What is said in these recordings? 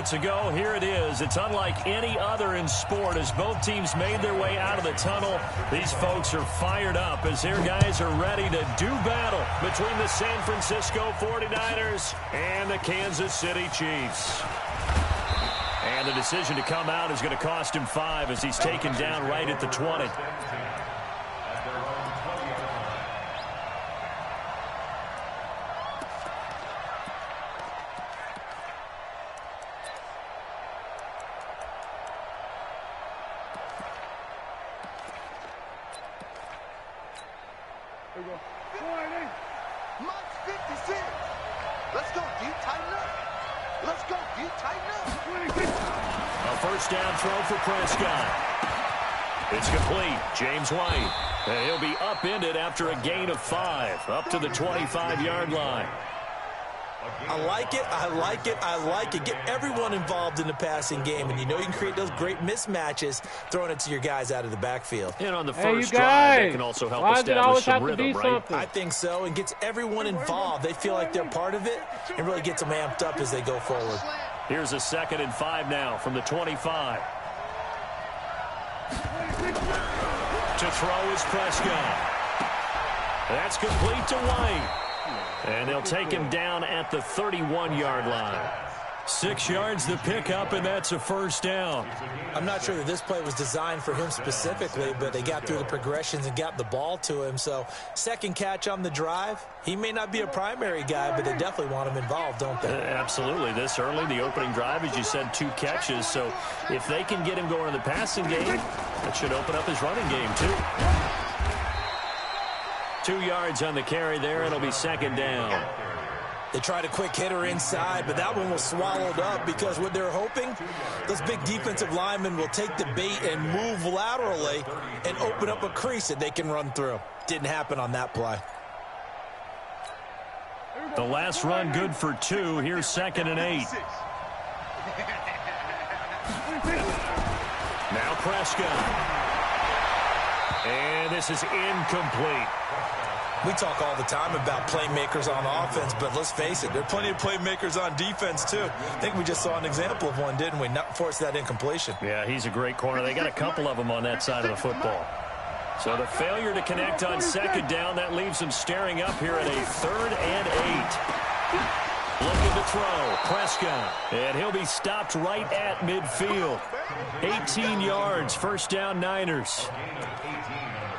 moments ago. Here it is. It's unlike any other in sport as both teams made their way out of the tunnel. These folks are fired up as their guys are ready to do battle between the San Francisco 49ers and the Kansas City Chiefs. And the decision to come out is going to cost him 5 as he's taken down right at the 20. First down throw for Prescott. It's complete. James White. And he'll be upended after a gain of 5, up to the 25-yard line. I like it. I like it. I like it. Get everyone involved in the passing game, and you know you can create those great mismatches throwing it to your guys out of the backfield. And on the first drive, that can also help establish some rhythm, right? I think so, and gets everyone involved. They feel like they're part of it and really gets them amped up as they go forward. Here's a 2nd and 5 now from the 25. To throw is Prescott. That's complete to White. And they'll take him down at the 31-yard line. 6 yards the pickup, and that's a first down. I'm not sure that this play was designed for him specifically, but they got through the progressions and got the ball to him. So, second catch on the drive. He may not be a primary guy, but they definitely want him involved, don't they? Absolutely. This early, the opening drive, as you said, 2 catches. So, if they can get him going in the passing game, that should open up his running game, too. 2 yards on the carry there. It'll be 2nd down. They tried a quick hitter inside, but that one was swallowed up because what they're hoping, those big defensive linemen will take the bait and move laterally and open up a crease that they can run through. Didn't happen on that play. The last run good for 2. Here's 2nd and 8. Now Prescott. And this is incomplete. We talk all the time about playmakers on offense, but let's face it, there are plenty of playmakers on defense, too. I think we just saw an example of one, didn't we? Not force that incompletion. Yeah, he's a great corner. They got a couple of them on that side of the football. So the failure to connect on 2nd down, that leaves them staring up here at a 3rd and 8. Looking to throw, Prescott. And he'll be stopped right at midfield. 18 yards, first down Niners.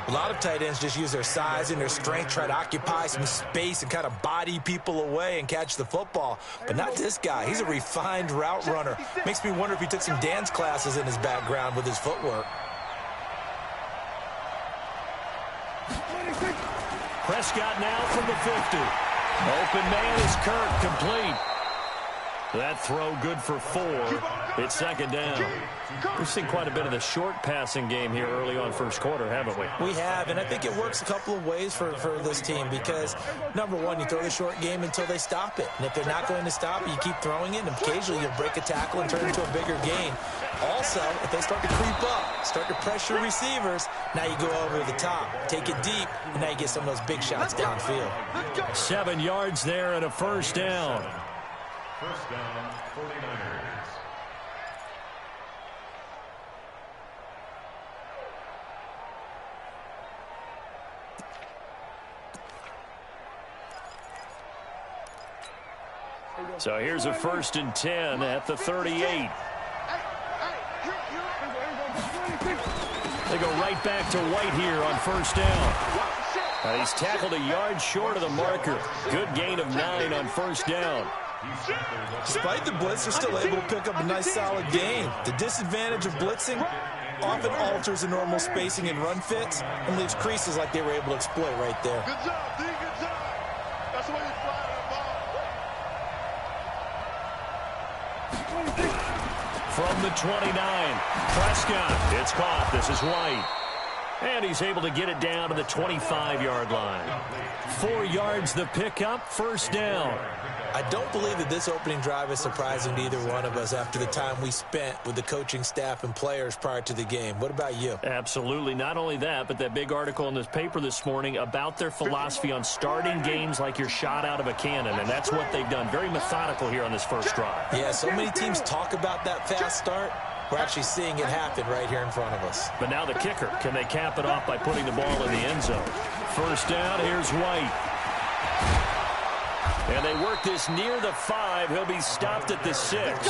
A lot of tight ends just use their size and their strength, try to occupy some space and kind of body people away and catch the football. But not this guy. He's a refined route runner. Makes me wonder if he took some dance classes in his background with his footwork. Prescott now from the 50. Open man is Kirk, complete. That throw good for 4. It's 2nd down. We've seen quite a bit of the short passing game here early on first quarter, haven't we? We have, and I think it works a couple of ways for this team because, number one, you throw the short game until they stop it. And if they're not going to stop it, you keep throwing it, and occasionally you'll break a tackle and turn it into a bigger gain. Also, if they start to creep up, start to pressure receivers, now you go over the top, take it deep, and now you get some of those big shots downfield. 7 yards there and a first down. First down, 49ers. So here's a 1st and 10 at the 38. They go right back to White here on first down. He's tackled a yard short of the marker. Good gain of 9 on first down. Despite the blitz, they're still able to pick up a nice solid gain. The disadvantage of blitzing often alters the normal spacing and run fits and leaves creases like they were able to exploit right there. Good job, D. Good job. That's why you fly that ball. From the 29, Prescott. It's caught. This is White. And he's able to get it down to the 25-yard line. 4 yards the pickup, first down. I don't believe that this opening drive is surprising to either one of us after the time we spent with the coaching staff and players prior to the game. What about you? Absolutely. Not only that, but that big article in this paper this morning about their philosophy on starting games like you're shot out of a cannon, and that's what they've done. Very methodical here on this first drive. Yeah, so many teams talk about that fast start. We're actually seeing it happen right here in front of us. But now the kicker. Can they cap it off by putting the ball in the end zone? First down, here's White. And they work this near the 5. He'll be stopped at the 6.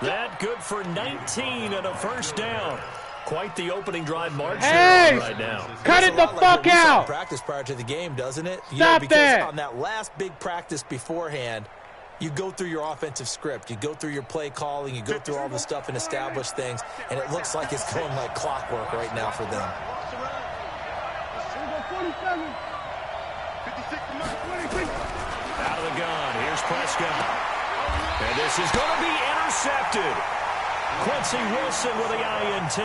That good for 19 and a first down. Quite the opening drive march right now. Cut it the fuck out. Practice prior to the game, doesn't it? Stop because that. On that last big practice beforehand, you go through your offensive script. You go through your play calling. You go through all the stuff and establish things. And it looks like it's going like clockwork right now for them. Out of the gun. Here's Prescott. And this is going to be intercepted. Quincy Wilson with the INT.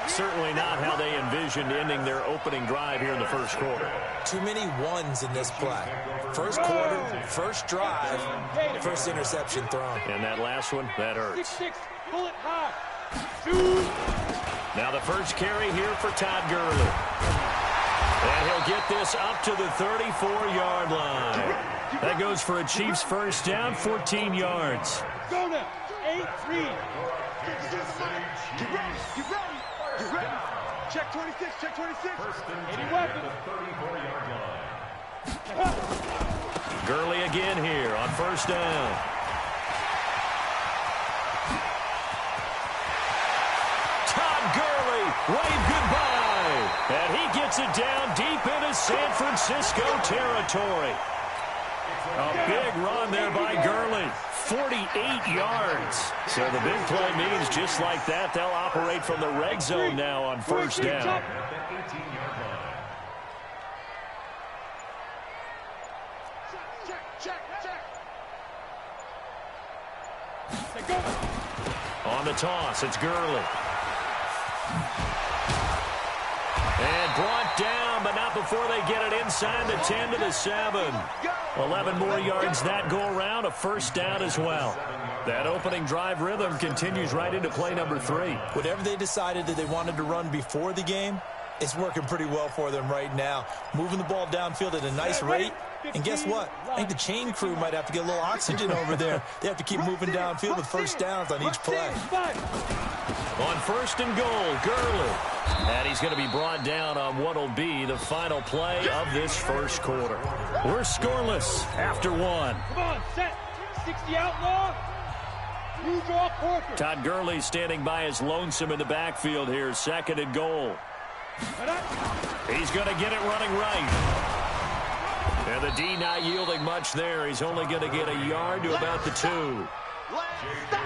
Certainly not how they envisioned ending their opening drive here in the first quarter. Too many ones in this play. First quarter, first drive, first interception thrown. And that last one, that hurts. Pull it high. Now the first carry here for Todd Gurley. And he'll get this up to the 34-yard line. That goes for a Chiefs first down, 14 yards. Go now. 8-3. Get ready. Check 26, check 26. Any weapons? Gurley again here on first down. Todd Gurley, wave goodbye. And he gets it down deep into San Francisco territory. A big run there by Gurley. 48 yards. So the big play means just like that, they'll operate from the red zone now on first down. On the toss, it's Gurley. And brought down, but not before they get it inside the 10 to the 7. 11 more yards that go around, a first down as well. That opening drive rhythm continues right into play number 3. Whatever they decided that they wanted to run before the game, it's working pretty well for them right now. Moving the ball downfield at a nice rate. And guess what? I think the chain crew might have to get a little oxygen over there. They have to keep moving downfield with first downs on each play. On first and goal, Gurley. And he's going to be brought down on what will be the final play of this first quarter. We're scoreless after 1. Come on, set. 60 outlaw. You draw Porter. Todd Gurley standing by as lonesome in the backfield here. Second and goal. He's going to get it running right. And the D not yielding much there. He's only going to get a yard to about the 2.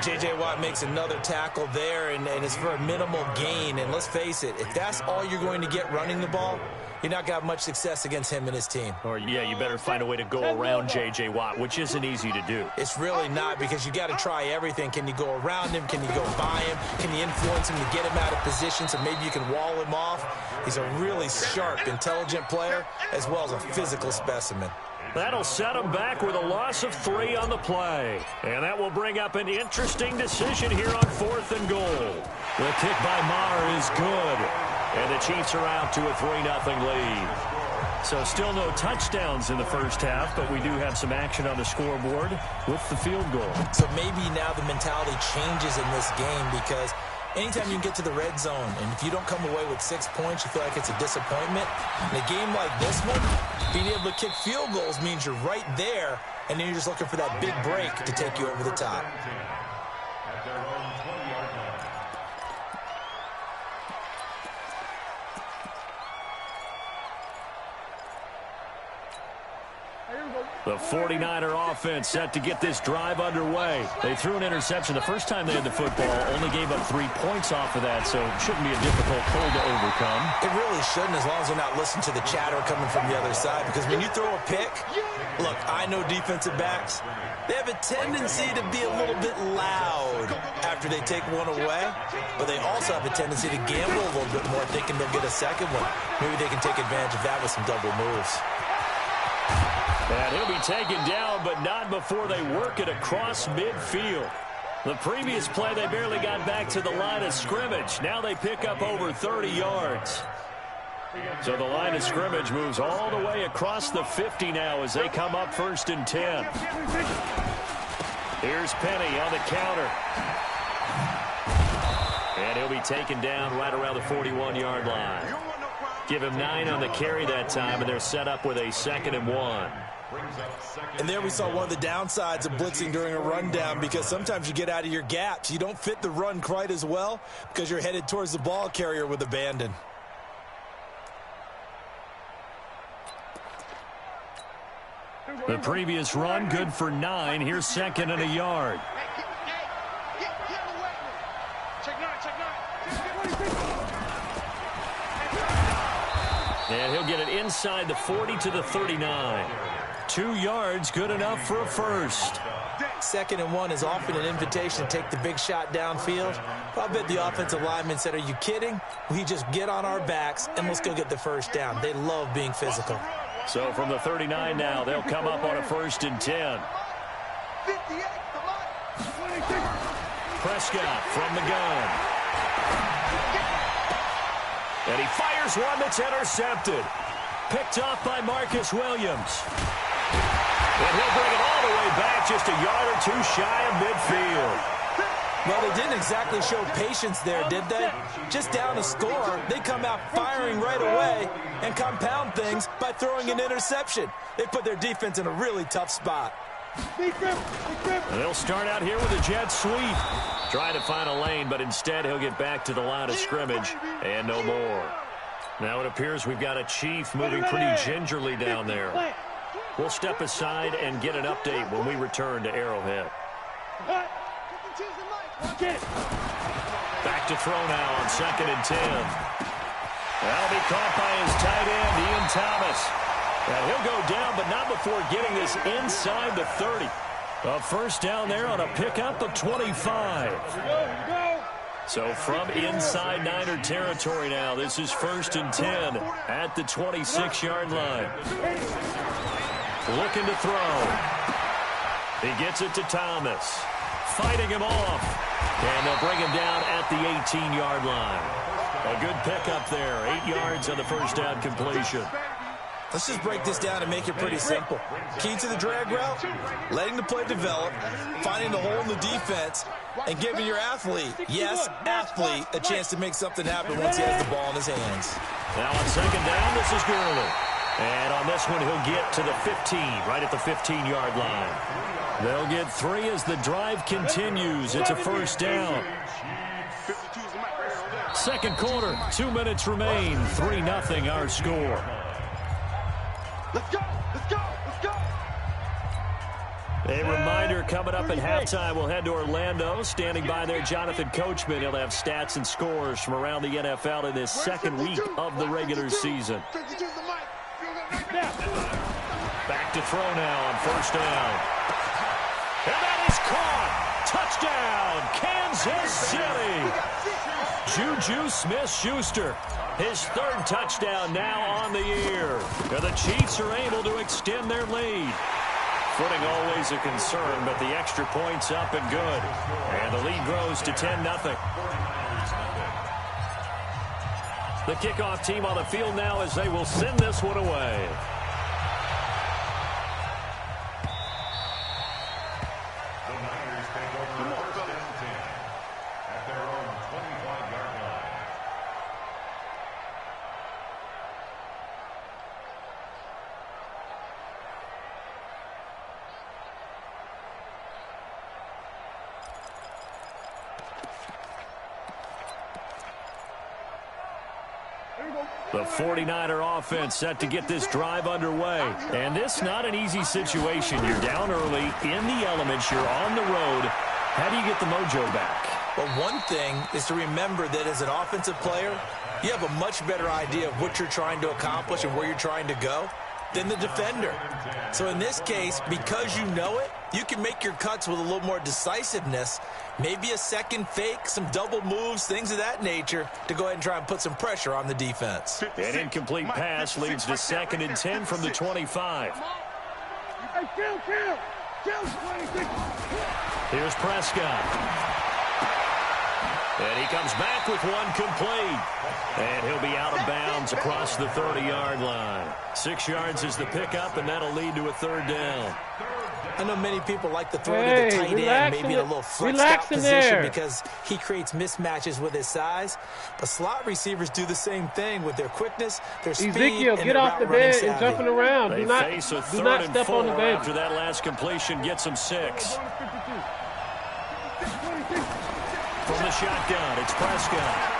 J.J. Watt makes another tackle there, and it's for a minimal gain. And let's face it, if that's all you're going to get running the ball, you're not going to have much success against him and his team. Or, yeah, you better find a way to go around J.J. Watt, which isn't easy to do. It's really not, because you got to try everything. Can you go around him? Can you go by him? Can you influence him to get him out of position so maybe you can wall him off? He's a really sharp, intelligent player, as well as a physical specimen. That'll set him back with a loss of 3 on the play. And that will bring up an interesting decision here on 4th and goal. The kick by Maher is good. And the Chiefs are out to a 3-0 lead. So still no touchdowns in the first half, but we do have some action on the scoreboard with the field goal. So maybe now the mentality changes in this game, because anytime you can get to the red zone, and if you don't come away with 6 points, you feel like it's a disappointment. In a game like this one, being able to kick field goals means you're right there, and then you're just looking for that big break to take you over the top. The 49er offense set to get this drive underway. They threw an interception the first time they had the football, only gave up 3 points off of that, so it shouldn't be a difficult hole to overcome. It really shouldn't, as long as they're not listening to the chatter coming from the other side, because when you throw a pick, look, I know defensive backs, they have a tendency to be a little bit loud after after they take one away, but they also have a tendency to gamble a little bit more, thinking they'll get a second one. Maybe they can take advantage of that with some double moves. And he'll be taken down, but not before they work it across midfield. The previous play, they barely got back to the line of scrimmage. Now they pick up over 30 yards. So the line of scrimmage moves all the way across the 50 now as they come up 1st and 10. Here's Penny on the counter. And he'll be taken down right around the 41-yard line. Give him 9 on the carry that time, and they're set up with a 2nd and 1. And there we saw one of the downsides of blitzing during a rundown, because sometimes you get out of your gaps. You don't fit the run quite as well because you're headed towards the ball carrier with abandon. The previous run good for 9. Here's 2nd and a yard. And he'll get it inside the 40 to the 39. 2 yards, good enough for a first. 2nd and 1 is often an invitation to take the big shot downfield. I bet the offensive lineman said, "Are you kidding? We just get on our backs and let's go get the first down." They love being physical. So from the 39 now, they'll come up on a 1st and 10. Prescott from the gun. And he fires one that's intercepted. Picked off by Marcus Williams. And he'll bring it all the way back, just a yard or 2 shy of midfield. Well, they didn't exactly show patience there, did they? Just down a score, they come out firing right away and compound things by throwing an interception. They put their defense in a really tough spot. They'll start out here with a jet sweep. Trying to find a lane, but instead he'll get back to the line of scrimmage and no more. Now it appears we've got a Chief moving pretty gingerly down there. We'll step aside and get an update when we return to Arrowhead. Back to throw now on 2nd and 10. That'll be caught by his tight end, Ian Thomas. And he'll go down, but not before getting this inside the 30. A first down there on a pickup of 25. So from inside Niner territory now, this is 1st and 10 at the 26-yard line. Looking to throw. He gets it to Thomas. Fighting him off. And they'll bring him down at the 18-yard line. A good pickup there. 8 yards on the first down completion. Let's just break this down and make it pretty simple. Key to the drag route, letting the play develop, finding the hole in the defense, and giving your athlete, yes, athlete, a chance to make something happen once he has the ball in his hands. Now on 2nd down, this is Gurley. And on this one, he'll get to the 15, right at the 15-yard line. They'll get 3 as the drive continues. It's a first down. Second quarter, 2 minutes remain. 3-0 our score. Let's go! Let's go! Let's go! A reminder coming up at halftime, we'll head to Orlando. Standing by there, Jonathan Coachman. He'll have stats and scores from around the NFL in this second week of the regular season. Back to throw now on first down. And that is caught. Touchdown, Kansas City. Juju Smith-Schuster. His 3rd touchdown now on the year. And the Chiefs are able to extend their lead. Footing always a concern, but the extra point's up and good. And the lead grows to 10-0. The kickoff team on the field now as they will send this one away. The Niners take over 1st and 10 at their own 25-yard line. The 49er offense set to get this drive underway. And this not an easy situation. You're down early, in the elements, you're on the road. How do you get the mojo back? Well, one thing is to remember that as an offensive player, you have a much better idea of what you're trying to accomplish and where you're trying to go. than the defender. So in this case, because you know it, you can make your cuts with a little more decisiveness, maybe a second fake, some double moves, things of that nature, to go ahead and try and put some pressure on the defense. An incomplete pass leads to 2nd and 10 from the 25. Hey, kill. Here's Prescott. And he comes back with one complete. And he'll be out of bounds across the 30-yard line. 6 yards is the pickup, and that'll lead to a 3rd down. I know many people like to throw to the tight end, maybe in a little flexed out position because he creates mismatches with his size. But slot receivers do the same thing with their quickness, their speed, Ezekiel, get off the bench and jumping around. They face a 3rd and 4 after that last completion gets him 6. From the shotgun, it's Prescott.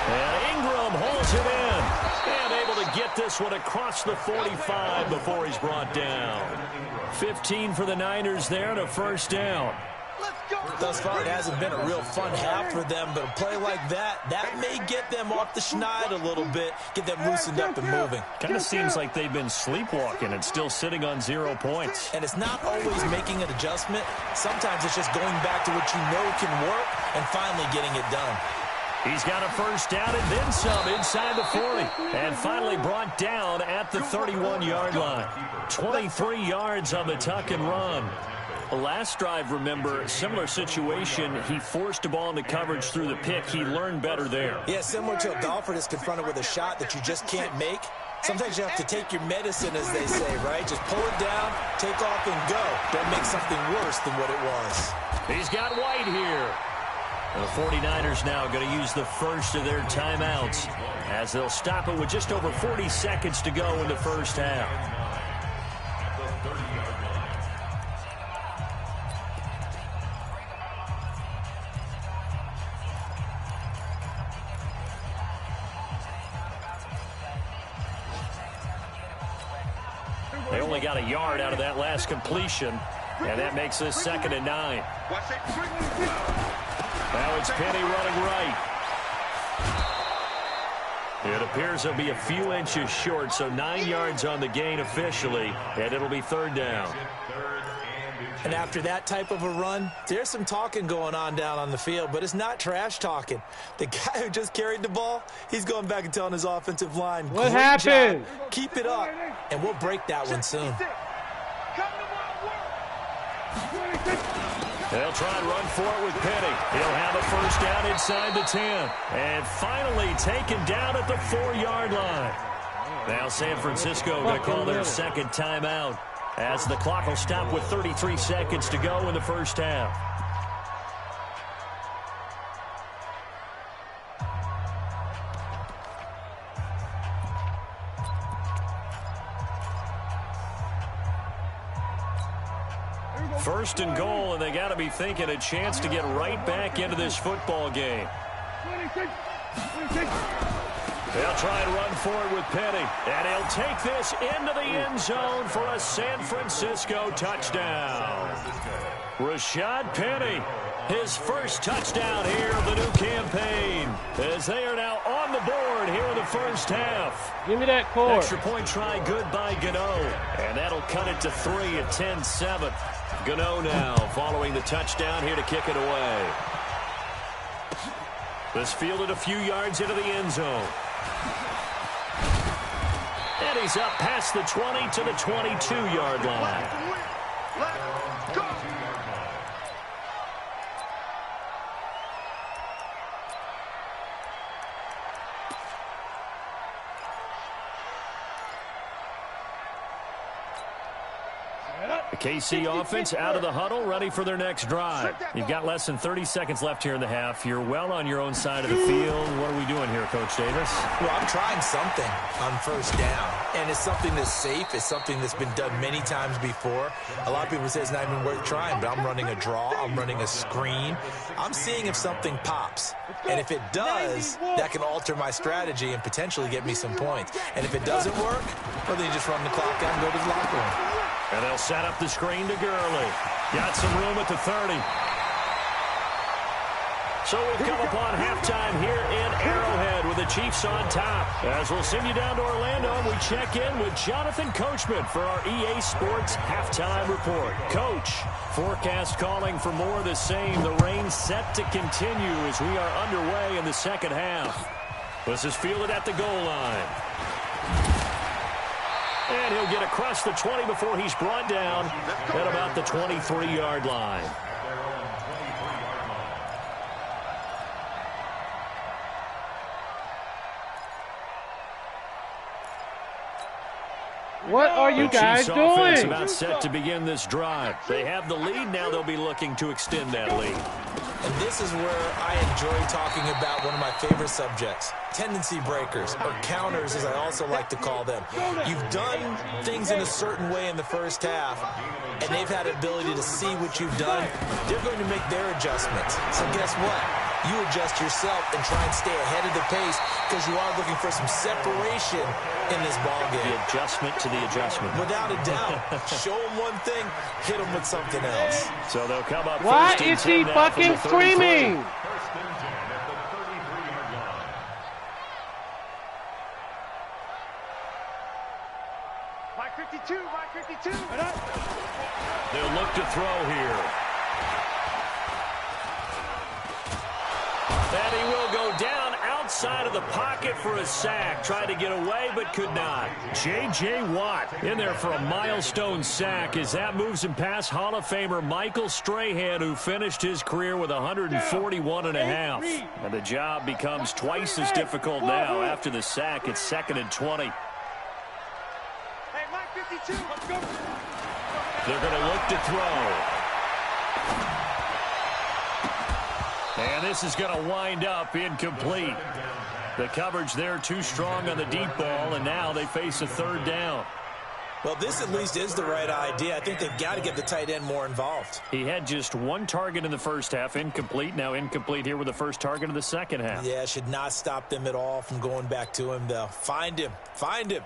And Ingram holds it in. And able to get this one across the 45 before he's brought down. 15 for the Niners there and a 1st down. Thus far, it hasn't been a real fun half for them, but a play like that may get them off the schneid a little bit, get them loosened up and moving. Kind of seems like they've been sleepwalking and still sitting on 0 points. And it's not always making an adjustment. Sometimes it's just going back to what you know can work and finally getting it done. He's got a 1st down and then some inside the 40. And finally brought down at the 31-yard line. 23 yards on the tuck and run. The last drive, remember, similar situation. He forced a ball into coverage through the pick. He learned better there. Yeah, similar to a golfer that's confronted with a shot that you just can't make. Sometimes you have to take your medicine, as they say, right? Just pull it down, take off, and go. Don't make something worse than what it was. He's got White here. The 49ers now going to use the first of their timeouts as they'll stop it with just over 40 seconds to go in the 1st half. They only got a yard out of that last completion, and that makes this 2nd and 9. Now it's Penny running right. It appears he'll be a few inches short, so 9 yards on the gain officially, and it'll be 3rd down. And after that type of a run, there's some talking going on down on the field, but it's not trash talking. The guy who just carried the ball, he's going back and telling his offensive line, what happened? Job. Keep it up, and we'll break that one soon. They'll try and run for it with Penny. He'll have a 1st down inside the 10. And finally taken down at the 4-yard line. Now San Francisco going to call their 2nd timeout as the clock will stop with 33 seconds to go in the 1st half. First and goal, and they got to be thinking a chance to get right back into this football game. They'll try and run for it with Penny, and he'll take this into the end zone for a San Francisco touchdown. Rashad Penny, his 1st touchdown here of the new campaign, as they are now on the board here in the 1st half. Give me that cord. Extra point try good by Gano, and that'll cut it to 3 at 10-7. Gano now following the touchdown here to kick it away. This fielded a few yards into the end zone. And he's up past the 20 to the 22-yard line. Let's go. The KC offense out of the huddle, ready for their next drive. You've got less than 30 seconds left here in the half. You're well on your own side of the field. What are we doing here, Coach Davis? Well, I'm trying something on 1st down, and it's something that's safe. It's something that's been done many times before. A lot of people say it's not even worth trying, but I'm running a draw. I'm running a screen. I'm seeing if something pops, and if it does, that can alter my strategy and potentially get me some points. And if it doesn't work, well, then you just run the clock out and go to the locker room. And they'll set up the screen to Gurley. Got some room at the 30. So we've come upon halftime here in Arrowhead with the Chiefs on top. As we'll send you down to Orlando, and we check in with Jonathan Coachman for our EA Sports Halftime Report. Coach, forecast calling for more of the same. The rain set to continue as we are underway in the second half. This is fielded at the goal line. And he'll get across the 20 before he's brought down at about the 23-yard line. What are you guys doing? About set to begin this drive. They have the lead. Now they'll be looking to extend that lead. And this is where I enjoy talking about one of my favorite subjects, tendency breakers, or counters as I also like to call them. You've done things in a certain way in the first half, and they've had the ability to see what you've done. They're going to make their adjustments. So guess what? You adjust yourself and try and stay ahead of the pace because you are looking for some separation in this ballgame. The adjustment to the adjustment. Without a doubt. Show them one thing, hit them with something else. So they'll come up. Why is he fucking screaming? First and 10 at the 33-yard line. Mike 52, Mike 52. They'll look to throw here. And he will go down outside of the pocket for a sack. Tried to get away, but could not. J.J. Watt in there for a milestone sack as that moves him past Hall of Famer Michael Strahan, who finished his career with 141.5. And the job becomes twice as difficult now. After the sack, it's 2nd and 20. Hey, Mike 52, let's go. They're going to look to throw. And this is going to wind up incomplete. The coverage there too strong on the deep ball, and now they face a third down. Well, this at least is the right idea. I think they've got to get the tight end more involved. He had just one target in the first half, incomplete. Now incomplete here with the first target of the second half. Yeah, should not stop them at all from going back to him, though. Find him. Find him.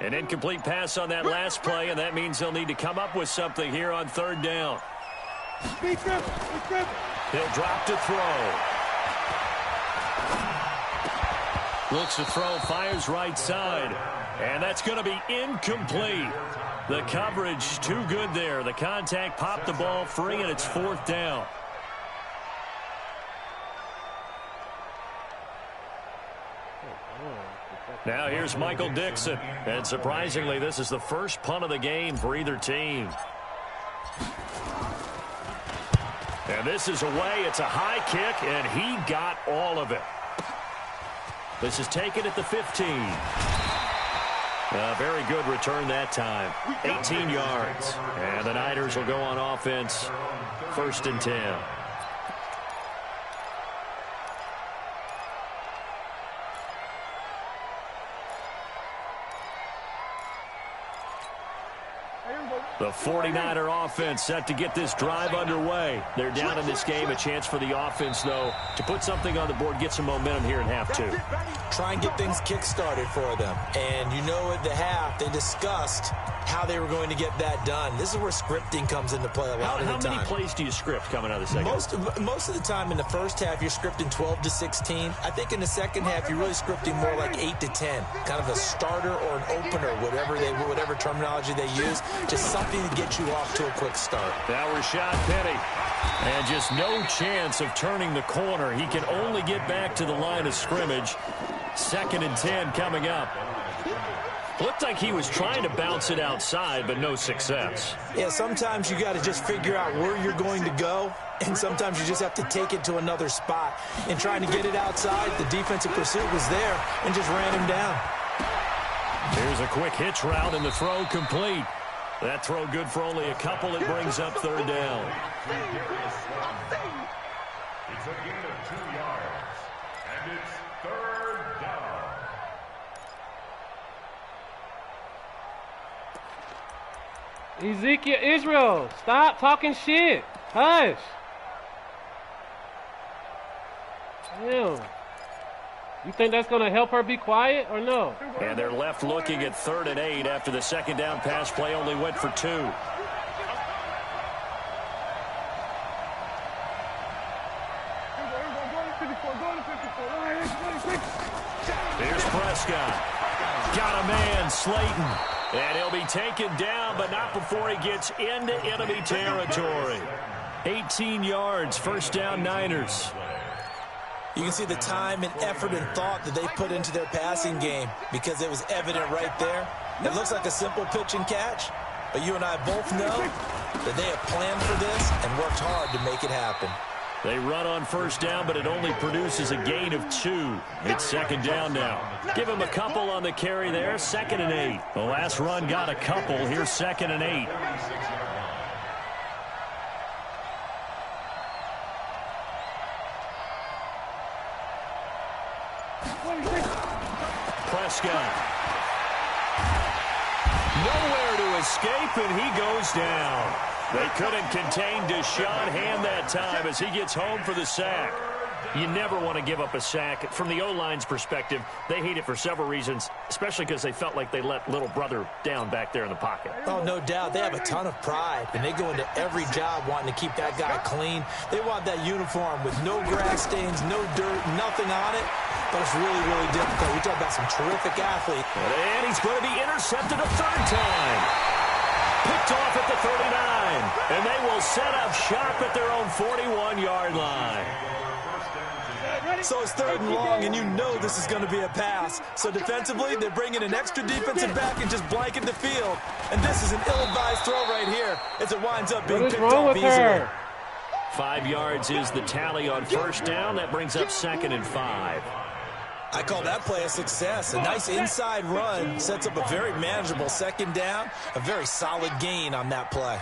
An incomplete pass on that last play, and that means they'll need to come up with something here on third down. He'll drop to throw. Looks to throw, fires right side. And that's going to be incomplete. The coverage too good there. The contact popped the ball free, and it's fourth down. Now here's Michael Dixon. And surprisingly, this is the first punt of the game for either team. And this is away. It's a high kick, and he got all of it. This is taken at the 15. A very good return that time. 18 yards. And the Niners will go on offense. 1st and 10. The 49er offense set to get this drive underway. They're down in this game. A chance for the offense, though, to put something on the board, get some momentum here in half two. Try and get things kick-started for them. And you know at the half, they discussed how they were going to get that done. This is where scripting comes into play a lot of the time. How many plays do you script coming out of the second? Most of the time in the first half, you're scripting 12 to 16. I think in the second half, you're really scripting more like 8 to 10. Kind of a starter or an opener, whatever terminology they use. Just something to get you off to a quick start. Now Rashad Penny. And just no chance of turning the corner. He can only get back to the line of scrimmage. 2nd and 10 coming up. Looked like he was trying to bounce it outside, but no success. Yeah, sometimes you got to just figure out where you're going to go, and sometimes you just have to take it to another spot. And trying to get it outside, the defensive pursuit was there and just ran him down. Here's a quick hitch route, and the throw complete. That throw good for only a couple. It brings up third down. It's a gain of 2 yards, and it's third down. Ezekiel Israel, stop talking shit. Hush. Damn. You think that's going to help her be quiet or no? And they're left looking at 3rd and 8 after the second down pass play only went for 2. Here's Prescott. Got a man, Slayton. And he'll be taken down, but not before he gets into enemy territory. 18 yards, first down, Niners. You can see the time and effort and thought that they put into their passing game because it was evident right there. It looks like a simple pitch and catch, but you and I both know that they have planned for this and worked hard to make it happen. They run on first down, but it only produces a gain of 2. It's second down now. Give him a couple on the carry there, 2nd and 8. The last run got a couple. Here's 2nd and 8. Prescott. Nowhere to escape, and he goes down. They couldn't contain Deshaun Hand that time as he gets home for the sack. You never want to give up a sack. From the O-line's perspective, they hate it for several reasons, especially because they felt like they let little brother down back there in the pocket. Oh, no doubt. They have a ton of pride, and they go into every job wanting to keep that guy clean. They want that uniform with no grass stains, no dirt, nothing on it. But it's really, really difficult. We talk about some terrific athletes. And he's going to be intercepted a 3rd time. Picked off at the 39. And they will set up shop at their own 41-yard line. So it's 3rd and long, and you know this is going to be a pass. So defensively, they're bringing an extra defensive back and just blanket the field. And this is an ill-advised throw right here as it winds up being picked off easily. 5 yards is the tally on first down. That brings up 2nd and 5. I call that play a success. A nice inside run sets up a very manageable 2nd down. A very solid gain on that play.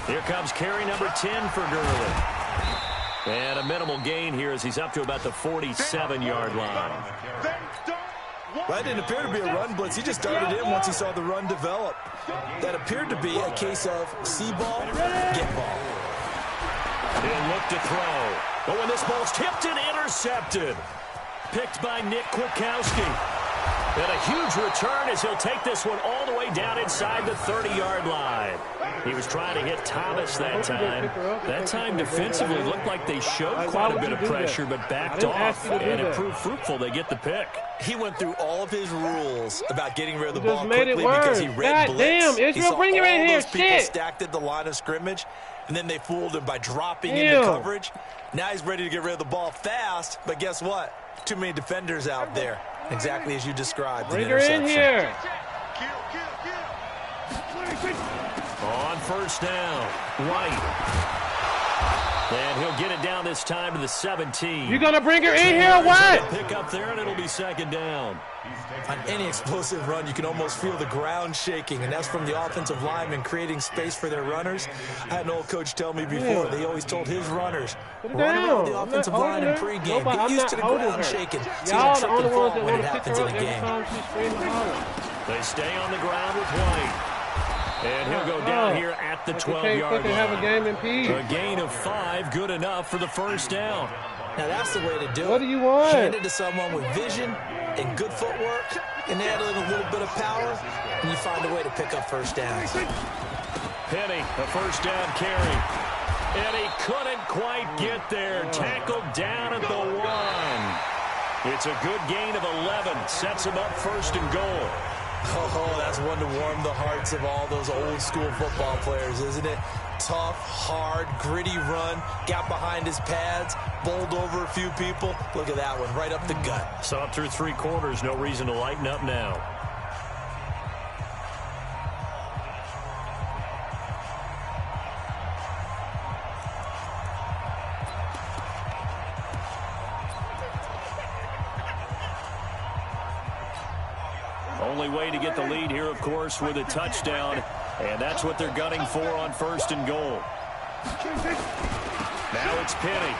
Here comes carry number 10 for Gurley. And a minimal gain here as he's up to about the 47-yard line. That didn't appear to be a run blitz. He just darted in once he saw the run develop. That appeared to be a case of see ball, get ball. He'll look to throw. But when this ball's tipped and intercepted. Picked by Nick Kwiatkowski. And a huge return as he'll take this one all the way down inside the 30-yard line. He was trying to hit Thomas that time. That time defensively looked like they showed quite a bit of pressure but backed off, and it proved fruitful. They get the pick. He went through all of his rules about getting rid of the ball quickly because he read blitz. Damn, Israel, bring it in here. People stacked at the line of scrimmage, and then they fooled him by dropping into coverage. Now he's ready to get rid of the ball fast, but guess what? Too many defenders out there. Exactly as you described. Bring her in here. On first down, White. And he'll get it down this time to the 17. You gonna bring her in here or what? Pick up there, and it'll be 2nd down. On any explosive run, you can almost feel the ground shaking, and that's from the offensive linemen creating space for their runners. I had an old coach tell me before, they always told his runners, run around the offensive line in pregame. Get used to the ground shaking. Y'all the only ones that want to pick her up every time she's screaming holler. They stay on the ground with White. And he'll go down here at the 12-yard line. Have a game in peace. A gain of 5, good enough for the first down. Now that's the way to do it. What do you want? Hand it to someone with vision and good footwork, and add a little bit of power, and you find a way to pick up first downs. Penny, a first down carry. And he couldn't quite get there. Tackled down at the 1. It's a good gain of 11. Sets him up 1st and goal. Oh, that's one to warm the hearts of all those old-school football players, isn't it? Tough, hard, gritty run, got behind his pads, bowled over a few people. Look at that one, right up the gut. So up through 3 quarters, no reason to lighten up now. Only way to get the lead here, of course, with a touchdown. And that's what they're gunning for on 1st and goal. Now it's Penny.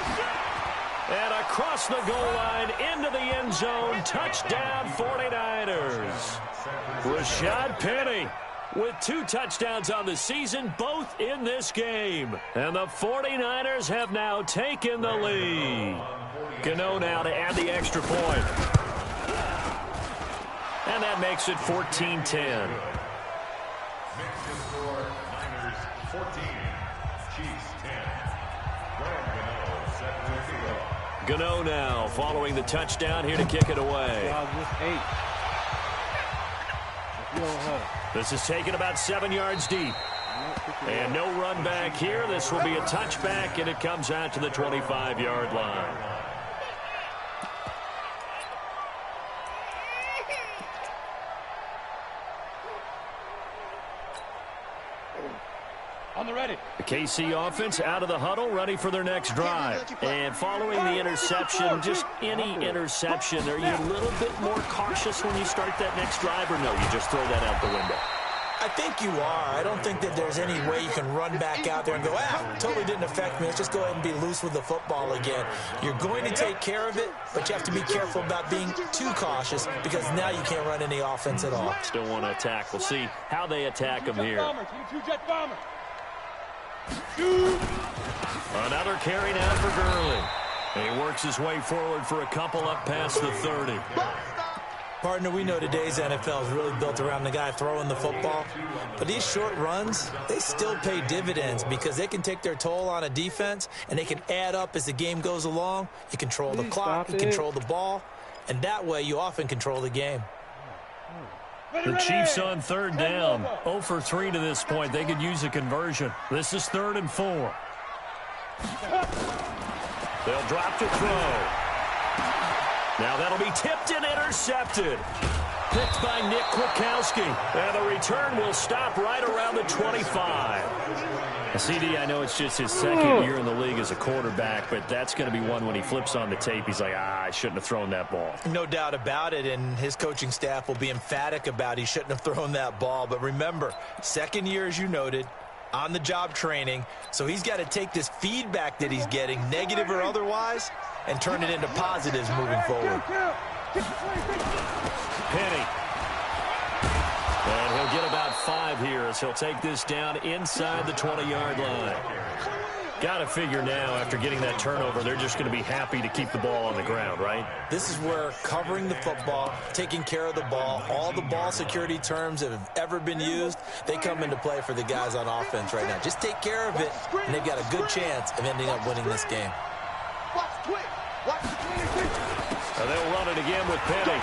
And across the goal line into the end zone. Touchdown 49ers. Rashad Penny with 2 touchdowns on the season, both in this game. And the 49ers have now taken the lead. Gano now to add the extra point. And that makes it 14-10. Niners 14, Chiefs 10. Gano now following the touchdown here to kick it away. This is taken about 7 yards deep. And no run back here. This will be a touchback, and it comes out to the 25-yard line. On the ready. The KC offense out of the huddle, ready for their next drive. And following the interception, just any interception, are you a little bit more cautious when you start that next drive, or no, you just throw that out the window? I think you are. I don't think that there's any way you can run back out there and go, totally didn't affect me. Let's just go ahead and be loose with the football again. You're going to take care of it, but you have to be careful about being too cautious because now you can't run any offense at all. Still want to attack. We'll see how they attack them here. Another carry now for Gurley. He works his way forward for a couple up past the 30. Partner, we know today's NFL is really built around the guy throwing the football. But these short runs, they still pay dividends because they can take their toll on a defense and they can add up as the game goes along. You control the clock, you control the ball, and that way you often control the game. The Chiefs on 3rd down. 0 for 3 to this point. They could use a conversion. This is 3rd and 4. They'll drop to throw. Now that'll be tipped and intercepted. Picked by Nick Kwiatkowski. And the return will stop right around the 25. CD, I know it's just his 2nd year in the league as a quarterback, but that's going to be one when he flips on the tape. He's like, I shouldn't have thrown that ball. No doubt about it, and his coaching staff will be emphatic about he shouldn't have thrown that ball. But remember, 2nd year, as you noted, on-the-job training, so he's got to take this feedback that he's getting, negative or otherwise, and turn it into positives moving forward. Penny. And he'll get about 5 here as he'll take this down inside the 20-yard line. Got to figure now, after getting that turnover, they're just going to be happy to keep the ball on the ground, right? This is where covering the football, taking care of the ball, all the ball security terms that have ever been used, they come into play for the guys on offense right now. Just take care of it, and they've got a good chance of ending up winning this game. And they'll run it again with Penny.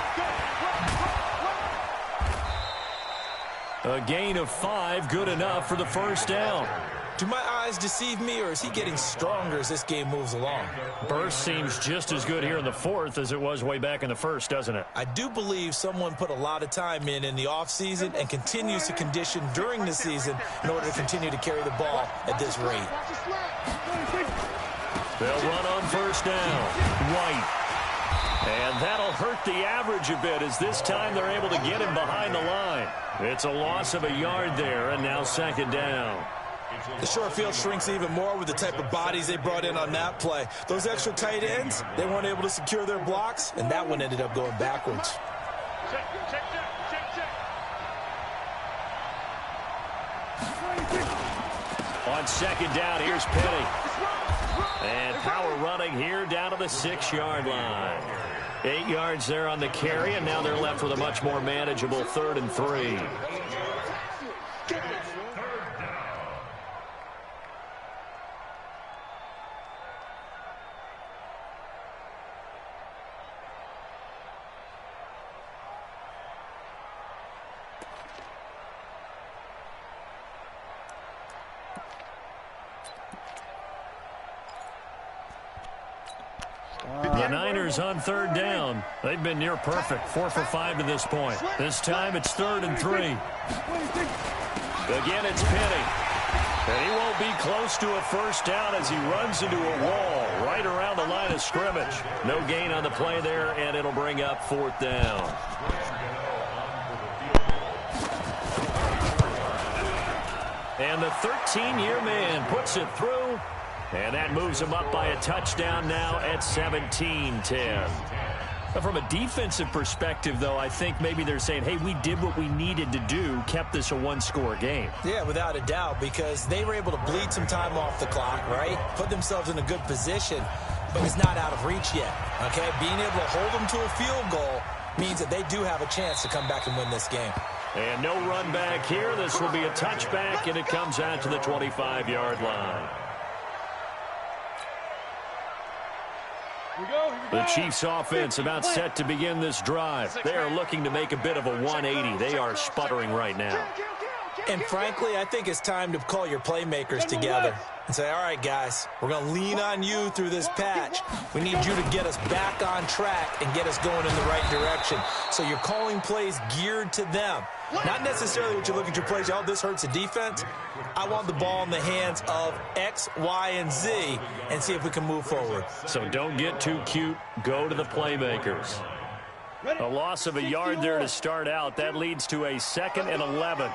A gain of 5, good enough for the 1st down. Do my eyes deceive me, or is he getting stronger as this game moves along? Burst seems just as good here in the 4th as it was way back in the 1st, doesn't it? I do believe someone put a lot of time in the offseason and continues to condition during the season in order to continue to carry the ball at this rate. They'll run on 1st down. White. And that'll hurt the average a bit as this time they're able to get him behind the line. It's a loss of a yard there, and now 2nd down. The short field shrinks even more with the type of bodies they brought in on that play. Those extra tight ends, they weren't able to secure their blocks, and that one ended up going backwards. On 2nd down, here's Penny. And power running here down to the 6-yard line. 8 yards there on the carry, and now they're left with a much more manageable 3rd and 3. The Niners on 3rd down. They've been near perfect, 4 for 5 to this point. This time it's 3rd and 3. Again, it's Penny. And he won't be close to a 1st down as he runs into a wall right around the line of scrimmage. No gain on the play there, and it'll bring up 4th down. And the 13-year man puts it through. And that moves him up by a touchdown now at 17-10. From a defensive perspective, though, I think maybe they're saying, hey, we did what we needed to do, kept this a one-score game. Yeah, without a doubt, because they were able to bleed some time off the clock, right? Put themselves in a good position, but it's not out of reach yet, okay? Being able to hold them to a field goal means that they do have a chance to come back and win this game. And no run back here. This will be a touchback, and it comes out to the 25-yard line. The Chiefs offense about set to begin this drive. They are looking to make a bit of a 180. They are sputtering right now. And frankly, I think it's time to call your playmakers together and say, all right, guys, we're going to lean on you through this patch. We need you to get us back on track and get us going in the right direction. So you're calling plays geared to them. Not necessarily what you look at your plays, oh, this hurts the defense. I want the ball in the hands of X, Y, and Z and see if we can move forward. So don't get too cute. Go to the playmakers. A loss of a yard there to start out. That leads to a 2nd and 11.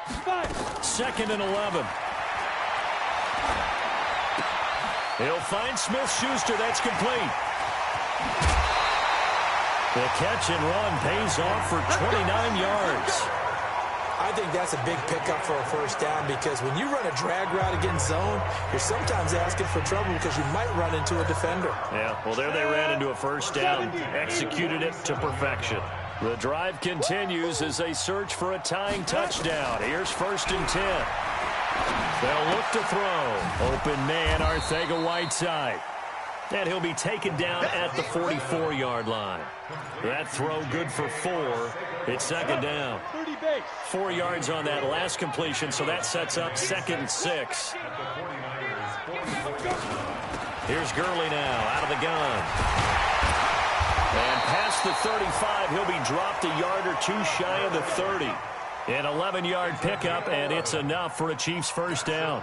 2nd and 11. He'll find Smith-Schuster. That's complete. The catch and run pays off for 29 yards. I think that's a big pickup for a first down because when you run a drag route against zone, you're sometimes asking for trouble because you might run into a defender. Yeah, well, there they ran into a first down, executed it to perfection. The drive continues as they search for a tying touchdown. Here's 1st and 10. They'll look to throw. Open man, Arcega-Whiteside. And he'll be taken down at the 44-yard line. That throw good for 4. It's 2nd down. 4 yards on that last completion, so that sets up 2nd and 6. Here's Gurley now out of the gun. And past the 35, he'll be dropped a yard or two shy of the 30. An 11-yard pickup, and it's enough for a Chiefs first down.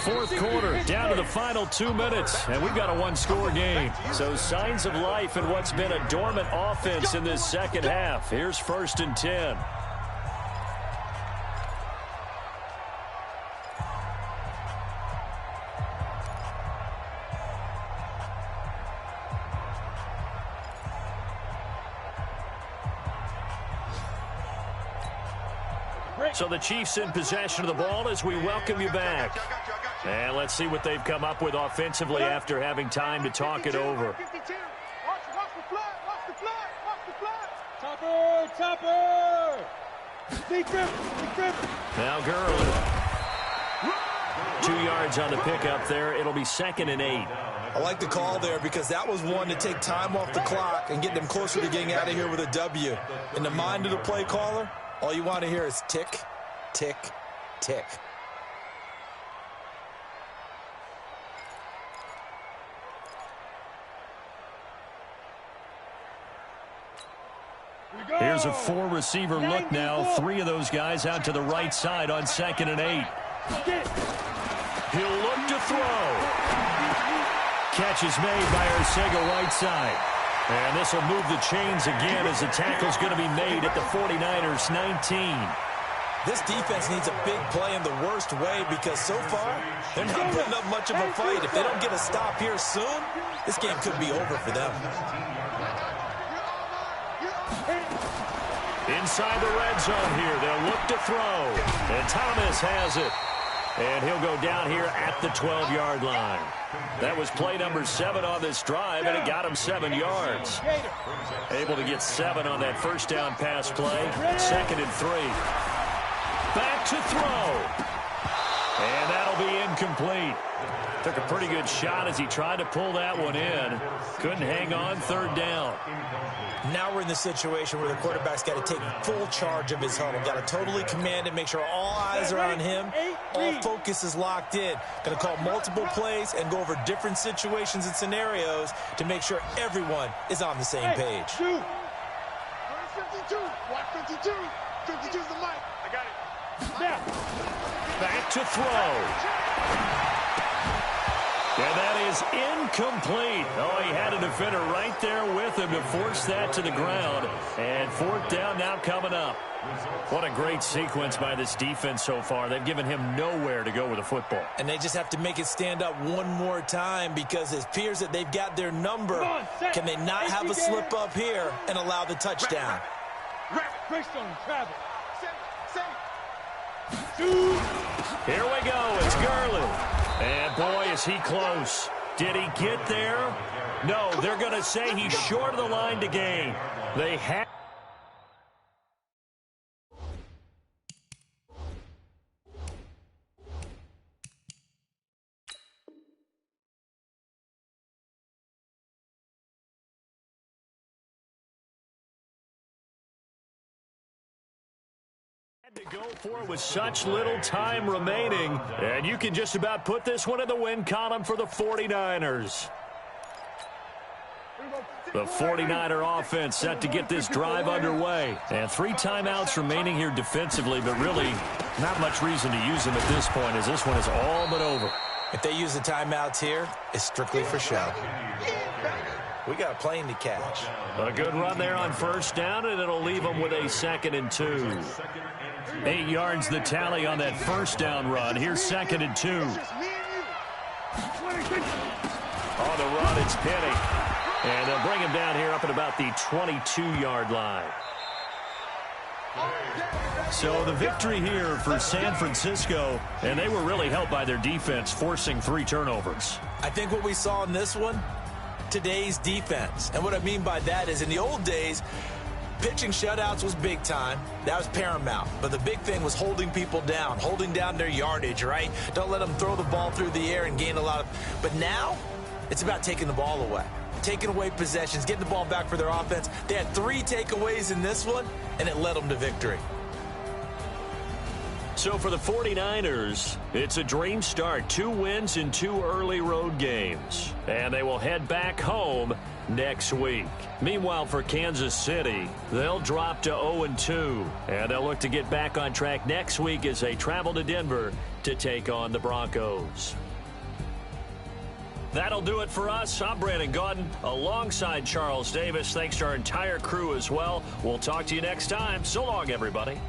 4th quarter, down to the final 2 minutes, and we've got a one-score game. So signs of life in what's been a dormant offense in this second half. Here's 1st and 10. So the Chiefs in possession of the ball as we welcome you back. And let's see what they've come up with offensively after having time to talk it over. Topper! Now Gurley. 2 yards on the pickup there. It'll be 2nd and 8. I like the call there because that was one to take time off the clock and get them closer to getting out of here with a W. In the mind of the play caller, all you want to hear is tick, tick, tick. Here's a 4-receiver look now. 3 of those guys out to the right side on 2nd and 8. He'll look to throw. Catch is made by Arcega-Whiteside. And this will move the chains again as the tackle's going to be made at the 49ers 19. This defense needs a big play in the worst way because so far, they're not putting up much of a fight. If they don't get a stop here soon, this game could be over for them. Inside the red zone here, they'll look to throw. And Thomas has it. And he'll go down here at the 12-yard line. That was play number 7 on this drive, and it got him 7 yards. Able to get 7 on that first down pass play. 2nd and 3. Back to throw. And that'll be incomplete. Took a pretty good shot as he tried to pull that one in. Couldn't hang on, 3rd down. Now we're in the situation where the quarterback's got to take full charge of his huddle. Got to totally command it, make sure all eyes are on him. All focus is locked in. Going to call multiple plays and go over different situations and scenarios to make sure everyone is on the same page. 52. Watch 52. 52's the mic. I got it. Back to throw. And that is incomplete. Oh, he had a defender right there with him to force that to the ground. And fourth down now coming up. What a great sequence by this defense so far. They've given him nowhere to go with the football. And they just have to make it stand up one more time because it appears that they've got their number. Can they not have a slip up here and allow the touchdown? Bricks on him, travel. Here we go. It's Gurley. And, boy, is he close. Did he get there? No, they're going to say he's short of the line to gain. They have. To go for with such little time remaining, and you can just about put this one in the win column for the 49ers. The 49er offense set to get this drive underway, and 3 timeouts remaining here defensively, but really not much reason to use them at this point as this one is all but over. If they use the timeouts here, it's strictly for show. We got a plane to catch. A good run there on first down, and it'll leave them with a 2nd and 2. 8 yards the tally on that first down run. Here's 2nd and 2. On the run, it's Penny. And they'll bring him down here up at about the 22-yard line. So the victory here for San Francisco, and they were really helped by their defense forcing 3 turnovers. I think what we saw in this one, today's defense. And what I mean by that is in the old days, pitching shutouts was big time. That was paramount. But the big thing was holding people down, holding down their yardage, right? Don't let them throw the ball through the air and gain a lot of... But now, it's about taking the ball away. Taking away possessions, getting the ball back for their offense. They had 3 takeaways in this one, and it led them to victory. So for the 49ers, it's a dream start. 2 wins in 2 early road games. And they will head back home next week. Meanwhile, for Kansas City, they'll drop to 0-2. And they'll look to get back on track next week as they travel to Denver to take on the Broncos. That'll do it for us. I'm Brandon Gaudin alongside Charles Davis. Thanks to our entire crew as well. We'll talk to you next time. So long, everybody.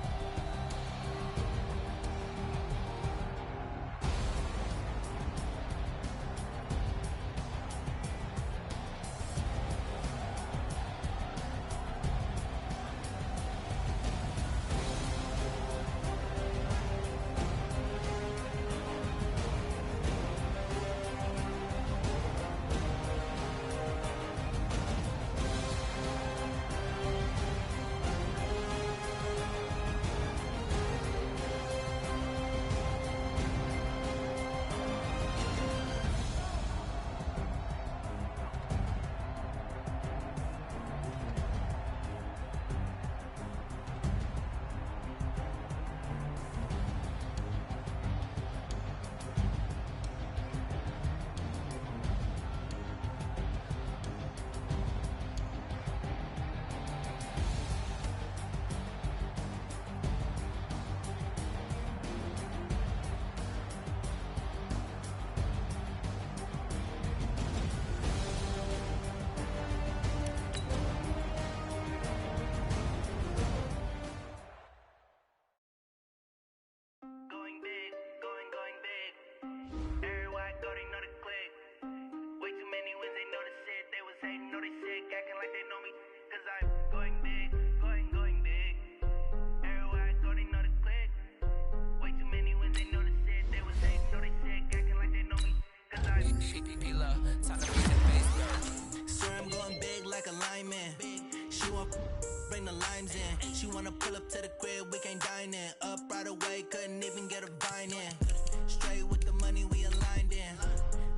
She wanna pull up to the crib, we can't dine in. Up right away, couldn't even get a vine in. Straight with the money, we aligned in.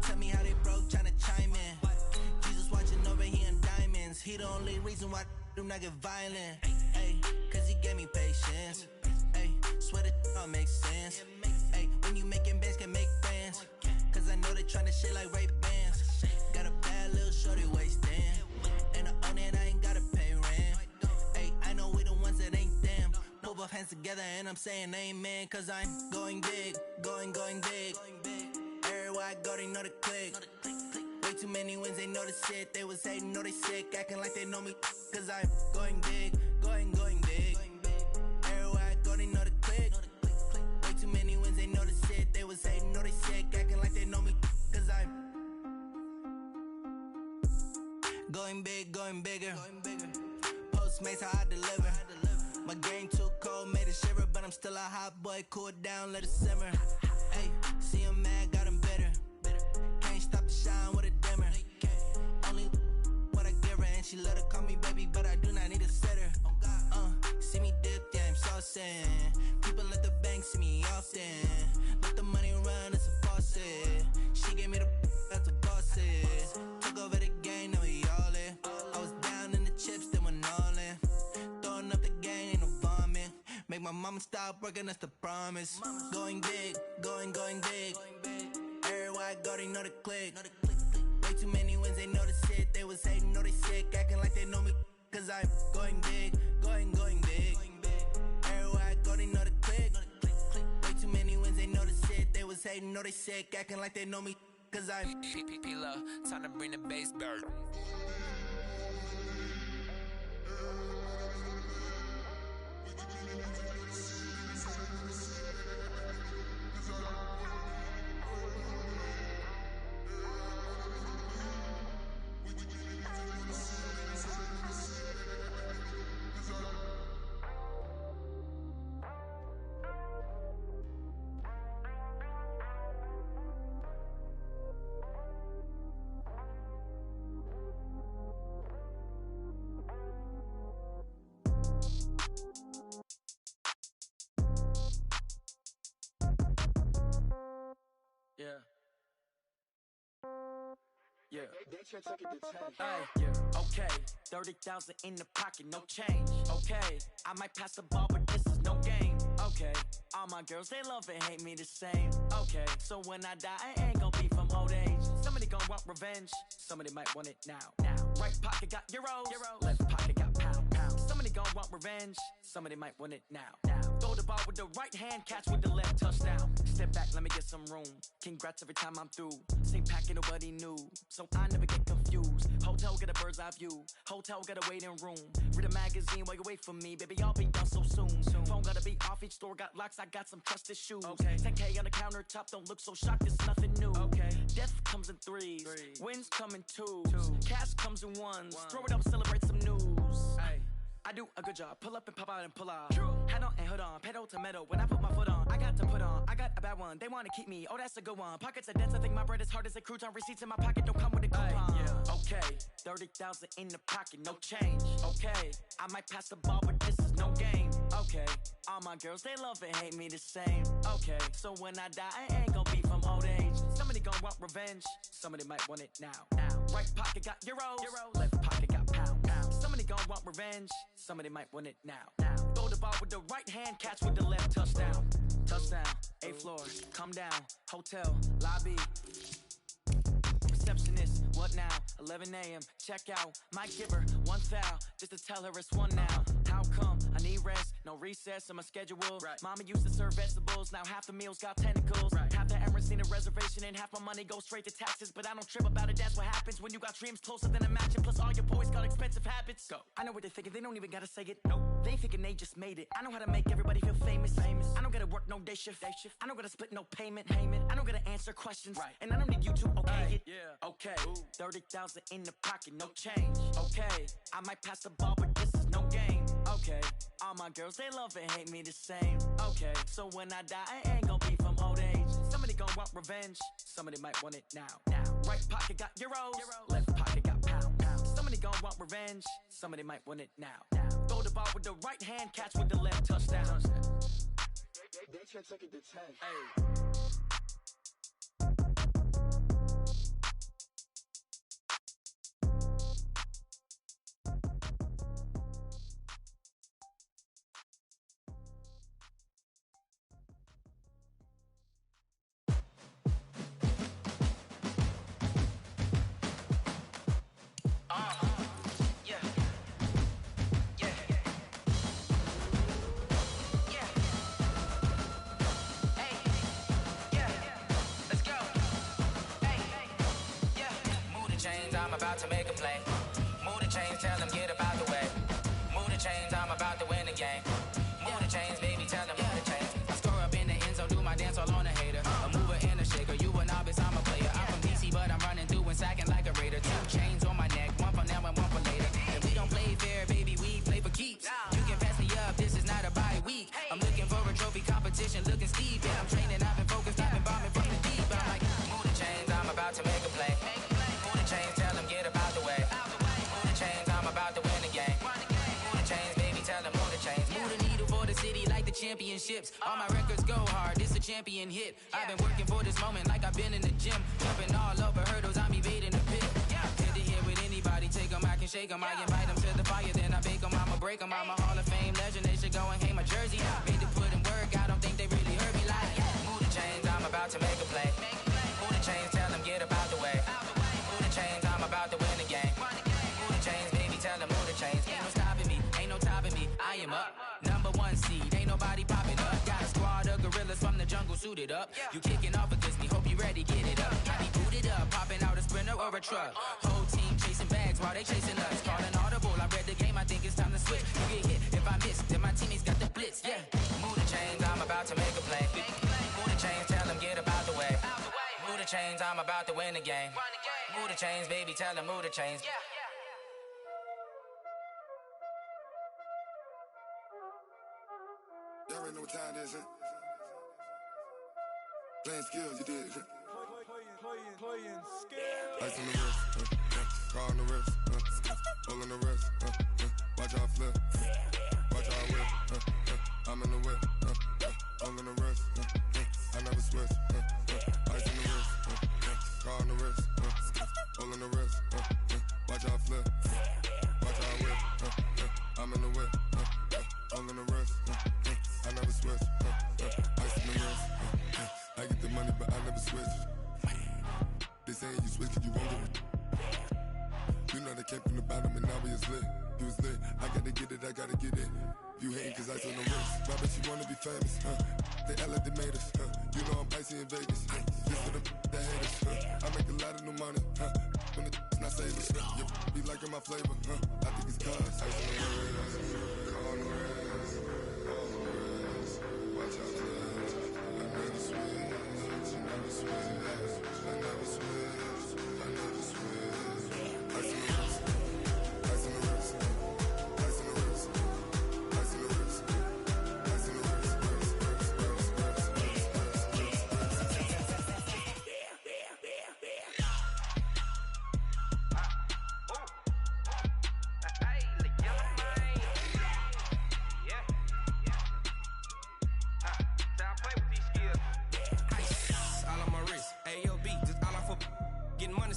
Tell me how they broke, tryna chime in. Jesus watching over here in diamonds. He the only reason why I do not get violent. Ay, cause he gave me patience. Ay, swear that all makes sense. Ay, when you making bands, can make friends. Cause I know they tryna shit like Ray-Bans. Got a bad little shorty wasting. And I own it, I ain't gotta pay rent. Ay, I know we the ones that ain't them. Put both hands together and I'm saying amen. Cause I'm going big, going big. Everywhere Everywhere I go, they know the click. Way too many wins, they know the shit. They was hating, know they sick, acting like they know me. Cause I'm going big, going big. Everywhere I go, they know the click. Way too many wins, they know the shit. They was hating, know they sick, acting like they know me. Cause I'm going big, going bigger. Postmates, how I deliver. My game too cold, made it shiver, but I'm still a hot boy. Cool it down, let it simmer. Hey, see him mad, got him bitter. Can't stop the shine with a dimmer. Only what I give her, and she let her call me baby, but I do not need a sitter. See me dip, yeah, I'm saucing. People let the bank see me often. Let the money run, it's a faucet. She gave me the that's a boss it. Took over the game, now we all in. I was down in the chips, then went all in. Throwing up the game, ain't no vomit. Make my mama stop working, that's the promise. Going big, going big. Everywhere I go, they know the click. Way too many wins, they know the shit. They was hating, know they sick, acting like they know me. Cause I'm going big, going big. Everywhere I go, they know the click. Way too many wins, they know the shit. They was hating, know they sick, acting like they know me. Cause I'm P-P-P-Love, time to bring the bass back. Yeah. Okay, 30,000 in the pocket, no change. Okay, I might pass the ball, but this is no game. Okay, all my girls, they love and hate me the same. Okay, so when I die, I ain't gon' be from old age. Somebody gon' want revenge, somebody might want it now. Right pocket got euros, left pocket got pounds. Somebody gon' want revenge, somebody might want it now. Throw the ball with the right hand, catch with the left, touchdown. Step back, let me get some room. Congrats every time I'm through. Same packet, nobody knew, so I never get confused. Hotel get a bird's eye view. Hotel get a waiting room. Read a magazine while you wait for me, baby. I'll be done so soon. Phone gotta be off. Each store got locks. I got some trusted shoes. 10K on the countertop. Don't look so shocked. It's nothing new. Death comes in threes. Wins come in twos. Cash comes in ones. Throw it up, celebrate some news. I do a good job. Pull up and pop out and pull out. Head on and hood on. Pedal to metal. When I put my foot on, I got to put on. I got a bad one. They want to keep me. Oh, that's a good one. Pockets are dense. I think my bread is hard as a crouton. Receipts in my pocket don't come with a coupon. Okay, 30,000 in the pocket, no change. Okay, I might pass the ball, but this is no game. Okay, all my girls, they love and hate me the same. Okay, so when I die, I ain't gon' be from old age. Somebody gon' want revenge. Somebody might want it now. Right pocket got euros. Left pocket got pounds. Somebody gon' want revenge. Somebody might want it now. Throw the ball with the right hand, catch with the left, touchdown. Touchdown, 8th floor, come down, hotel, lobby. Receptionist, what now? 11 a.m., check out. Might give her one foul, just to tell her it's one now. How come? I need rest, no recess in my schedule. Mama used to serve vegetables, now half the meals got tentacles. Half the Emirates need a reservation and half my money goes straight to taxes. But I don't trip about it, that's what happens when you got dreams closer than a mansion. Plus all your boys got expensive habits. Go. I know what they're thinking, they don't even gotta say it. Nope. They thinking they just made it. I know how to make everybody feel famous. I don't gotta work no day shift. I don't gotta split no payment. I don't gotta answer questions. And I don't need you to okay it. Okay, 30,000 in the pocket, no change. Okay, I might pass the ball, but this is no game. Okay, all my girls, they love and hate me the same. Okay, so when I die, I ain't gon' be from old age. Somebody gon' want revenge, somebody might want it now. Right pocket got euros, left pocket got pounds. Somebody gon' want revenge, somebody might want it now. Throw the ball with the right hand, catch with the left, touchdown. They should take it to 10. about to make a play. Move the chains, tell them get about the way. Move the chains, I'm about to win the game. Move the chains, baby, tell them move the chains. I score up in the end zone, do my dance all on a hater. A mover and a shaker, you a novice, I'm a player. I'm from DC, but I'm running through and sacking like a raider. 2 chains on my neck, one for now and one for later. And we don't play fair, baby, we play for keeps. You can pass me up, this is not a bye week. I'm looking for a trophy competition, looking steep. And I'm training, I've been focused, I've been bombing from the deep. I'm like, move the chains, I'm about to make a play. Move the chains, tell them get about the way. Move the chains, I'm about to win the game. Move the chains, baby, tell them move the chains. Move the needle for the city like the championships. All my records go hard, this a champion hit. I've been working for this moment like I've been in the gym. Jumping all over hurdles, I'm evading the pit. Head to head with anybody, take them, I can shake them. I invite them to the fire, then I bake them. I'ma break them, I'm a Hall of Fame legend. They should go and hang my jersey. Made to put in work, I don't think they really heard me like. Move the chains, I'm about to make a play. Move the chains, tell them get about the way. Move the chains, I'm about to win the game. Move the chains, baby, tell them move the chains. Ain't no stopping me, ain't no topping me. I am up, #1 seed, ain't nobody popping up. Got a squad of gorillas from the jungle suited up. You kicking off against me, hope you ready, get it up. I be booted up, popping out a Sprinter or a truck. Whole team chasing bags while they chasing us. Calling audible, I read the game, I think it's time to switch. You get hit, if I miss, then my teammates got the blitz, yeah. Move the chains, I'm about to make a play. Move the chains, tell them get about the way. Move the chains, I'm about to win the game. Move the chains, baby, tell them move the chains. Y'all already know what time it is, huh? Playing skills, you did, huh? Playing skills. Ice on the wrist, car on the wrist, pull on the wrist, watch out flip, watch out whip, I'm in the whip, pull on the wrist, I never switch, ice on the wrist, car on the wrist, pull on the wrist, watch out flip, watch out whip, I'm in the whip, pull on the wrist, I never switch, ice on the wrist, I get the money but I never switch. They saying you switch cause you won't get it. You know they came from the bottom and now we is lit. You was lit, I gotta get it, I gotta get it. You hating cause ice on the wrist. Why bet you wanna be famous, They act like they made us, You know I'm icy in Vegas, Just for the that hate us, I make a lot of new money, When it's not saving, You be liking my flavor, I think it's cause ice on the wrist, on the wrist, on the wrist. Watch out for this, I never switch, I never switch. I never switch, I never switch. Ice on the wrist, ice on the wrist, ice on the wrist, ice on the wrist, ice on the wrist,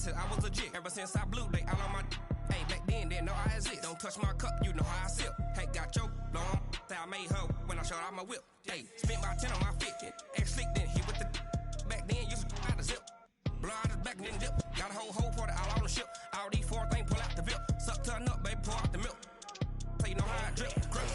I was legit. Ever since I blew, they all on my hey, back then, didn't know I exist. Don't touch my cup, you know how I sip. Hey, got your long, say I made her when I showed out my whip. Hey, spent my 10 on my fit. Ex slick, then hit with the back then, used to out the zip. Blow out his back, then dip. Got a whole party all on the ship. All these 4 things, pull out the VIP. Suck to a nut, baby, pour out the milk. So you know how I drip. Grip.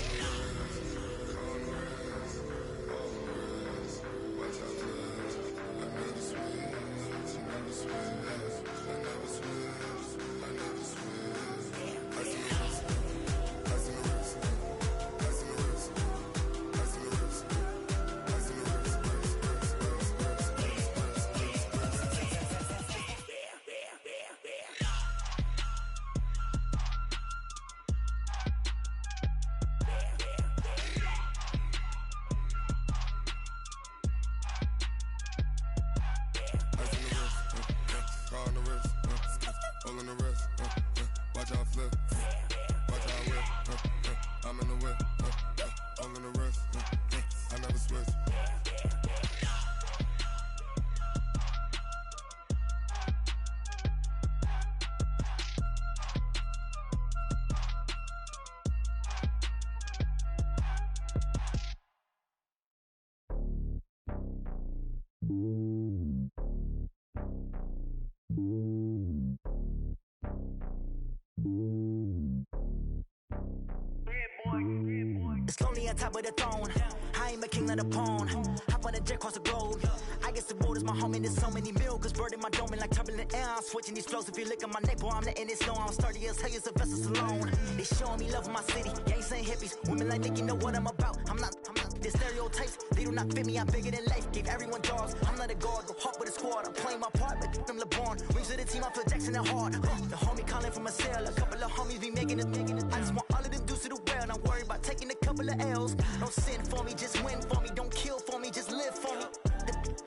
It's lonely on top of the throne. I ain't I'm a king, not a pawn. Hop on a jet across the globe. I guess the road is my home and there's so many milkers birding my dome and like turbulent air. I'm switching these flows. If you look at my neck, boy, I'm letting it snow. I'm sturdy as hell, Sylvester Stallone. They showing me love in my city. Gangs ain't hippies. Women like think you know what I'm about. I'm not. The stereotypes, they do not fit me. I'm bigger than life. Gave everyone dogs. I'm not a guard. Go hop with a squad. I'm playing my part, but them LeBron. Rings to the team. I feel Jackson and hard. The homie calling from a cell. A couple of homies be making it. I just want all of them dudes to do well. Not worry about taking a couple of L's. Don't sin for me, just win for me. Don't kill for me, just live for me.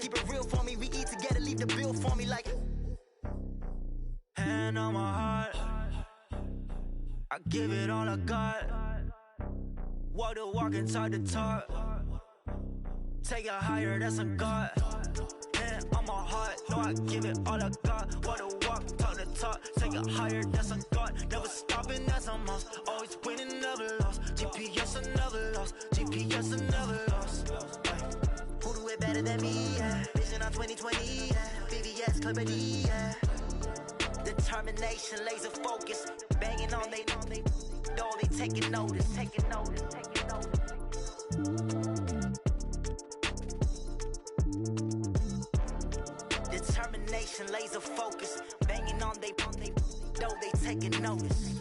Keep it real for me. We eat together, leave the bill for me like. Hand on my heart, I give it all I got. Walk the walk and talk the talk. Take it higher, that's a God. Hand on my heart, no, I give it all I got. Walk the walk, talk the talk. Take it higher, that's a God. Never stopping, that's a must. Always winning, never lost. GPS, I never lost. GPS, I never lost. Who do it better than me? Yeah. Vision on 2020. Yeah. VVS, Clippity. Yeah. Determination, laser focus. Banging on they know they taking notice. Taking notice. Taking notice. Determination, laser focus. Banging on they know they taking notice.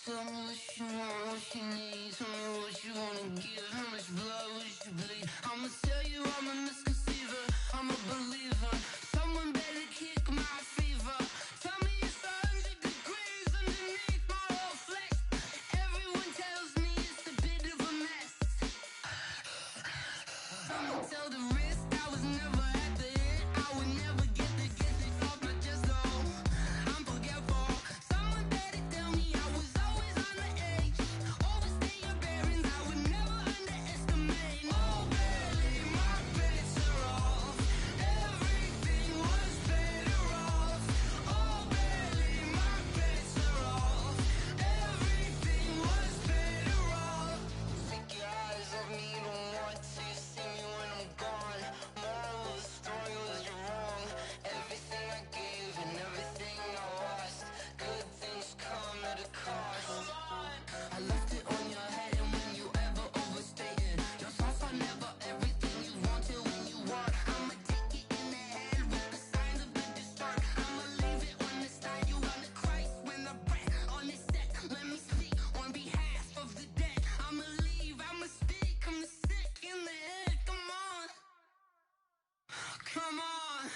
Tell me what you want, what you need. Tell me what you wanna give. How much blood would you bleed? I'ma tell you I'm a misconceiver. I'm a believer. Someone better kick my fever. Tell me it's 100 degrees underneath my whole flesh. Everyone tells me it's a bit of a mess. I'ma tell the risk I was never at the end. I would never get the off my chest though. I'm forgetful. Someone better tell me I was always on the edge. Overstay your bearings, I would never underestimate. Oh baby, my bets are off. Everything was better off. Oh baby, my bets are off. Everything was better off. Take your eyes off me, don't want to see me when I'm gone. Moral of the story was you're wrong. Everything I gave and everything I lost. Good things come at a cost. I left it on your head and when you ever overstay it. Your thoughts are never everything you wanted when you want. I'ma take it in the head with the signs of the distort. I'ma leave it on the side. You on the Christ when the breath on this set. Let me speak on behalf of the dead. I'ma leave, I'ma speak. I'm sick in the head. Come on. Come on.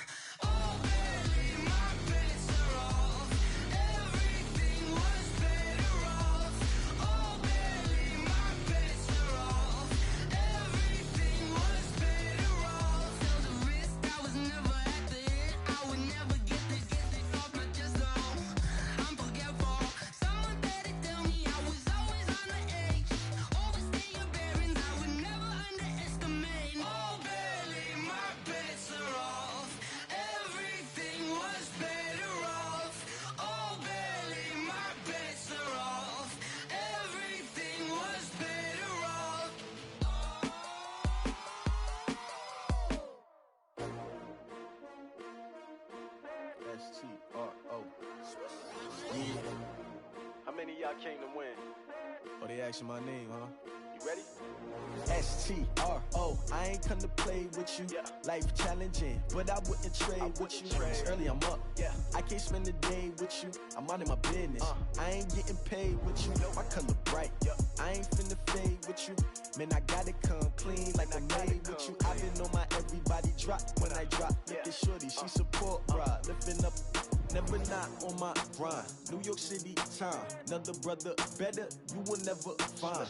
Oh baby, my bets are off. Everything was better off. Oh baby, my bets are off. Everything was better off. Tell the risk I was never at the end. I would never get this off my chest though. I'm forgetful. Someone better tell me I was always on the edge. Overstay your bearings, I would never underestimate. Oh baby, my bets are off. Everything was better off. Oh baby, my bets are off. Everything was better off. STRO. Yeah. How many of y'all came to win? Oh, they asking my name, huh? You ready? STRO. I ain't come to play with you. Yeah. Life challenging, but I wouldn't trade with you. It's early, I'm up. Yeah. I can't spend the day with you. I'm minding my business. I ain't getting paid with you. My color bright. Yeah. I ain't finna fade with you. Man, I gotta come clean like I'm made with you. I've been on my everybody drop when I drop. Look at shorty, she support ride. Lifting up, never not on my grind. New York City time. Another brother better, you will never find.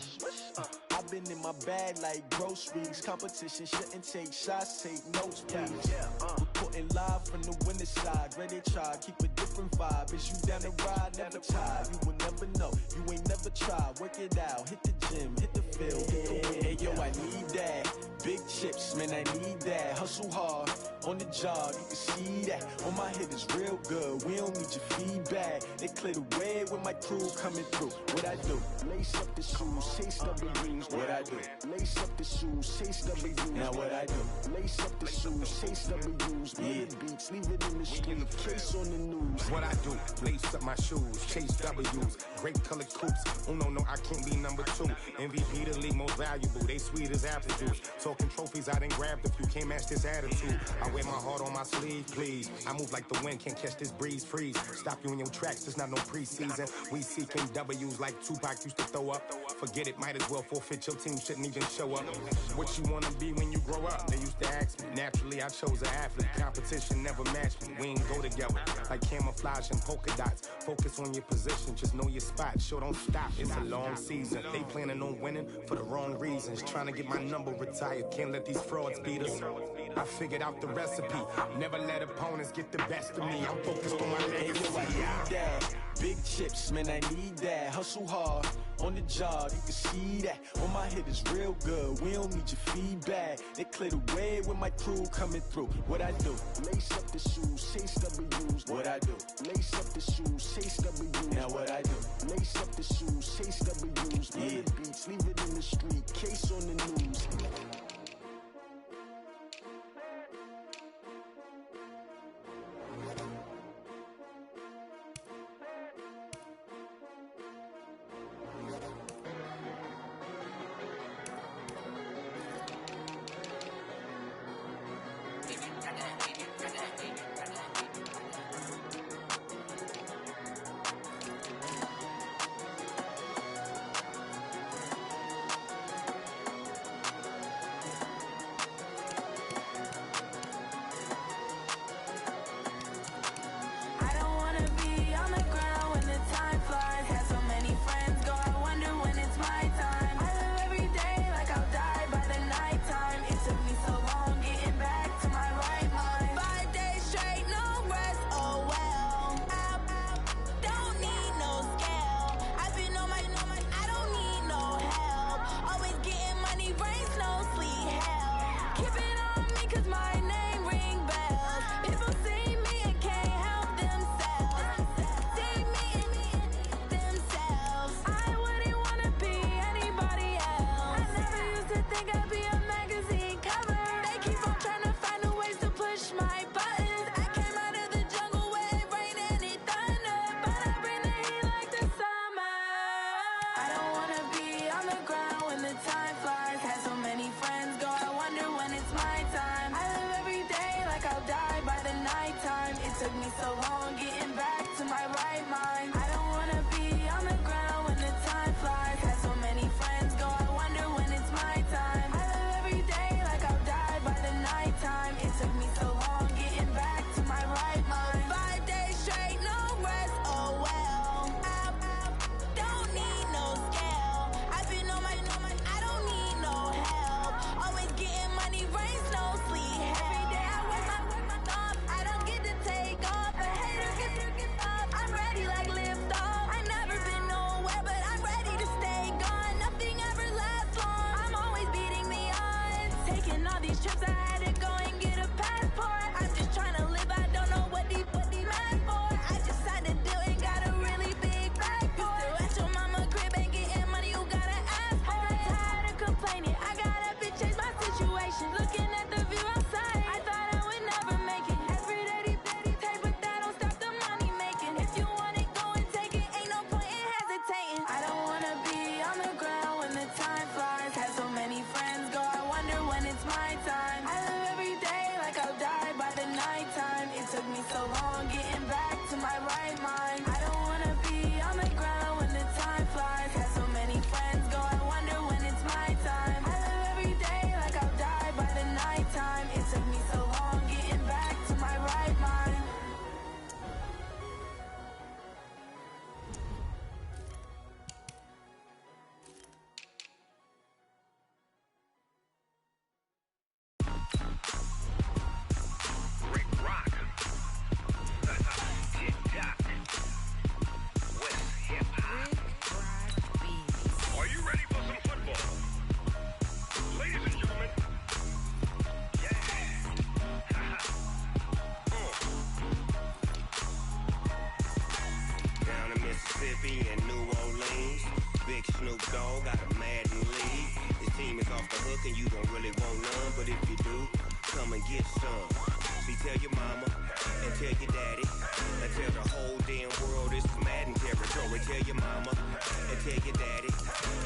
I've been in my bag like groceries. Competition shouldn't take shots, take notes, please. Reporting live from the winning side. Ready to try, keep a different vibe. Is you down the ride, never tired. You will never know, you ain't never tried. Work it out, hit the gym, hit the field, hit the win. Hey yo, I need that. Big chips, man, I need that. Hustle hard, on the job, you can see that. On my hit is real good, we don't need your feedback. They clear the way when my crew coming through. What I do? Lace up the shoes, chase double rings. What I do? Lace up the shoes, chase double U's. Now what I do? Lace up the shoes, chase double U's. Yeah. Beats, leave it in the street, case on the news. What I do? Lace up my shoes, chase W's. Great colored coops. Oh no, I can't be number 2. MVP the league most valuable. They sweet as apple juice. Talking trophies, I done grabbed a few. Can't match this attitude. I wear my heart on my sleeve, please. I move like the wind, can't catch this breeze. Freeze. Stop you in your tracks. There's not no preseason. We seeking W's like Tupac used to throw up. Forget it, might as well forfeit. Your team shouldn't even show up. What you wanna be when you grow up? They used to ask me. Naturally, I chose an athlete. Competition never matched me. We ain't go together like camouflage and polka dots. Focus on your position, just know your spot. Sure, don't stop. It's a long season. They planning on winning for the wrong reasons. Trying to get my number retired. Can't let these frauds beat us. I figured out the recipe. Never let opponents get the best of me. I'm focused on my legacy. Big chips, man, I need that. Hustle hard on the job, you can see that. On my head is real good. We don't need your feedback. They clear the way with my crew coming through. What I do? Lace up the shoes, chase W's. What I do? Lace up the shoes, chase W's. Now what I do? Lace up the shoes, chase W's. Yeah. The beats, leave it in the street. Case on the news. tell your mama and tell your daddy and tell the whole damn world this is Madden territory. Tell your mama and tell your daddy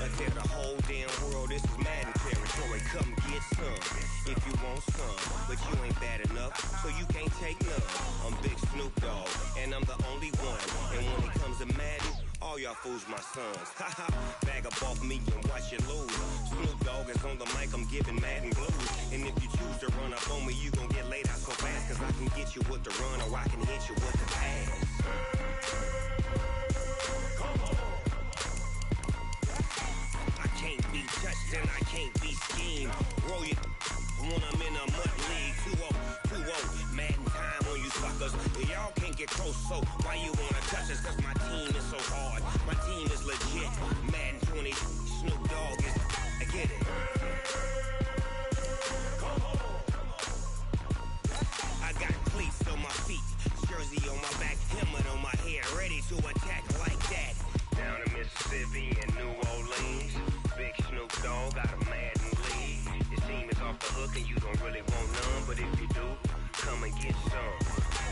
and tell the whole damn world this is Madden territory. Come get some if you want some, but you ain't bad enough, so you can't take none. I'm Big Snoop Dogg, and I'm the only one. And when it comes to Madden, all y'all fools my sons. Haha, bag up off me and watch you lose. Snoop Dogg is on the mic, I'm giving Madden blues. And if you choose to run up on me, you gon' get laid out so fast, cause I can get you with the run or I can hit you with the pass. I can't be touched and I can't be schemed. Roll you when I'm in a mud league. 2-0, Madden time on you suckers. Y'all can't get close, so why you wanna touch us? Cause my team is so hard. My team is legit. Madden 20, Snoop Dogg is, I get it. I got cleats on my feet, jersey on my back, helmet on my head, ready to attack like that. Down in Mississippi and New Orleans, Big Snoop Dogg got a Madden league. Your team is off the hook and you don't really want none, but if you do, come and get some.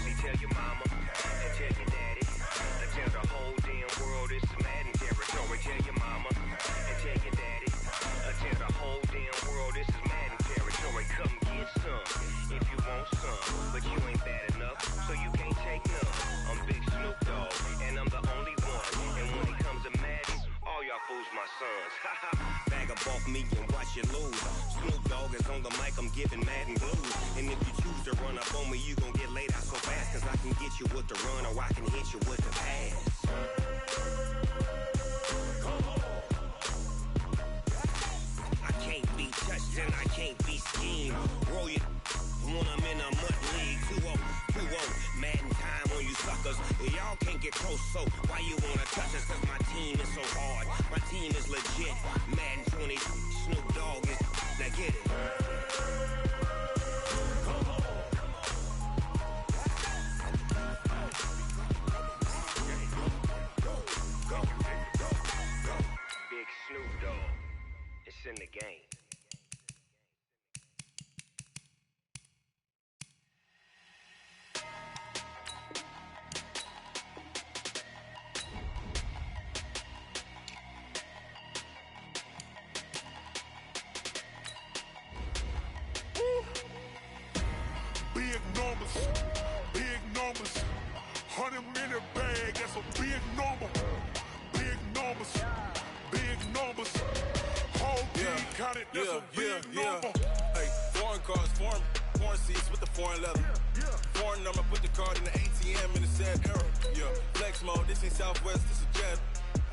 See, tell your mama and tell your daddy and tell the whole damn world this is Madden territory. Tell your mama and tell your daddy and tell the whole damn world this is Madden territory. Come get some if you want some, but you ain't bad enough, so you can't take none. I'm Big Snoop Dogg, and I'm the only one. And when it comes to Madden, all y'all fools my sons. Haha, bag up off me and watch you lose. Snoop Dogg is on the mic, I'm giving Madden blues. And if you choose to run up on me, you gon' get laid out so fast, cause I can get you with the run or I can hit you with the pass. I can't be touched and I can't be schemed. Roll you when I'm in a mud league. 2-0, Madden time on you suckers. Y'all can't get close, so why you wanna touch us? Cause my team is so hard. My team is legit. Madden 20, Snoop Dogg is, now get it. Big Snoop Dogg, it's in the game. Big numbers, 100-minute bag, that's a big number. Big numbers, whole team counted, that's a big number. Hey, foreign cars, foreign seats with the foreign leather. Foreign number, put the card in the ATM in the sad era. Yeah, flex mode, this ain't Southwest, this a jet.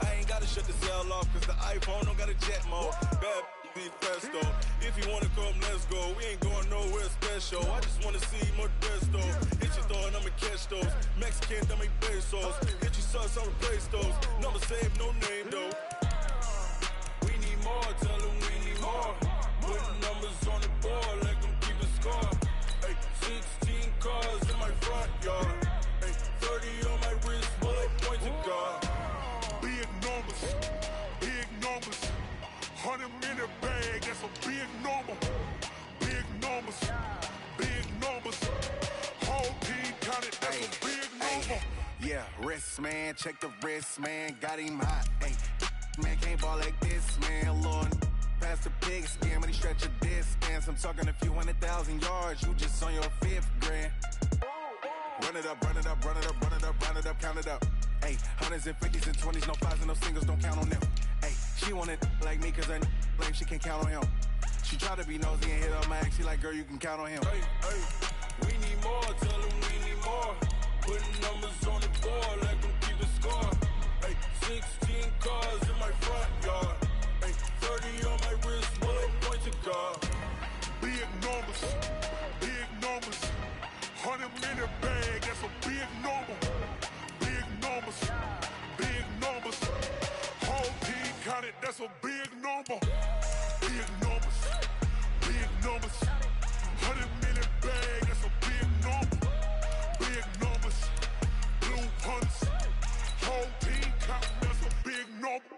I ain't gotta shut the cell off, cause the iPhone don't got a jet mode. Bad be presto. If you wanna come, let's go. We ain't going nowhere special. I just wanna see more presto. Hit your throw and I'ma catch those. Mexican, dummy pesos. Hit your sauce, I'll replace those. Number save, no name though. We need more, tell them we need more. Putting numbers on the board, like them keeping score. Hey, 16 cars in my front yard. Hey, 30 on my wrist, bullet point to God. Big numbers, 100-minute bag, that's a big number. Big numbers, whole team counted, that's a big number. Yeah, wrist man, check the wrist man, got him hot. Hey, man can't ball like this, man. Lord, past the pig skin, but he stretch a distance. I'm talking a few 100,000 yards, you just on your 5th grand. Run it up, count it up. Hey, hundreds and 50s and 20s, no 5s and no singles, don't count on them. Hey, she want it like me, cause her like she can count on him. She try to be nosy and hit up my ex, she like, girl, you can count on him. Hey, we need more, tell them we need more. Putting numbers on the board, like them keeping score. Hey, 16 cars in my front yard. Hey, 30 on my wrist, bullet point to God. Big numbers, 100-minute bag, that's a big number. Big numbers, whole team counted, that's a big number. Big numbers, 100-minute bag, that's a big number. Big numbers, blue punts, whole team counting, that's a big number.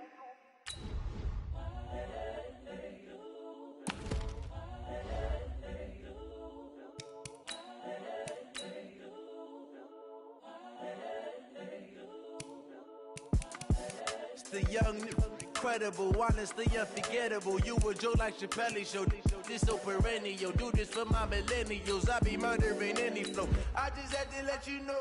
The young, incredible, honestly unforgettable. You a Joe like Chappelle show. This so perennial. Do this for my millennials. I be murdering any flow. I just had to let you know.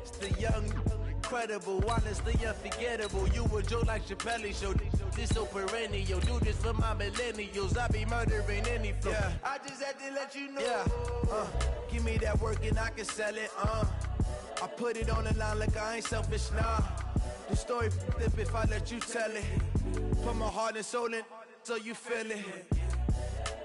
It's the young, incredible, honestly unforgettable. You a Joe like Chappelle show. This so perennial. Do this for my millennials. I be murdering any flow. Yeah. I just had to let you know. Yeah. Give me that work and I can sell it. I put it on the line like I ain't selfish, nah. The story flip if I let you tell it. Put my heart and soul in so you feel it.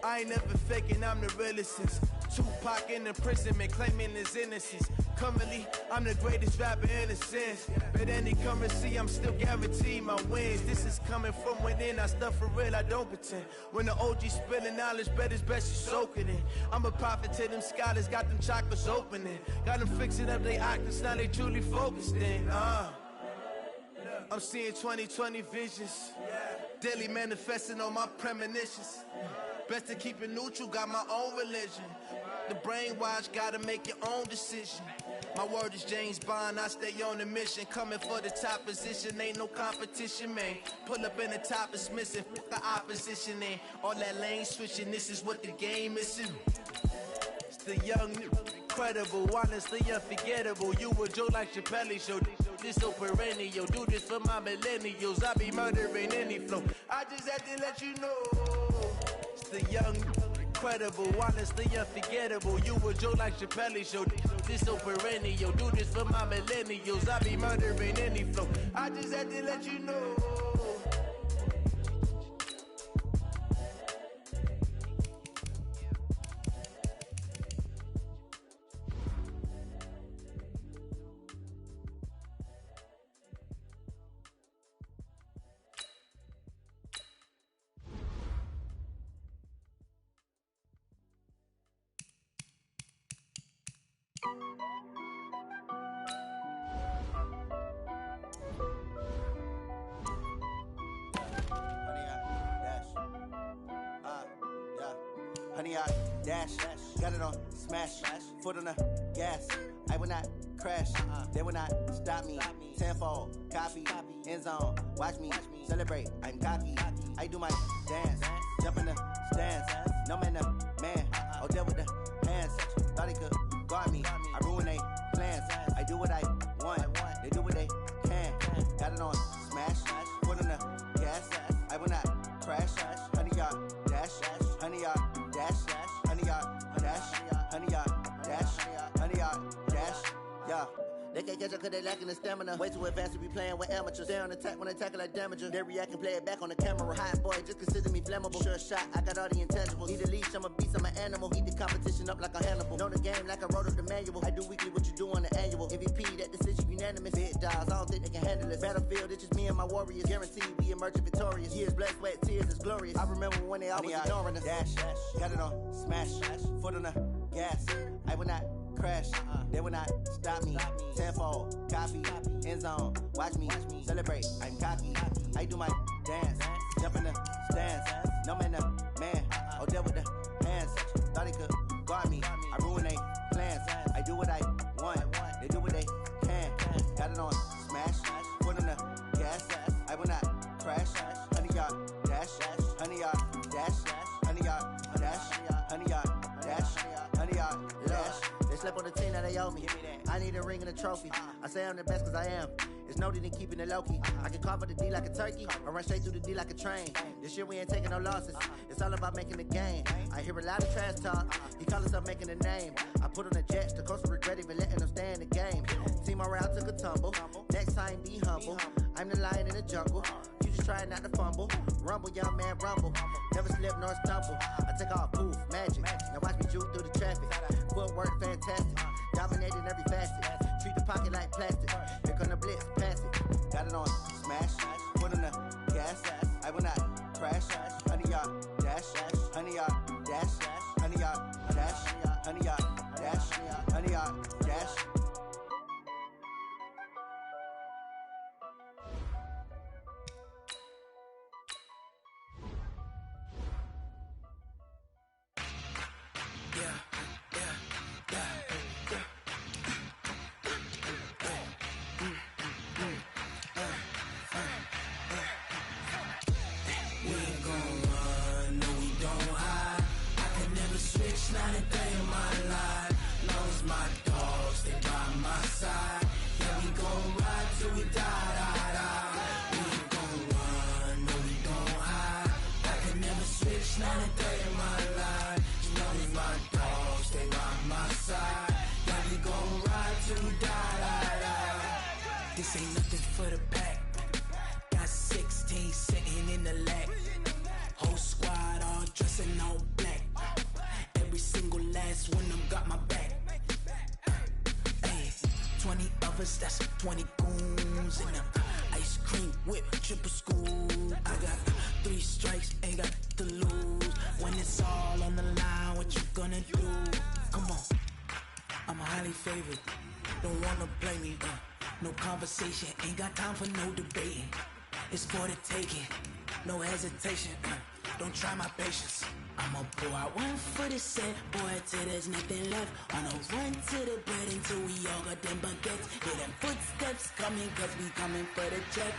I ain't never faking, I'm the realest since Tupac in imprisonment, claiming his innocence. Currently, I'm the greatest rapper in a sense. But any currency, I'm still guaranteed my wins. This is coming from within, I stuff for real, I don't pretend. When the OG spilling knowledge, bet it's best you soak it in. I'm a prophet to them scholars, got them chakras opening. Got them fixing up they octaves, now they truly focused in. I'm seeing 2020 visions. Daily manifesting on my premonitions. Best to keep it neutral, got my own religion. The brainwash, gotta make your own decision. My word is James Bond, I stay on the mission. Coming for the top position, ain't no competition, man. Pull up in the top, it's missing, fuck the opposition, and all that lane switching, this is what the game is. It's the young, incredible, honestly unforgettable. You a Joe like Chappelle show. This so perennial. Do this for my millennials. I be murdering any flow. I just had to let you know. It's the young, incredible, honestly unforgettable. You a Joe like Chappelle show. This so perennial. Do this for my millennials. I be murdering any flow. I just had to let you know. Honey, I dash, got it on smash, foot on the gas. I will not crash, they will not stop me. Tenfold, copy, end zone, watch me celebrate. I'm cocky, I do my dance, jump in the stands. No man, man, oh there with the hands. Thought he could guard me, I ruin they plans. I do what I want, they do what they can. Got it on smash, foot on the gas. I will not crash, honey, y'all dash, honey, y'all dash, honey, y'all dash, honey, y'all dash, honey, y'all dash, yeah. They can't catch up cause they lacking the stamina. Way too advanced to be playing with amateurs. Stay on attack when they tackle like damager. They react and play it back on the camera. Hot boy, just consider me flammable. Sure shot, I got all the intangibles. Need a leash, I'm a beast, I'm an animal. Eat the competition up like a Hannibal. Know the game like I wrote up the manual. I do weekly what you do on the annual. MVP, that decision unanimous. Big dogs, I don't think they can handle this. Battlefield, it's just me and my warriors. Guaranteed we emerging victorious. Years, blood, sweat, tears, it's glorious. I remember when they always ignoring us. Dash, got it on smash, foot on the gas. I will not crash, they will not stop me. Tenfold, copy, end zone, watch me celebrate. I'm cocky, I do my dance, jump in the stands. No man, man, oh there with the hands. Thought he could guard me, I ruin they plans. I do what I want, they do what they can. Got it on smash, foot on the gas. I will not crash, honey, y'all dash, honey, y'all dash, honey, y'all dash, honey, y'all dash, honey, y'all dash. Slept on the team that they owe me. I need a ring and a trophy. I say I'm the best cause I am. It's no need in keeping it low key. I can carve up the D like a turkey or run straight through the D like a train. This year we ain't taking no losses. It's all about making the game. I hear a lot of trash talk. He call himself making a name. I put on the Jets. The coach will regret even letting them stay in the game. Team morale took a tumble. Next time be humble. I'm the lion in the jungle. You just try not to fumble. Rumble, young man, rumble. Never slip nor stumble. I take off, poof, magic. Now watch me juke through the traffic. Footwork fantastic. Dominating every facet. Treat the pocket like plastic. Here come the blitz, pass it. Got it on smash. Foot on the gas. I will not crash. Honey, y'all dash. Honey, y'all dash. Honey, y'all dash. Honey, y'all dash. Honey, y'all dash. This ain't nothing for the pack. Got 16 sitting in the lap. Whole squad all dressing all black. Every single last one of them got my back. Hey, 20 of us, that's 20 goons in them. Ice cream whip, triple school. I got 3 strikes, ain't got to lose. When it's all on the line, what you gonna do? Come on, I'm highly favored. Don't wanna blame me. No conversation, ain't got time for no debating. It's for the taking, no hesitation. Don't try my patience. I'ma pour out one for the set, boy, till there's nothing left. On a run to the bread until we all got them baguettes. Hear them footsteps coming, cause we coming for the check.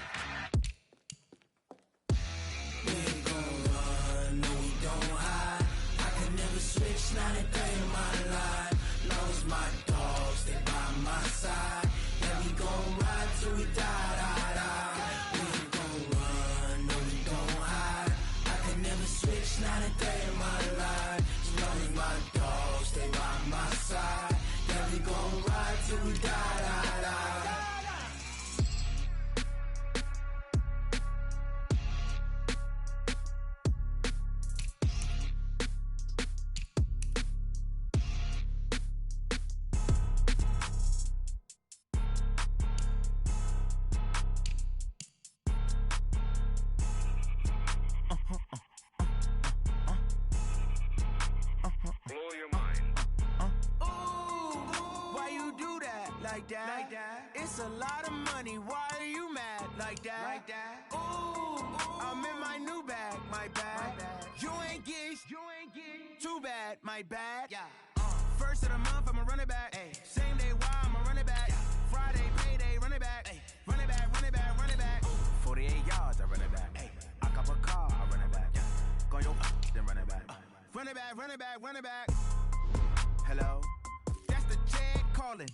We ain't gon' run, no we don't hide. I can never switch, not a day in my life. Lost my dogs, they by my side. Yeah, we gon' ride till we die, die, die. We ain't gon' run, no we don't hide. I can never switch, not a day in my life. As long as my dogs stay by my side. Yeah, we gon' ride till we die, die, die. Blow your mind. Why you do that? Like that? It's a lot of money. Why are you mad? Like that? Ooh, I'm in my new bag. My bad. You ain't get. Too bad. My bad. Yeah. First of the month, I'ma run it back. Ay. Same day, why I'ma run it back. Friday, payday, run it back. Ay. Run it back, run it back, run it back. 48 yards, I run it back. Ay. I cop a car, I run it back. Go your then run it back. Run it back, run it back, run it back. Hello? That's the jag calling.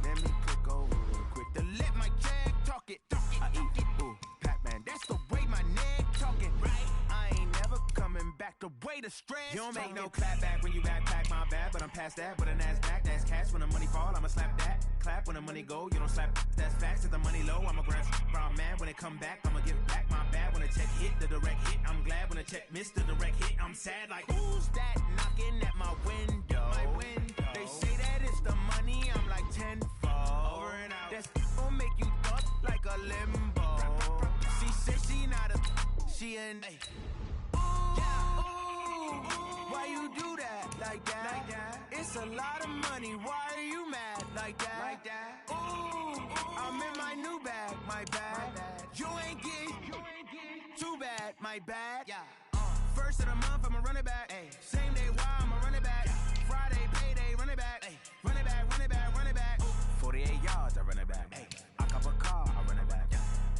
Let me click over real quick to let my jag talk it. I eat it, ooh, Pac-Man. That's the way my neck talking. Right? I ain't never coming back the way the stress. You don't make no clap back when you backpack, my bad. But I'm past that with a NASDAQ. That's cash when the money fall, I'ma slap that. Clap when the money go, you don't slap. That's facts. If the money low, I'ma grab brown man. When it come back, I'ma give back my bad. When the check hit, the direct hit. I'm glad when the check missed the direct hit. I'm sad like, who's that knocking at my window? They say that it's the money, I'm like tenfold. Over and out. That's gon' make you up like a limbo. She said she not a, she an A. Why you do that? Like that? It's a lot of money, why are you mad? Like that? Ooh, I'm in my new bag, my bad. You ain't get too bad, my bad. Yeah. First of the month, I'ma run it back. Ay. Same day, why I'ma run it back. Friday, payday, run it back. Ay. Run it back, run it back, run it back. 48 yards, I run it back. Ay. I cop a car, I run it back.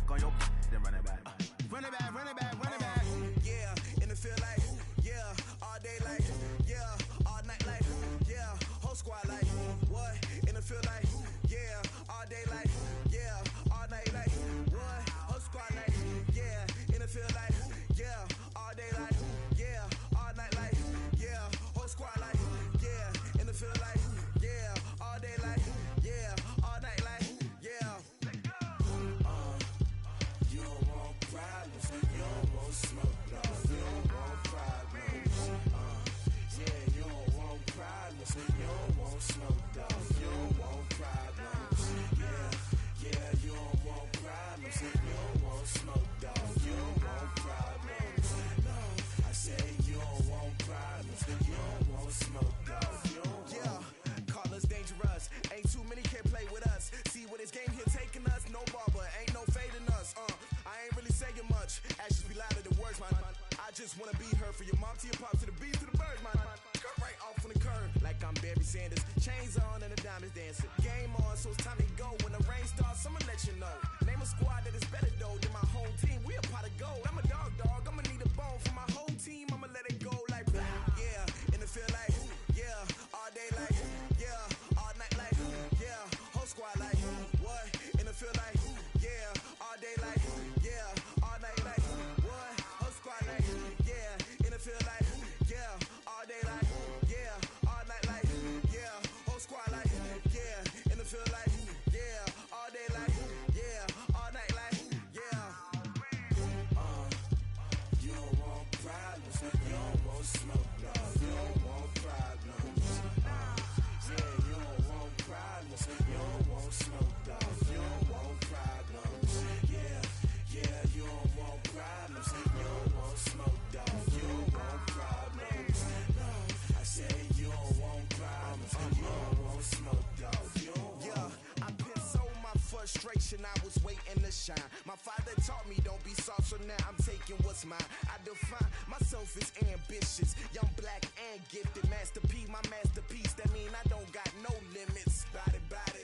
Go your then run it back. Run it back, run it back, run it back. Yeah, in the field like, yeah, all day like, yeah, all night like, yeah, whole squad like, what? In the field like, yeah, all day like, yeah, all night like, what? Whole squad like, yeah, in the field like, yeah, all day like, yeah, all night like, yeah, whole squad like, yeah, in the field like, yeah, all day like, yeah, all night like, yeah. You don't want problems, you don't want smoke, no, you don't want problems. Yeah, you don't want problems, you don't want smoke, dog, you don't want problems. Yeah, you don't want problems, you don't want smoke, dog, you don't want problems. No, I say you don't want problems, you don't want smoke, dog, you don't want. Yeah, call us dangerous, ain't too many can play with us. See what this game here taking us, no barber, ain't no fading us. I ain't really saying much, actions be louder than words, man. I just wanna be heard for your mom to your pop to the beat to the birds, man. Cut right off on the curb, like I'm Barry Sanders. Chains on and the diamonds dancing. Game on, so it's time to go. When the rain starts, I'ma let you know. Name a squad that is better though than my home team. We a pot of gold. I'm a dog, I'ma need a bone for my whole team. I'ma let it go like, yeah, in the field like, yeah, all day like, yeah, all night like, yeah, whole squad like, what? In the field like, yeah, all day like, yeah, all night like, what? Whole squad like, yeah, in the field like, yeah, all day like, yeah, all night like, yeah, whole squad like, yeah, in the field like, generation, I was waiting to shine. My father taught me don't be soft, so now I'm taking what's mine. I define myself as ambitious, young, black, and gifted. Master P, my masterpiece, that mean I don't got no limits. Bout it,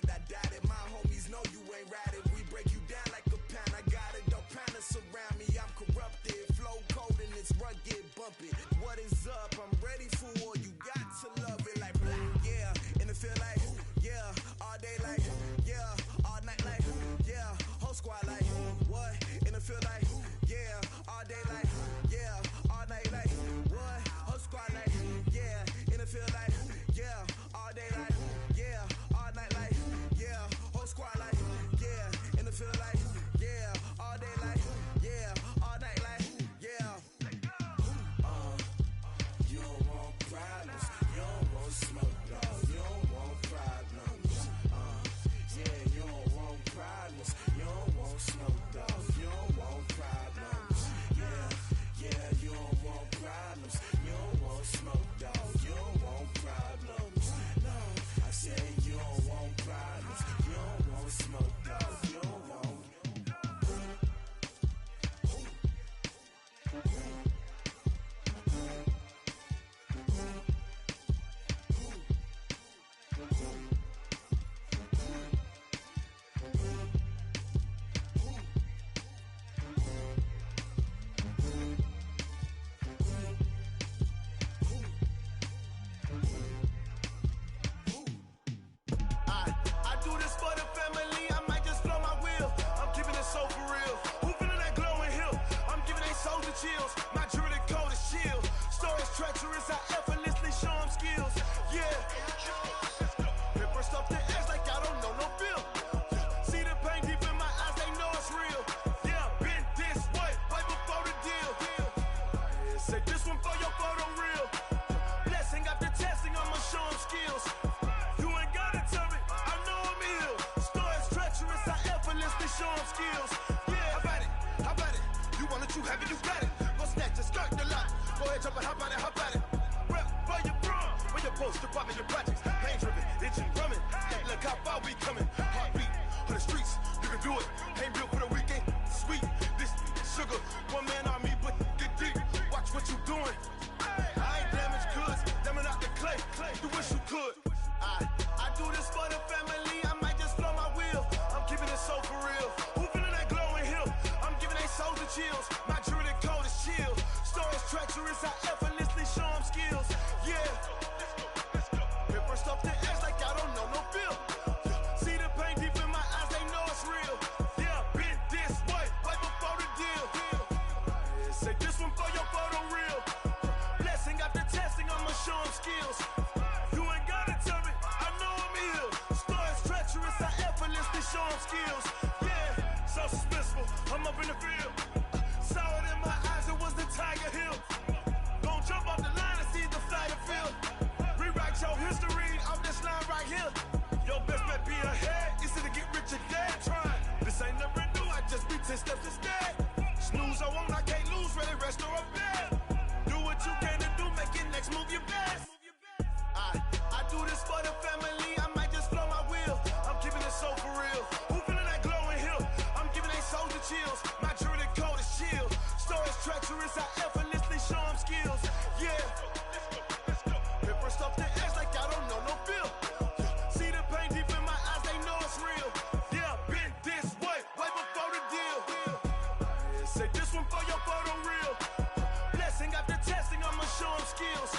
I doubt it. My homies know you ain't ride it. We break you down like a pound. I got it, don't pound us around me. I'm corrupted, flow cold and it's rugged, bumpy. What is up? I'm ready for war. You got to love it like yeah, and it feel like yeah, all day like yeah, all night like yeah, whole squad like what? And it feel like yeah, all day like yeah, all night like what? Whole squad like yeah, and it feel like yeah, all day like yeah, all night like yeah, whole squad like yeah, and it feel like yeah, all day like yeah, all night like yeah. You don't want problems, you don't want smoke, dog. You don't want problems. Yeah, you don't want problems, you don't want smoke, dog. You don't want problems. Yeah, you don't want problems, you don't want smoke, dog. You don't want problems. No, I said you don't want problems, you don't want smoke, dog. You don't want. I do this for the family, I might just blow my wheel. I'm keeping it so for real. Who feeling that glowing hill? I'm giving they soldier chills. My jewelry cold is chill. Stories treacherous, I effortlessly show them skills. Yeah. Paper stuff the edge like I don't know no feel. See the pain deep in my eyes, they know it's real. Yeah, been this way, way before the deal. Say this one for your photo real. Blessing after testing, I'ma show them skills. You ain't gotta tell me, I know I'm ill. Stories treacherous, I effortlessly show them skills. Yeah, how about it? You want it, you have it, you got it. Go snatch your skirt the lot. Go ahead, jump it, how about it? Rep for your brum. When your post, department, your projects. Pain driven, itching, drumming. Hey, look how far we coming. Heartbeat on the streets, you can do it. Ain't built for the weekend. Sweet, this sugar. One man army, but get deep. Watch what you doing. I ain't damaged goods, damn out the clay. You wish you could. I do this for the family, I might just blow my wheel. I'm keeping it so for real. Who feeling that glowing hill? I'm giving they soldier chills. My jewelry cold is chill. Stories treacherous, I effortlessly show them skills. Yeah. Paper stuff the edge like I don't know no feel. See the pain deep in my eyes, they know it's real. Yeah, been this way, way before the deal. Say this one for your photo real. Blessing after testing, I'ma show them skills. You ain't gotta tell me, I know I'm ill. Stories treacherous, I effortlessly show them skills. Yeah, so suspenseful, I'm up in the field. Saw it in my eyes, it was the Tiger Hill. Gon' jump off the line and see the flight of field. Rewrite your history off this line right here. Your best bet be ahead, easy to get rich or dead. Trying, this ain't never new, I just be 10 steps instead. Snooze I won't, I can't lose, ready, rest or a bed. Do what you can to do, make it next move your best. I do this for the family, I might just blow my wheel. I'm keeping it so for real. Who feeling that glowing hill? I'm giving they soldier chills. My jewelry cold is chill. Stories treacherous, I effortlessly show them skills. Yeah. Paper stuff the edge like I don't know no feel. See the pain deep in my eyes, they know it's real. Yeah, been this way, way before the deal. Say this one for your photo real. Blessing after testing, I'ma show them skills.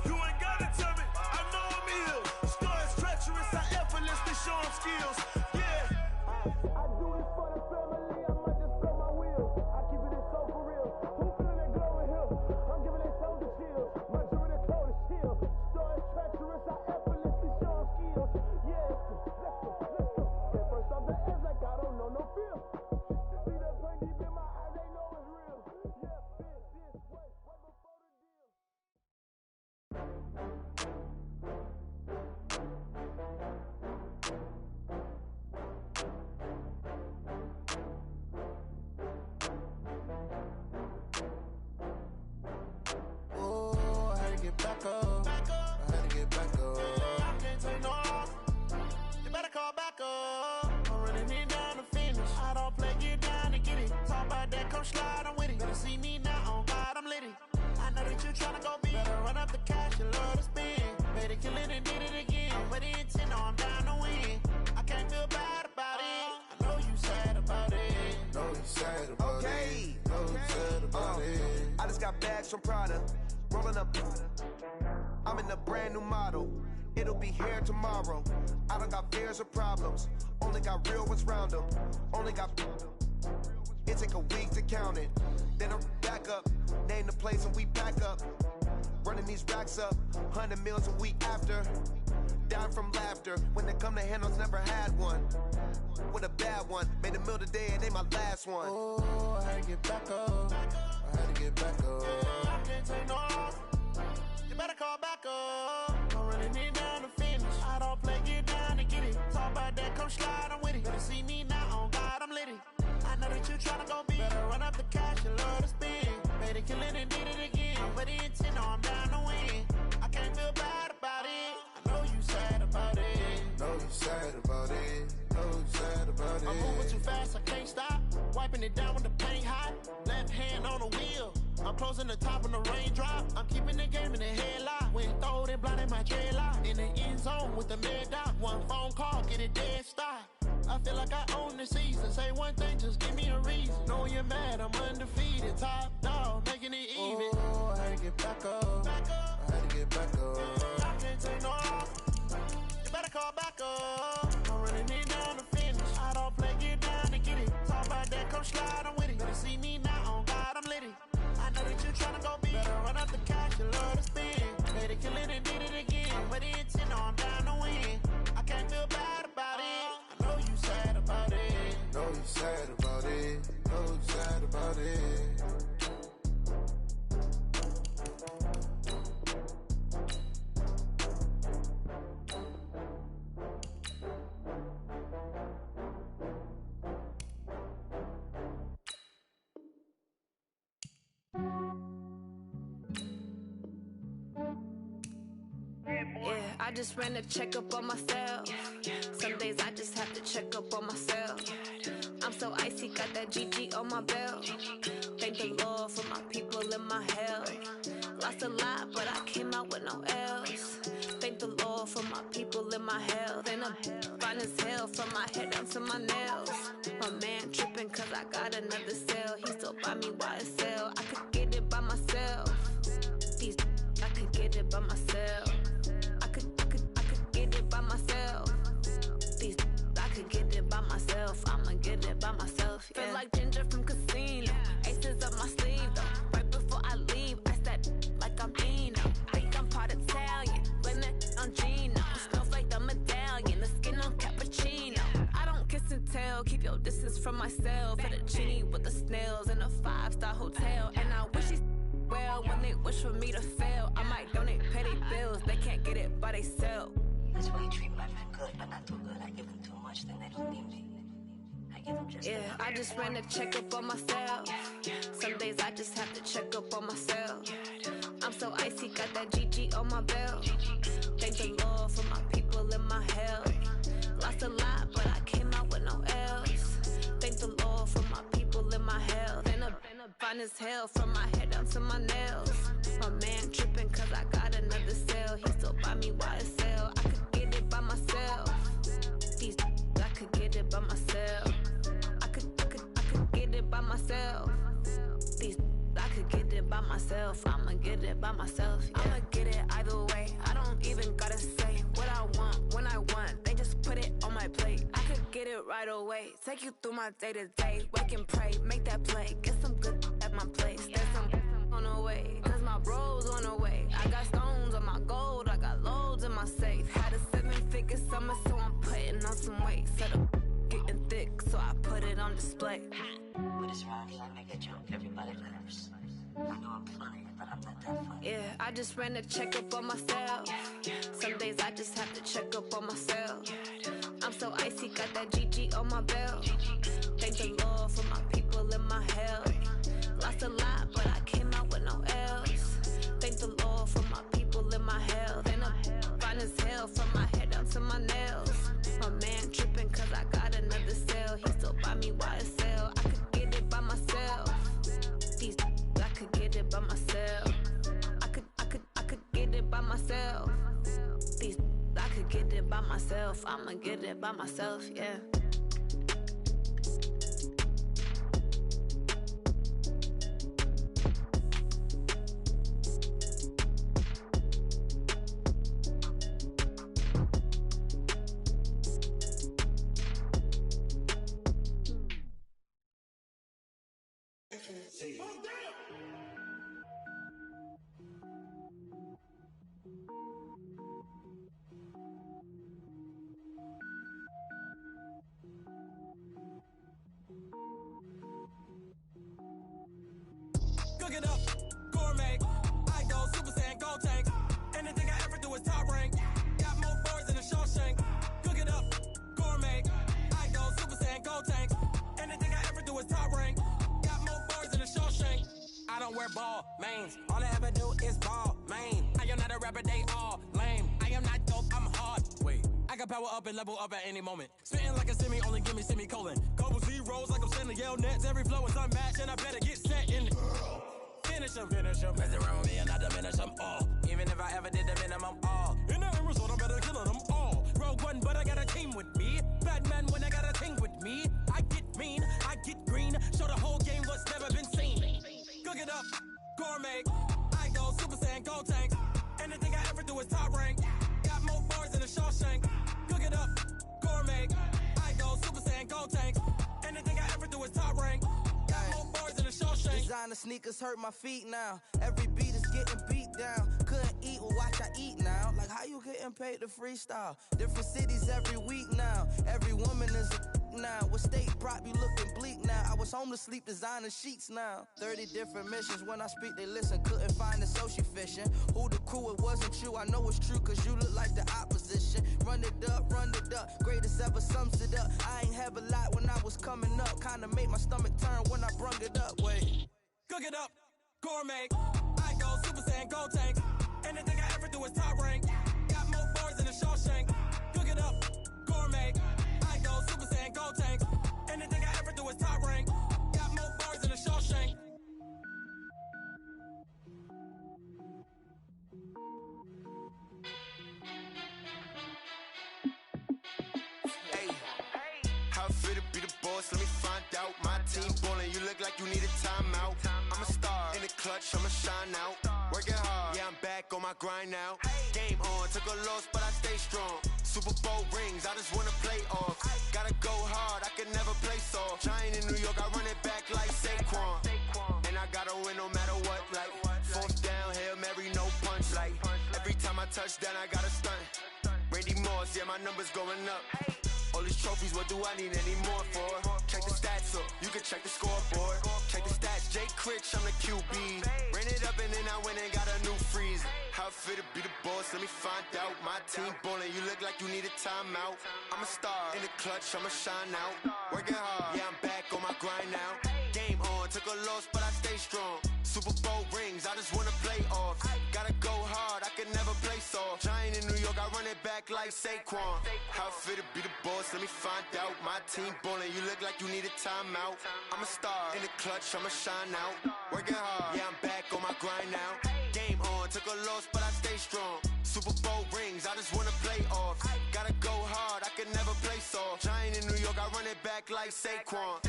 You ain't gotta tell me, I know I'm ill. Stories treacherous, I effortlessly show them skills. Yeah. I do this for the family, I might just blow my wheel. I keep it so for real. Who feeling that glowing hill? I'm giving they soldier chills. My jewelry cold is chill. Stories treacherous, I effortlessly show them skills. Yeah, let's go. Paper stuff the edge like I don't know no feel. See that pain deep in my eyes, they know it's real. Yeah, been this way, way before the deal. Oh, I had to get back up. I had to get back up. I can't take no loss. You better call back up. I'm running it down the know that you tryna go big. Better run up the cash and love to spend. Better kill it and did it again. I'm with the intent, no, I'm down to win. I can't feel bad about it. I know you sad about it. Know you sad about it. Know you sad about it. I just got bags from Prada. Rolling up. I'm in a brand new model. It'll be here tomorrow. I don't got fears or problems. Only got real ones round them. Only got. It take a week to count it. Then I'm back up. Name the place and we pack up. Running these racks up. 100 meals a week after. Down from laughter. When they come to handles, never had one. With a bad one. Made a meal today and ain't my last one. Oh, I had to get back up. I had to get back up. I can't take no loss. You better call back up. I'm running it down to finish. I don't play, get down to get it. Talk about that, come slide, I'm with it. Better see me now, on God, I'm litty. I know that you tryna go big. Better run up the cash and love to spend. Better kill it and did it again. I'm with the intent, no, I'm down to win. I can't feel bad about it. I know you sad about it. Know you sad about it. Know you sad about it. I'm moving too fast, I can't stop. Wiping it down with the paint hot. Left hand on the wheel. I'm closing the top when the raindrop. I'm keeping the game in the headlock. When throw it blind in my dreadlock. In the end zone with the mad dot. One phone call, get it dead stop. I feel like I own the season. Say one thing, just give me a reason. Know you're mad, I'm undefeated. Top dog, making it even. Oh, I had to get back up. I had to get back up. I can't take no loss. You better call back up. I'm running it down to finish. I don't play, get down to get it. Talk about that, come slide, I'm with it. Better see me now, on God, I'm litty. I know that you tryna go big. Better run up the cash and love to spend. Better kill it and did it again. I'm with the intent, no, I'm down to win. I can't feel bad about it. I know you sad about it. Know you sad about it. Know you sad about it. Yeah, I just ran a checkup on myself. Some days I just have to check up on myself. I'm so icy, got that GG on my belt. Thank the Lord for my people in my health. Lost a lot, but I came out with no L's. Thank the Lord for my people in my health. And I'm fine as hell from my head down to my nails. My man tripping cause I got another cell. He still buy me YSL. I could get it by myself. These I could get it by myself. I could get it by myself. These I could get it by myself. I'ma get it by myself. Yeah. Feel like Ginger from Casino. Aces up my sleeve though. Right before I leave, I said like I'm Dino. Think I'm part Italian. Blame that on Gino. Smells like the medallion. The skin on cappuccino. I don't kiss and tell. Keep your distance from myself. Fettuccine with the snails in a 5-star hotel. And I wish he's well when they wish for me to fail. I might donate petty bills. They can't get it by themselves. That's why you treat my friend good, but not too good. I give them too much, then they don't need me. I give them just enough. I just ran a checkup on myself. Some days I just have to check up on myself. I'm so icy, got that GG on my belt. Thank the Lord for my people in my health. Lost a lot, but I came out with no L's. Thank the Lord for my people in my health. And I'm fine as hell from my head down to my nails. My man tripping cause I got another cell. He still buy me YSL. I could get it by myself. These I could get it by myself. I could get it by myself. These I could get it by myself. I'ma get it by myself. Yeah. I'ma get it either way. I don't even gotta say what I want when I want. They just put it on my plate. I could get it right away. Take you through my day to day. Wake and pray, make that play. Get some good at my place. There's some on the way. Cause my bro's on the way. I got stones on my gold. I got loads in my safe. Had a 7-figure summer, so I'm putting on some weight. Set up getting thick, so I put it on display. With this round, I make a joke. Everybody laughs. I know I'm funny, but I'm not that funny. Yeah, I just ran a checkup on myself. Some days I just have to check up on myself. I'm so icy, got that GG on my belt. Thank the Lord for my people in my health. Lost a lot, but I came out with no L's. Thank the Lord for my people in my health. And I'm fine as hell from my head down to my nails. My man tripping cause I got another cell. He still buy me YSL. I could get it by myself. These I could get it by myself. myself. I'ma get it by myself, yeah. Cook it up, gourmet. I go Super Saiyan, go tank. Anything I ever do is top rank. Got more boards than a Shawshank. Cook it up, gourmet. I go Super Saiyan, go tank. Anything I ever do is top rank. Got more boards than a Shawshank. I don't wear ball mains. All I ever do is ball main. I am not a rapper, they all lame. I am not dope, I'm hard. Wait, I can power up and level up at any moment. Spitting like a semi, only give me semicolon. Couple zeros like I'm sending yell nets. Every flow is unmatched and I better get set in it. Finish them. Mess around with me and I diminish them all. Even if I ever did the minimum all. In the end result, I'm better killing them all. Rogue One, but I got a team with me. Batman when I got a team with me. I get mean, I get green. Show the whole game what's never been seen. Cook it up, gourmet. I go Super Saiyan, go tank. Anything I ever do is top rank. Got more bars than a Shawshank. Cook it up, gourmet. I go Super Saiyan, go tank. Anything I ever do is top rank. Got more bars than a Shawshank. Designer sneakers hurt my feet now. Every beat is getting beat down. Couldn't eat, well watch I eat now. Like how you getting paid to freestyle? Different cities every week now. Every woman is a now. What state prop you looking bleak now? I was home to sleep designer sheets now. 30 different missions. When I speak they listen. Couldn't find the social fishing. Who the crew, it wasn't you. I know it's true cause you look like the opposition. Run it up. Greatest ever sums it up. I ain't have a lot when I was coming up. Kinda made my stomach turn when I brung it up. Wait. Cook it up, gourmet. I go Super Saiyan, go tank. Anything I ever do is top rank. Got more bars than a Shawshank. Cook it up, gourmet. I go Super Saiyan, go tank. Anything I ever do is top rank. Got more bars than a Shawshank. Hey, how it feel to be the boss? Let me find out. My team ballin', you look like you need a timeout. I'm a star in the clutch, I'ma shine out. Working hard, yeah, I'm back on my grind now. Game on, took a loss, but I stay strong. Super Bowl rings, I just wanna play off. Gotta go hard, I can never play soft. Giant in New York, I run it back like Saquon. And I gotta win no matter what, like fourth down, Hail Mary, no punch. Like every time I touch down, I gotta stunt. Randy Moss, yeah, my number's going up. All these trophies, what do I need any more for? Check the stats up, you can check the scoreboard. Check the stats, Jay Critch, I'm the QB. Ran it up and then I went and got a new freeze. How it feel to be the boss, let me find out. My team ballin', you look like you need a timeout. I'm a star in the clutch, I'ma shine out. Working hard, yeah, I'm back on my grind now. Game on, took a loss, but I stay strong. Super Bowl rings, I just wanna play off. Gotta go hard, I can never play soft. Giant in New York, I run it back like Saquon. How it feel to be the boss, let me find out. My team ballin', you look like you need a timeout. I'm a star in the clutch, I'ma shine out. Working hard, yeah, I'm back on my grind now. Game on, took a loss, but I stay strong. Super Bowl rings, I just wanna play off. Gotta go hard, I can never play soft. Giant in New York, I run it back like Saquon.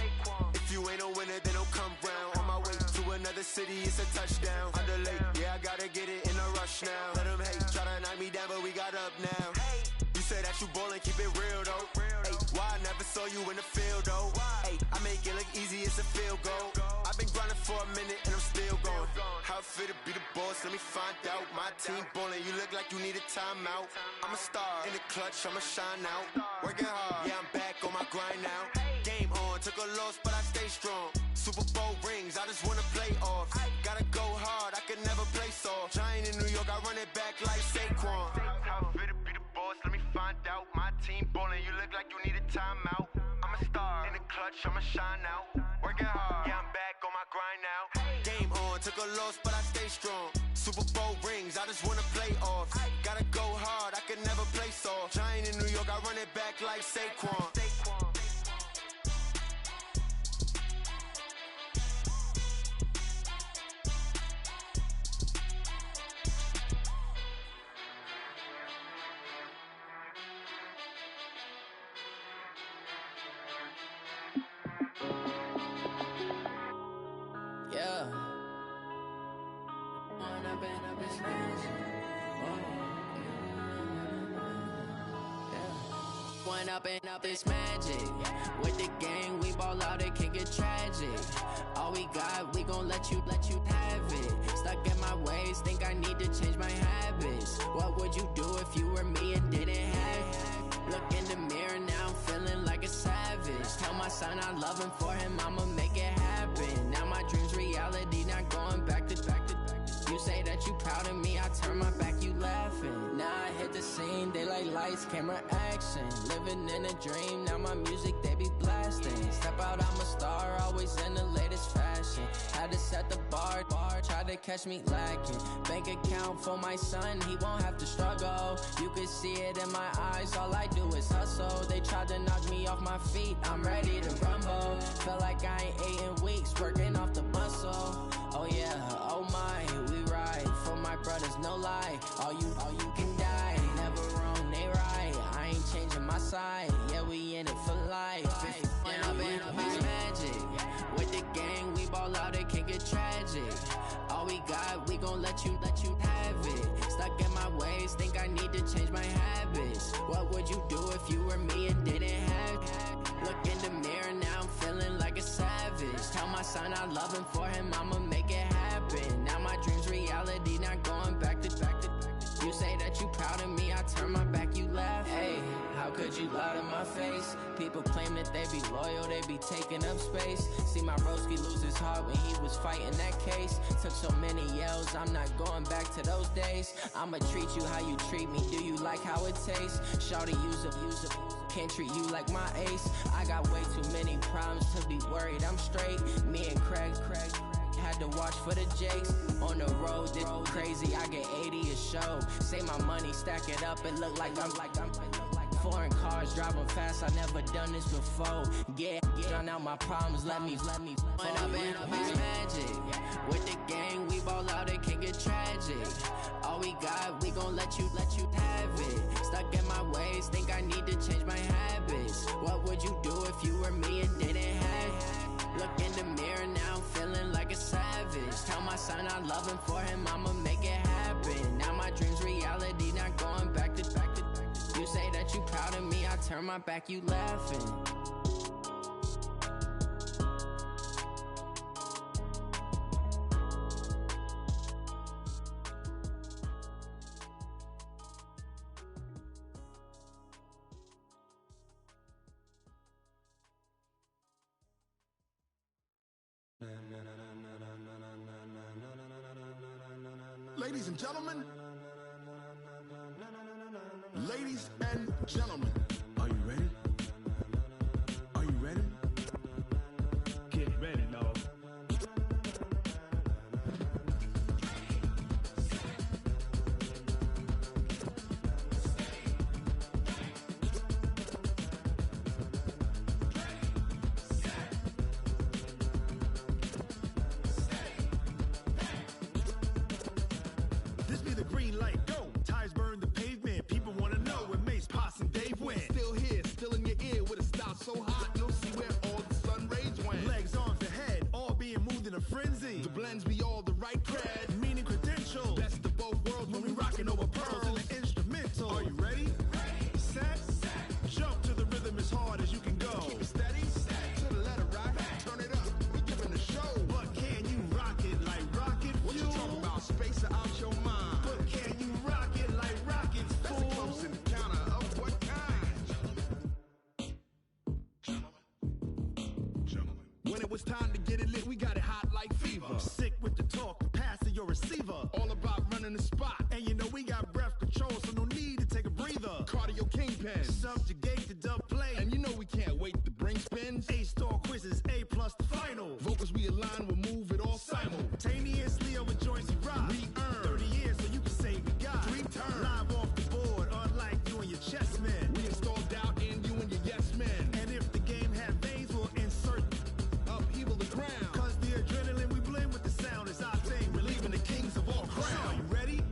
If you ain't a winner, then don't come round. On my way to another city, it's a touchdown. Underlay, yeah, I gotta get it in a rush now. Let them hate, try to knock me down, but we got up now. You say that you ballin', keep it real though. Hey, why I never saw you in the field though? Hey, I make it look easy, it's a field goal. I've been grinding for a minute and I'm still going. How it feel to be the boss, let me find out. My team ballin', you look like you need a timeout. I'm a star in the clutch, I'ma shine out. Working hard, yeah, I'm back on my grind now. Game on, took a loss, but I stay strong. Super Bowl rings, I just wanna play off. Gotta go hard, I can never play soft. Giant in New York, I run it back like Saquon. How it feel to be the boss, let me find out. My team ballin', you look like you need a timeout. I'm a star in the clutch, I'ma shine out. Working hard, yeah, I'm back on my grind now. Game on, took a loss, but I stay strong. Super Bowl rings, I just wanna play off. Gotta go hard, I can never play soft. Giant in New York, I run it back like Saquon. Run up and up this magic. With the gang, we ball out, it can get tragic. All we got, we gon' let you have it. Stuck in my ways, think I need to change my habits. What would you do if you were me and didn't have it? Look in the mirror, now I'm feeling like a savage. Tell my son I love him, for him I'ma make it happen. Now my dream's reality, not going back to. You say that you proud of me, I turn my back, you laughing. Now I hit the scene, daylight lights, camera action. Living in a dream, now my music, they be blasting. Step out, I'm a star, always in the latest fashion. Had to set the bar, try to catch me lacking. Bank account for my son, he won't have to struggle. You can see it in my eyes, all I do is hustle. They tried to knock me off my feet, I'm ready to rumble. Felt like I ain't ate in weeks, working off the muscle. Oh yeah, oh my, we ride for my brothers, no lie. All you can die, never wrong, they right. I ain't changing my side, yeah, we in it for life. If up is magic. With the gang, we ball out, it can get tragic. All we got, we gon' let you have it. Stuck in my ways, think I need to change my habits. What would you do if you were me and didn't have it? Look in the mirror, now I'm feeling like a savage. Tell my son I love him, for him I'ma make it happen. Now my dream's reality, not going back to. You say that you proud of me, I turn my back, you laugh. Hey, how could you lie to my face? People claim that they be loyal, they be taking up space. See my broski lose his heart when he was fighting that case. Took so many yells, I'm not going back to those days. I'ma treat you how you treat me, do you like how it tastes? Shawty, use it. Can't treat you like my ace. I got way too many problems to be worried, I'm straight. Me and Craig had to watch for the Jakes. On the road, this crazy, I get 80 a show. Say my money, stack it up, it look like I'm foreign cars, driving fast, I never done this before. Get drown out my problems, let me run up and up is magic. With the gang, we ball out, it can get tragic. All we got, we gon' let you have it. Stuck in my ways, think I need to change my habits. What would you do if you were me and didn't have it? Look in the mirror, now I'm feeling like a savage. Tell my son I love him, for him I'ma make it happen. Now my dream's reality, not going back to. You say that you proud of me, I turn my back, you laughing. Ladies and gentlemen, ladies and gentlemen, are you ready? Are you ready? Get ready, dog. This be the green light, go. Tires burn the pavement. People wanna know when Mace, Pops, and Dave went. Still here, still in your ear with a style so hot, you'll see where all the sun rays went. Legs, arms, the head, all being moved in a frenzy. The blends be all the right cred, meaning credentials. Best of both worlds when we rockin' over pearls in the instrumental. Are you ready? Set, jump to the rhythm as hard as you can go. Keep it steady, to the letter right. Turn it up, we giving the show. But can you rock it like rocket fuel? What you talking about? Space out your mind. But can you rock it like rockets, fool? That's a close encounter of what kind? Gentlemen. When it was time to get it lit, we got it hot like fever. Sick with the talk, pass to your receiver. All about running the spot. And you know we got breath control, so no need to take a breather. Cardio kingpin, subjugate the dub play. And you know we can't wait to bring spins. A-star quizzes, A+ the final. Vocals we align, we'll move it all simultaneously over joints we rock. We earn 30 years so you can say we got 3 turns. Live off the board, unlike you and your chess men. We installed doubt in you and your yes men. And if the game had veins, we'll insert upheaval the ground. Cause the adrenaline we blend with the sound is our thing. Relieving the kings of all crowns. So are you ready?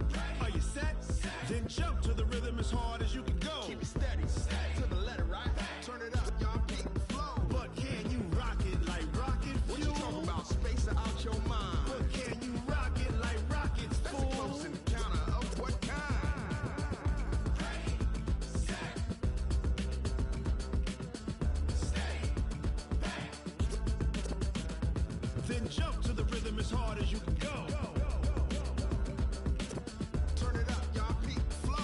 Are you set? Then jump to the rhythm as hard as you can go. Keep it steady, to the letter right. Turn it up, y'all keep the flow. But can Jump to the rhythm as hard as you can go. Turn it up, y'all. Peak flow.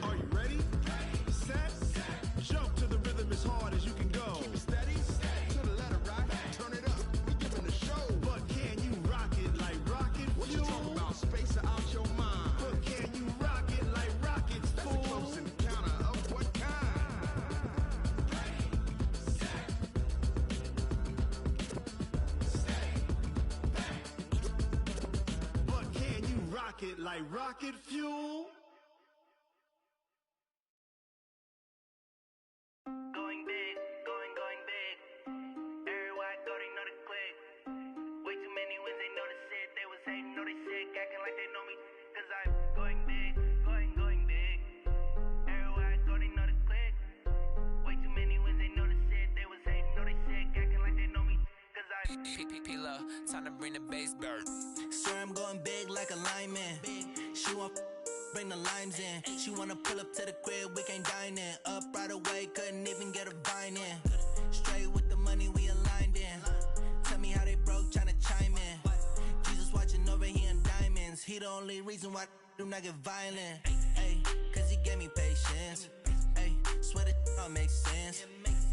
Are you ready? Set. Jump to the rhythm as hard as you can go. Keep it steady. To the letter, right? Turn it up. We giving the show. But can you rock it like rocket fuel? What you talking about? Space out your mind. But can you rock it like rockets, fool? That's a close encounter of what kind? But can you rock it like rocket fuel? Going big, going big. Everywhere I go, they know the click. Way too many wins, they know the shit. They was hating, know they sick, acting like they know me. Cause I'm going big, going big. Everywhere I go, they know the click. Way too many wins, they know the shit. They was hating, know they sick, acting like they know me. Cause I'm P-P-P-Love, time to bring the bass bird. Swear I'm going big like a lineman. She want bring the limes in. She wanna pull up to the crib, we can't dine in. Up right away, couldn't even get a vine in. Straight with the money, we aligned in. Tell me how they broke, tryna chime in. Jesus watching over here in diamonds. He the only reason why I do not get violent. Ay, cause he gave me patience. Ay, swear that all makes sense.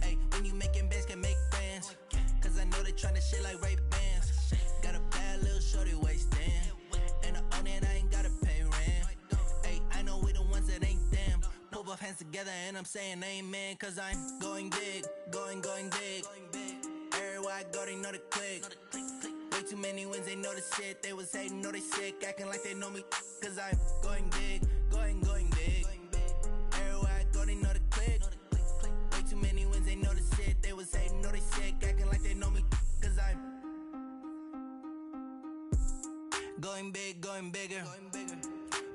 Ay, when you making bands, can make friends. Cause I know they tryna shit like Ray-Bans. Got a bad little shorty wasting. And I own it, I ain't gotta pay rent. Ay, I know we the ones that ain't them. Pull both hands together and I'm saying amen. Cause I'm going big, going big. Everywhere I go, they know the click. Way too many wins, they know the shit. They was hating, know they sick, acting like they know me. Cause I'm going big, going big. Everywhere I go, they know the click. Way too many wins, they know the shit. They was hating, know they sick, acting like they know me. Cause I'm going big, going bigger.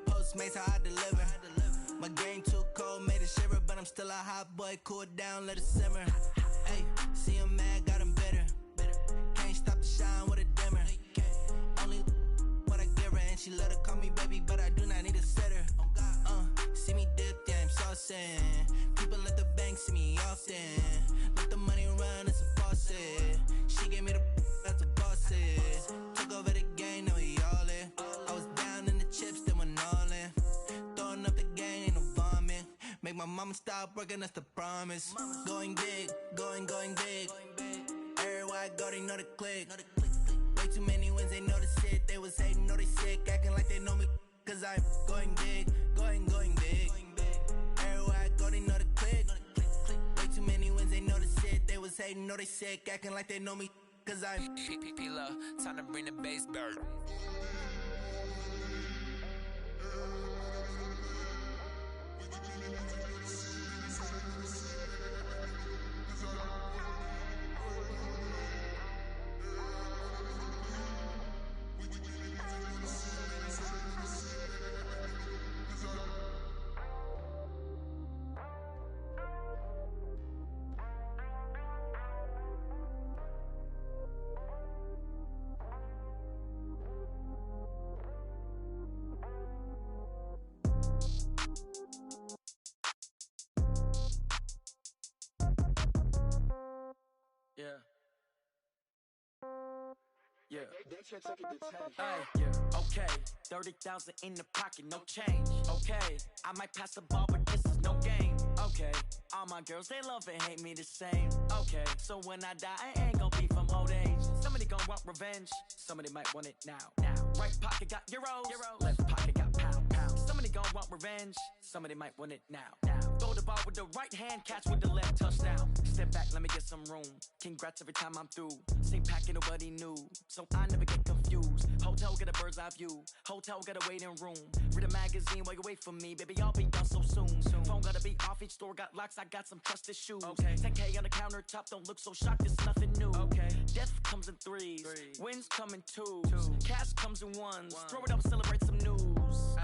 Postmates, how I deliver. My game too cold, made it shiver. But I'm still a hot boy, cool it down, let it simmer. Hey, see him mad, got him bitter. Can't stop the shine with a dimmer. Only what I give her, and she let her call me baby, but I do not need a sitter. See me dip, yeah, I'm saucing. People at the bank see me often. Let the money run, it's a faucet. She gave me the that's a boss is. Took over the game, now we all in. I was down in the chips, then went all in. Throwing up the game, ain't no vomit. Make my mama stop working, that's the promise. Going big, going big. Everywhere I go, they know the click. Way too many wins, they know the shit. They was hating, know they sick, acting like they know me. Cause I'm going big, going big. Everywhere I go, they know the click. Way too many wins, they know the shit. They was hating, know they sick, acting like they know me. Cause I'm P-P-P-Love, time to bring the bass bird. Yeah. Hey, yeah, okay. 30,000 in the pocket, no change. Okay, I might pass the ball, but this is no game. Okay, all my girls, they love and hate me the same. Okay, so when I die, I ain't gon' be from old age. Somebody gon' want revenge, somebody might want it now. Right pocket got euros, left pocket got pound. Somebody gon' want revenge, somebody might want it now. Throw the ball with the right hand, catch with the left, touchdown. Step back, let me get some room. Congrats every time I'm through. Same packet, nobody knew, so I never get confused. Hotel get a bird's eye view, hotel got a waiting room. Read a magazine while you wait for me, baby, I'll be done so soon. Phone gotta be off, each store got locks, I got some trusted shoes. 10K on the countertop, don't look so shocked, it's nothing new. Death comes in threes, wins come in twos, cash comes in ones. Throw it up, celebrate some news.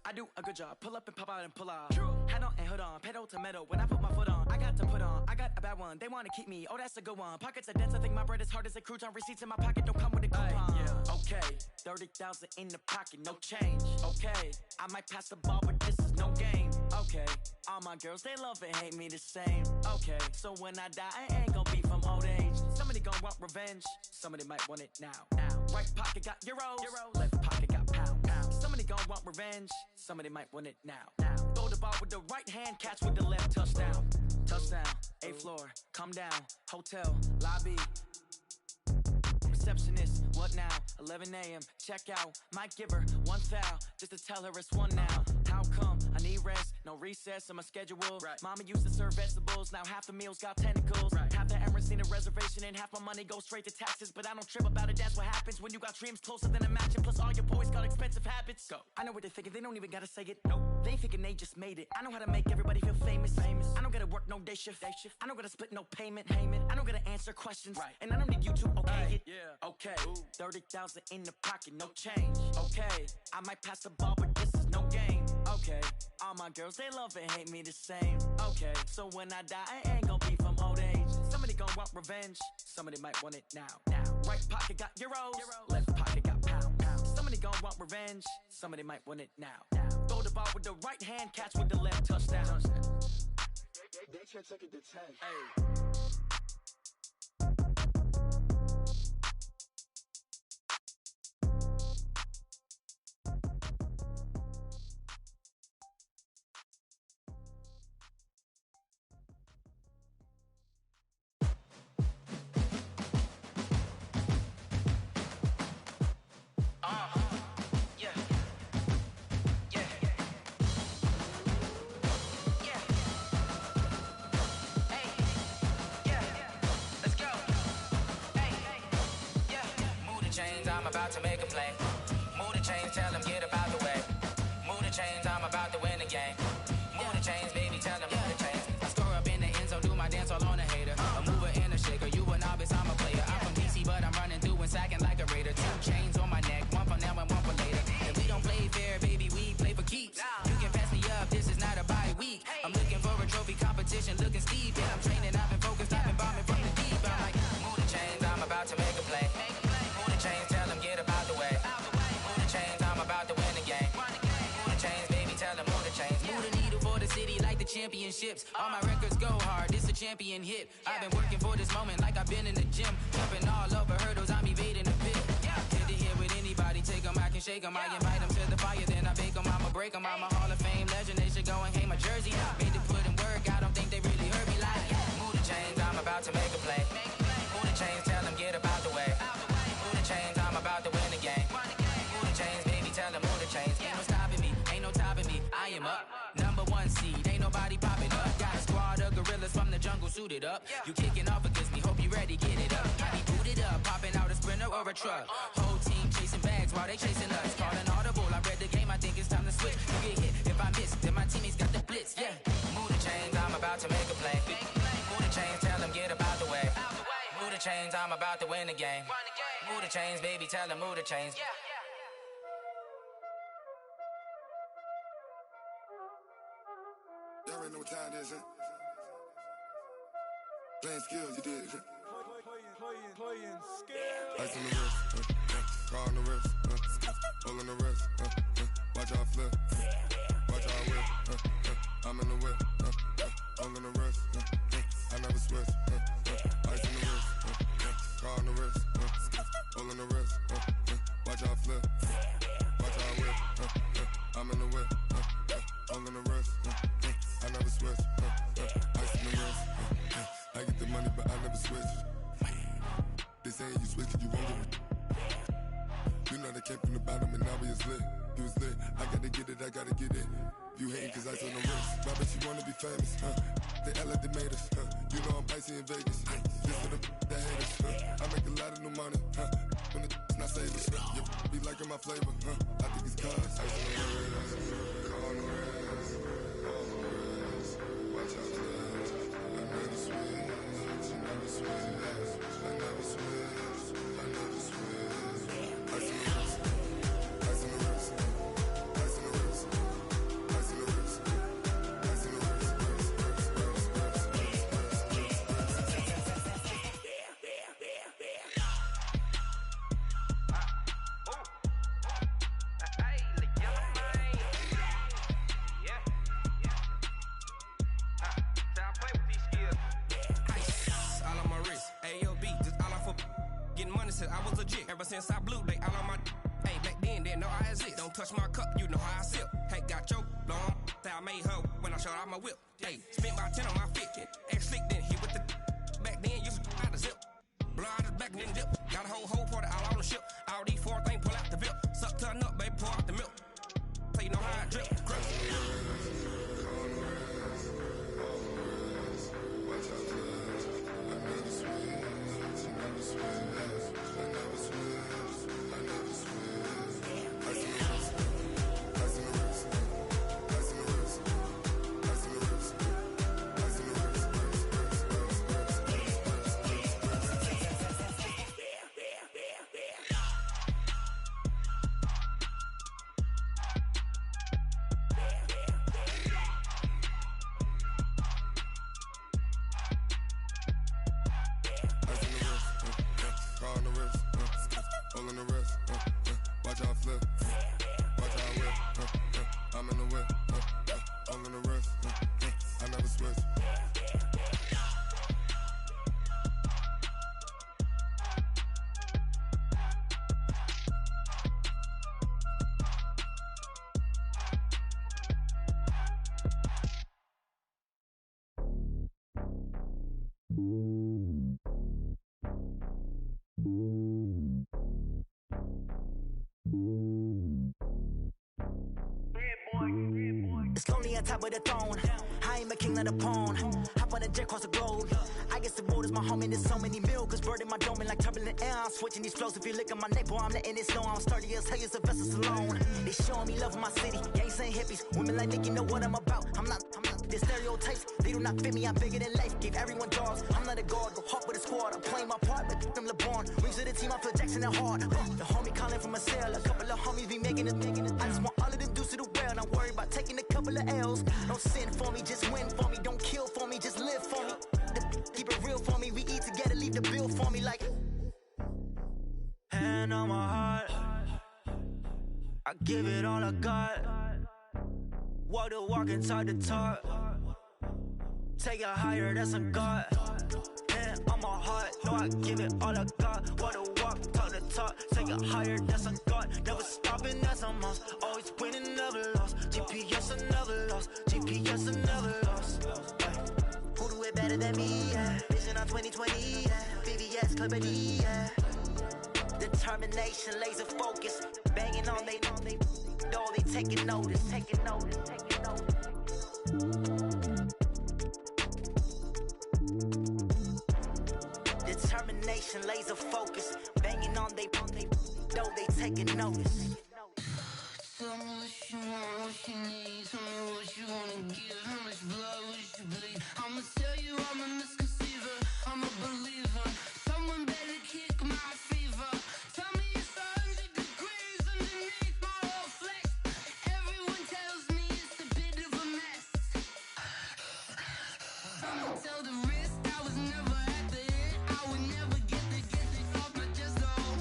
I do a good job, pull up and pop out and pull out. Hat on and hood on, pedal to metal. When I put my foot on, I got to put on. I got a bad one. one. They wanna keep me, oh that's a good one. Pockets are dense, I think my bread is hard as a crouton. Receipts in my pocket don't come with a coupon. Yeah, okay, 30,000 in the pocket, no change. Okay, I might pass the ball, but this is no game. Okay, all my girls, they love and hate me the same. Okay, so when I die, I ain't gonna be from old age. Somebody gon' want revenge, somebody might want it now. Right pocket got euros, left pocket got pounds. Somebody gon' want revenge, somebody might want it now. Throw the ball with the right hand, catch with the left, touchdown. Touchdown, 8th floor, come down, hotel, lobby. Receptionist, what now? 11 a.m., check out. Might give her one foul, just to tell her it's one now. How come? I need rest, no recess in my schedule. Right. Mama used to serve vegetables, now half the meals got tentacles. Right. Half the Emirates seen a reservation and half my money goes straight to taxes. But I don't trip about it, that's what happens when you got dreams closer than a match. And plus all your boys got expensive habits. Go. I know what they're thinking, they don't even gotta say it. Nope. They ain't thinking they just made it. I know how to make everybody feel famous. I don't gotta work no day shift. I don't gotta split no payment. I don't gotta answer questions. Right. And I don't need you to okay it. Yeah. Okay, 30,000 in the pocket, no change. Okay, I might pass the ball, but this is no game. Okay, all my girls, they love and hate me the same. Okay, so when I die, I ain't gonna be from old age. Somebody gon' want revenge, somebody might want it now. Right pocket got euros, left pocket got pounds. Somebody gon' want revenge, somebody might want it now. Throw the ball with the right hand, catch with the left, touchdown. They can't take it to 10. Hey. I'm about to make a play. Move the chains, tell them get about the way. Move the chains, I'm about to win the game. Move the chains, baby, tell them move the chains. I score up in the end zone, do my dance all on a hater. A mover and a shaker, you a novice, I'm a player. I'm from DC, but I'm running through and sacking like a raider. 2 chains on my neck, one for now and one for later. If we don't play fair, baby, we play for keeps. You can pass me up, this is not a bye week. I'm looking for a trophy competition, looking steep. Yeah, I'm training, I've been focused, I've been bombing from the deep. I'm like, move the chains, I'm about to make a play. Move the chains, tell them get about the way. Move the chains, I'm about to win the game. Move the chains, baby, tell them move the chains. Move the needle for the city like the championships. All my records go hard, this a champion hit. I've been working for this moment like I've been in the gym. Jumping all over hurdles, I'm evading the pit. Head to head with anybody, take them, I can shake them. I invite them to the fire, then I bake them, I'ma break them. I'm a Hall of Fame legend, they should go and hang my jersey. Made to put in work, I don't think they really heard me like. Move the chains, I'm about to make a play. Move the chains, tell them get about the way. Move the chains, I'm about to win the game. Move the chains, baby, tell them move the chains. Ain't no stopping me, ain't no topping me. I am up, #1 seed, ain't nobody popping up. Got a squad of gorillas from the jungle suited up. You kicking off against me, hope you ready, get it up. I be booted up, popping out a sprinter or a truck. Whole team chasing bags while they chasing us. Calling audible, I read the game, I think it's time to switch. You get hit, if I miss, then my teammates got the blitz, yeah. Move the chains, I'm about to make a play. Move the chains, tell them get about the way. Move the chains, I'm about to win the game. Move the chains, baby, tell them move the chains. Y'all already know what time it is, huh? Playing skills, you did. Playing skills. Ice on the wrist, car on the wrist, hole on the wrist, watch out flip, watch out whip, I'm in the whip, hole on the wrist, I never switch, ice on the wrist, car on the wrist, hole on the wrist, watch out flip, watch out whip, I'm in the whip, hole on the wrist, I never switch, ice on the wrist, I get the money but I never switch. They saying you switch and you won't get it. You know they came from the bottom and now we is lit. You was lit, I gotta get it, I gotta get it. You hating cause ice on the wrist. I bet you wanna be famous, They act like they made us, You know I'm icy in Vegas, Just for the haters, I make a lot of new money, When it's not savers, You be liking my flavor, I think it's cause ice on the wrist, car on the wrist, all on the wrist. Watch out for this, I never switch, you never switch. I never switch, I never switch. Ice on the wrist, ice on the wrist, ice on the wrist, ice on the wrist, ice on the wrist, AOB, just all off of getting money since I was legit. Ever since I blew, they all on my. Hey, back then, didn't know I exist. Don't touch my cup, you know how I sip. Hey, got your long. Say I made her when I showed out my whip. Hey, spent my 10 on my fit. Ex-slick, then hit with the. Back then, used to out the zip. Blow out his back, then dip. Got a whole party all on the ship. All these 4 things, pull out the VIP. Suck, turn up, baby, pour out the milk. So you know how I drip. Grip. Watch out flip, watch out whip, I'm in the whip, all in the wrist, I never switch. It's lonely on top of the throne. I am a king, not a pawn. Hop on a jet across the globe. I guess the world is my home and there's so many milkers. Bird in my dome and like turbulent air. I'm switching these flows. If you look at my neck, boy, I'm letting it snow. I'm sturdy as hell as a vessel alone. They showing me love in my city. Gangs ain't hippies. Women like Nicki know what I'm about. I'm not the stereotypes. They do not fit me. I'm bigger than life. Give everyone dogs. I'm not a guard. Go hard with a squad. I'm playing my part, but them LeBron. Rings to the team. I feel Jackson and hard. The homie calling from a cell. A couple of homies be making it. I just want all of them dudes to do well. Not worry about taking a couple of L's. Don't sin for me, just win for me. Don't kill for me, just live for me. Keep it real for me. We eat together, leave the bill for me like. Hand on my heart, I give it all I got. Walk the walk and talk the talk. Take it higher, that's a God. Hand on my heart, no, I give it all I got. Walk the walk, talk the talk. Take it higher, that's a God. Never stopping, that's a must. Always winning, never lost. GPS, I never lost. GPS, I never lost. Who do it better than me? Yeah. Vision on 2020. Yeah. VVS, Clippity. Yeah. Determination, laser focus. Banging on they know they taking notice. Taking notice. Taking notice. Determination, laser focus. Banging on they know they taking notice. Tell me what you want, what you need. Tell me what you wanna give. How much blood would you bleed? I'ma tell you I'm a misconceiver. I'm a believer. Someone better kick my fever. Tell me it's 100 degrees underneath my whole flesh. Everyone tells me it's a bit of a mess. I'ma tell the risk I was never at the end. I would never get the off my chest though.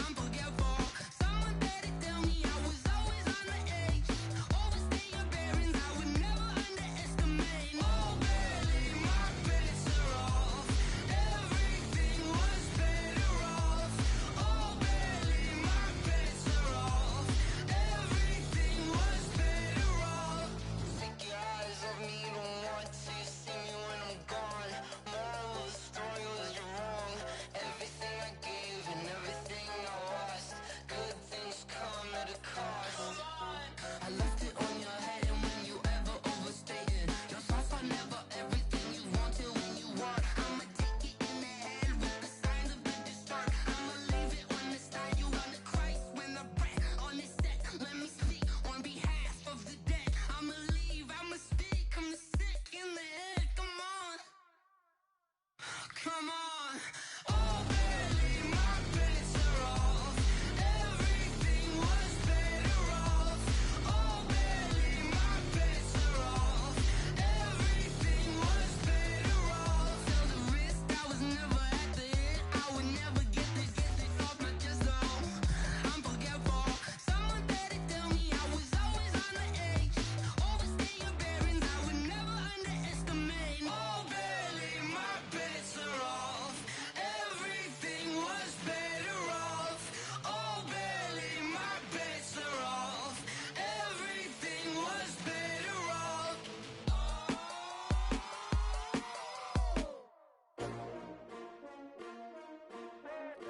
I'm forgetful. Someone better tell me I was always on the edge. Overstay your bearings, I would never underestimate. Oh, barely my bets are off. Everything was better off. Oh, barely my bets are off. Everything was better off. Take your eyes off me, don't want to see me when I'm gone. More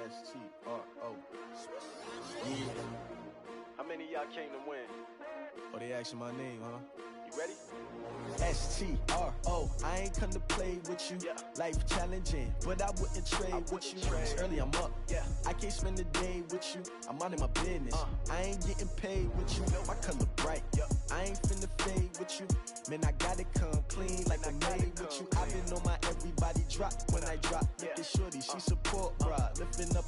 S-T-R-O. Yeah. How many of y'all came to win? Oh, they asking my name, huh? You ready? S-T-R-O. I ain't come to play with you. Life challenging, but I wouldn't trade with you. It's early, I'm up. I can't spend the day with you. I'm out of my business. I ain't getting paid with you. My color bright. I ain't finna fade with you. Man, I gotta come clean like I made with you. I've been on my everybody drop when I drop. Look at shorty, she support bra. Lifting up,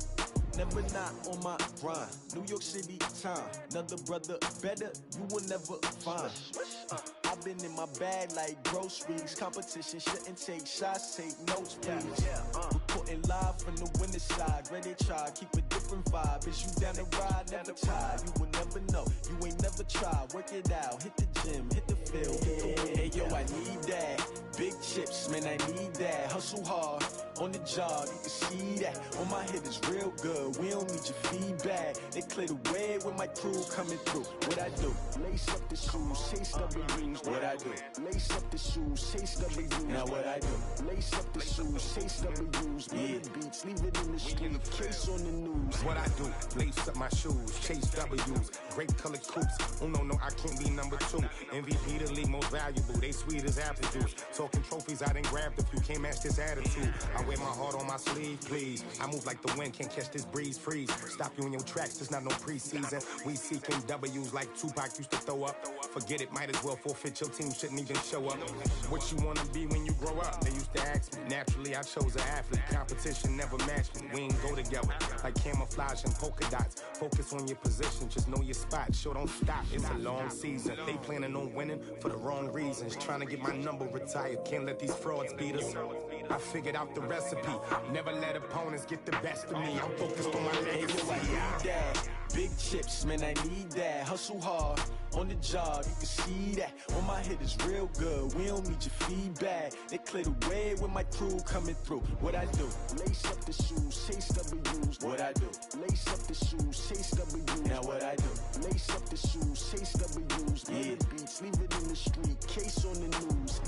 never not on my grind. New York City time, another brother better, you will never find. I've been in my bag like groceries. Competition shouldn't take shots, take notes, please. Reporting live from the winning side. Ready to try, keep a different vibe. Is you down the ride, never tired. You will never know, you ain't never tried. Work it out, hit the gym, hit the field. Hey yo, I need that. Big chips, man, I need that. Hustle hard, on the job, you can see that. On my head is real good, we don't need your feedback. They clear the way with my crew coming through. What I do? Lace up the shoes, chase W's. What I do? Lace up the shoes, chase W's. Now what I do? Lace up the shoes, chase W's. Big beats, leave it in the street, case on the news. What I do? Lace up my shoes, chase W's. Great colored coops. Oh no, I can't be number 2. MVP the league most valuable. They sweet as apple juice. Talking trophies, I done grabbed a few. Can't match this attitude. I wear my heart on my sleeve, please. I move like the wind, can't catch this breeze. Freeze. Stop you in your tracks. There's not no preseason. We seeking W's like Tupac used to throw up. Forget it, might as well forfeit. Your team shouldn't even show up. What you wanna be when you grow up? They used to ask me. Naturally, I chose an athlete. Competition never matched me. We ain't go together like camouflage and polka dots. Focus on your position, just know your spot. Sure, don't stop. It's a long season. They planning on winning for the wrong reasons. Trying to get my number retired. Can't let these frauds beat us. I figured out the recipe. Never let opponents get the best of me. I'm focused on my legacy. I need that. Big chips, man, I need that. Hustle hard, on the job, you can see that. On my head is real good, we don't need your feedback. They clear the way with my crew coming through. What I do? Lace up the shoes, chase W's. What I do? Lace up the shoes, chase W's. Now what I do? Lace up the shoes, chase W's. Big beats, leave it in the street, case on the news.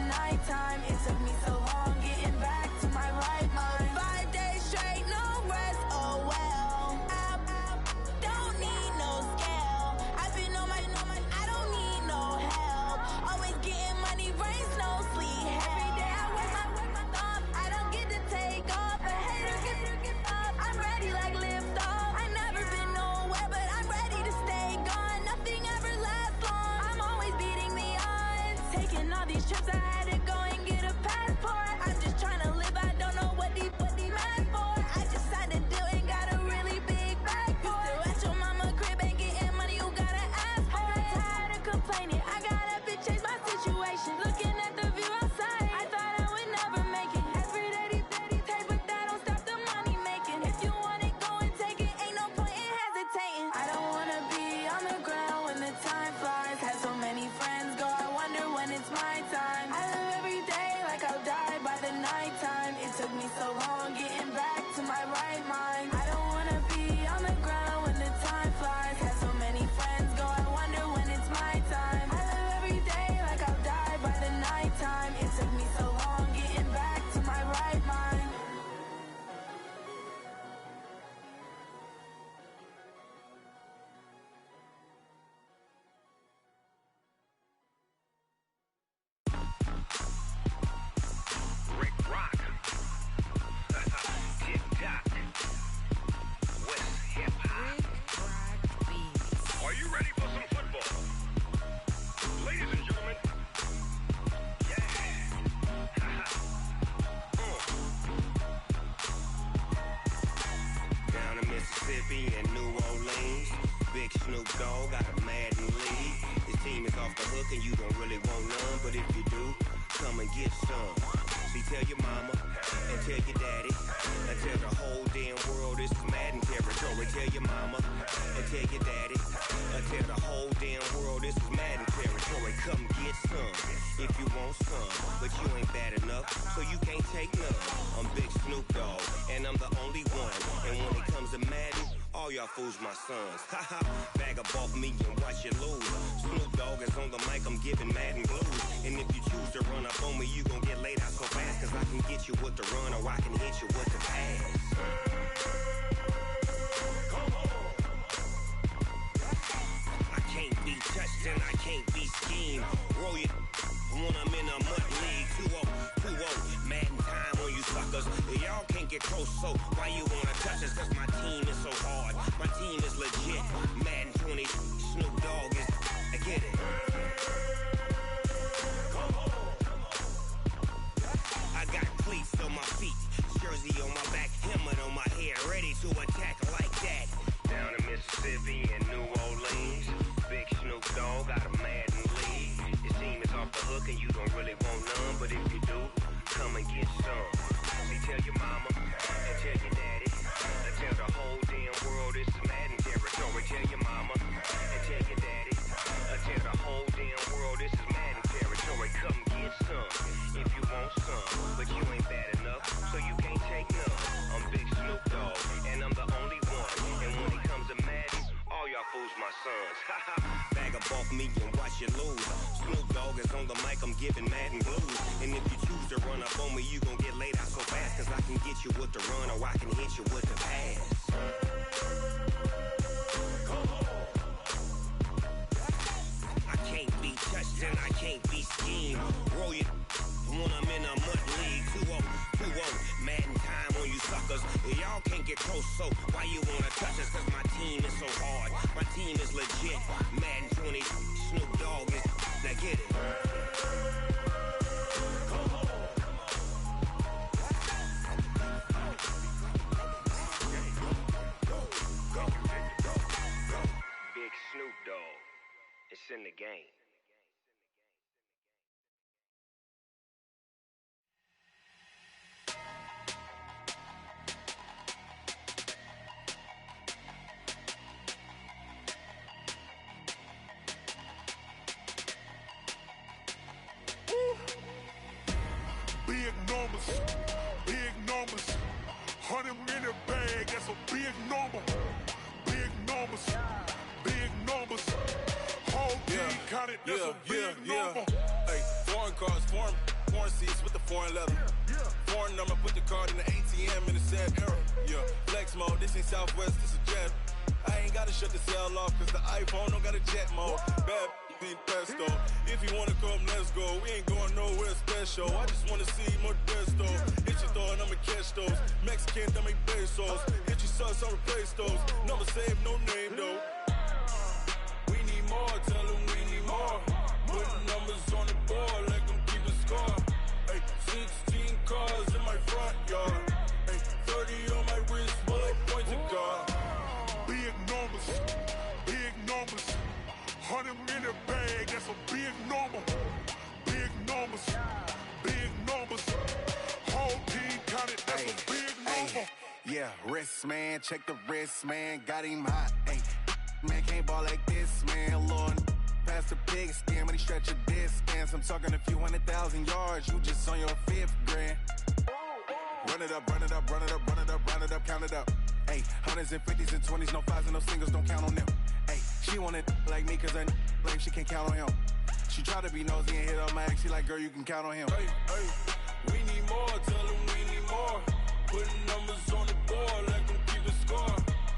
Night took me so long getting back to my right mind. Rick Rock. Tick-tock. West hip-hop. Are you ready for some football? Ladies and gentlemen. Yeah. Down in Mississippi and New Orleans, Big Snoop Dogg got a Madden league. His team is off the hook and you don't really want none, but if you do, come and get some. See, tell your mama and tell your daddy and tell the whole damn world this is Madden territory. Tell your mama and tell your daddy and tell the whole damn world this is Madden territory. Come get some if you want some, but you ain't bad enough, so you can't take none. I'm Big Snoop Dogg and I'm the only one. And when it comes to Madden, all y'all fools my sons. Haha, bag up off me and watch you lose. Snoop Dogg is on the mic, I'm giving Madden blues. And if you choose to run up on me, you gon' get laid out so fast, cause I can get you with the run or I can hit you with the pass. I can't be touched and I can't be schemed. Roll it when I'm in a mud league. 2-0, Madden time on you suckers. Y'all can't get close, so why you wanna touch us? Cause my team is so hard, my team is legit. Madden 20, Snoop Dogg is, I get it. I got cleats on my feet, jersey on my back, helmet on my head, ready to attack like that. Down in Mississippi and New Orleans, Big Snoop Dogg got a Madden league. His team is off the hook and you don't really want none, but if you do, come and get some. See, tell your mama and tell your daddy and tell the whole damn world this is Madden territory. Tell your mama and tell your daddy and tell the whole damn world this is Madden territory. Come get some if you want some, but you ain't bad enough, so you can't take none. I'm Big Snoop Dogg and I'm the only one. And when it comes to Madden, all y'all fools my sons. Haha, bag up off me and watch you lose. Snoop Dogg is on the mic, I'm giving Madden blues. And if you choose to run up on me, you gon' get laid out so fast, cause I can get you with the run or I can hit you with the pass. I can't be touched and I can't be schemed. Roll it when I'm in a mud league. 2-0, Madden time on you suckers. Y'all can't get close, so why you wanna touch us? Cause my team is so hard, my team is legit. Madden 20, Snoop Dogg is, now get it. Big Snoop Dogg, it's in the game. Big numbers, 100 minute bag, that's a big number. Big numbers, whole team counted, that's a big number. Hey, foreign cars, foreign seats with the foreign leather. Foreign number, put the card in the ATM in a sad era. Yeah, flex mode, this ain't Southwest, this is jet. I ain't gotta shut the cell off, cause the iPhone don't got a jet mode. Bad be pesto. If you wanna come, let's go. We ain't going nowhere special. I just wanna see more desto. Hit your thought, I'ma catch those. Mexican, I make pesos. Hit your sus, I'll replace those. Number save, no name though. We need more, tell them we need more. Put numbers on the board, let them keep a score. Hey, 16 cars in my front yard. Hey, 30 on my wrist, bullet pointed car. Big numbers, 100 minute bag, that's a big number. Big numbers, whole team counted, that's a big number. Yeah, wrist man, check the wrist man, got him hot. Ay, man can't ball like this, man. Lord, past the pig skin when he stretch a distance. I'm talking a few 100,000 yards, you just on your 5th grand. Run it up, count it up. Ay, hundreds and 50s and 20s, no 5s and no singles, don't count on them. Ay, she want it like me cause her lame, she can't count on him. She try to be nosy and hit on my ex. She like, girl, you can count on him. Hey, we need more, tell them we need more. Putting numbers on the board, let them keep the score.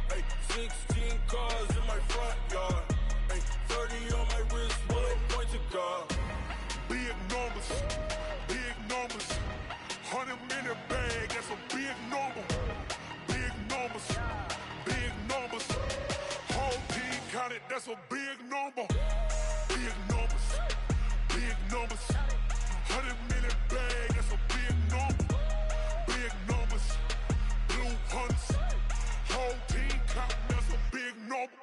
Hey, 16 cars in my front yard. Hey, 30 on my wrist, bullet point to God. Big numbers, big numbers. 100 minute bag, that's a big number. Big numbers, big numbers. Whole team counted, that's a big number. Big numbers, big numbers. 100 minute bag, that's a big number. Big numbers, blue hunts. Whole team counting, that's a big number.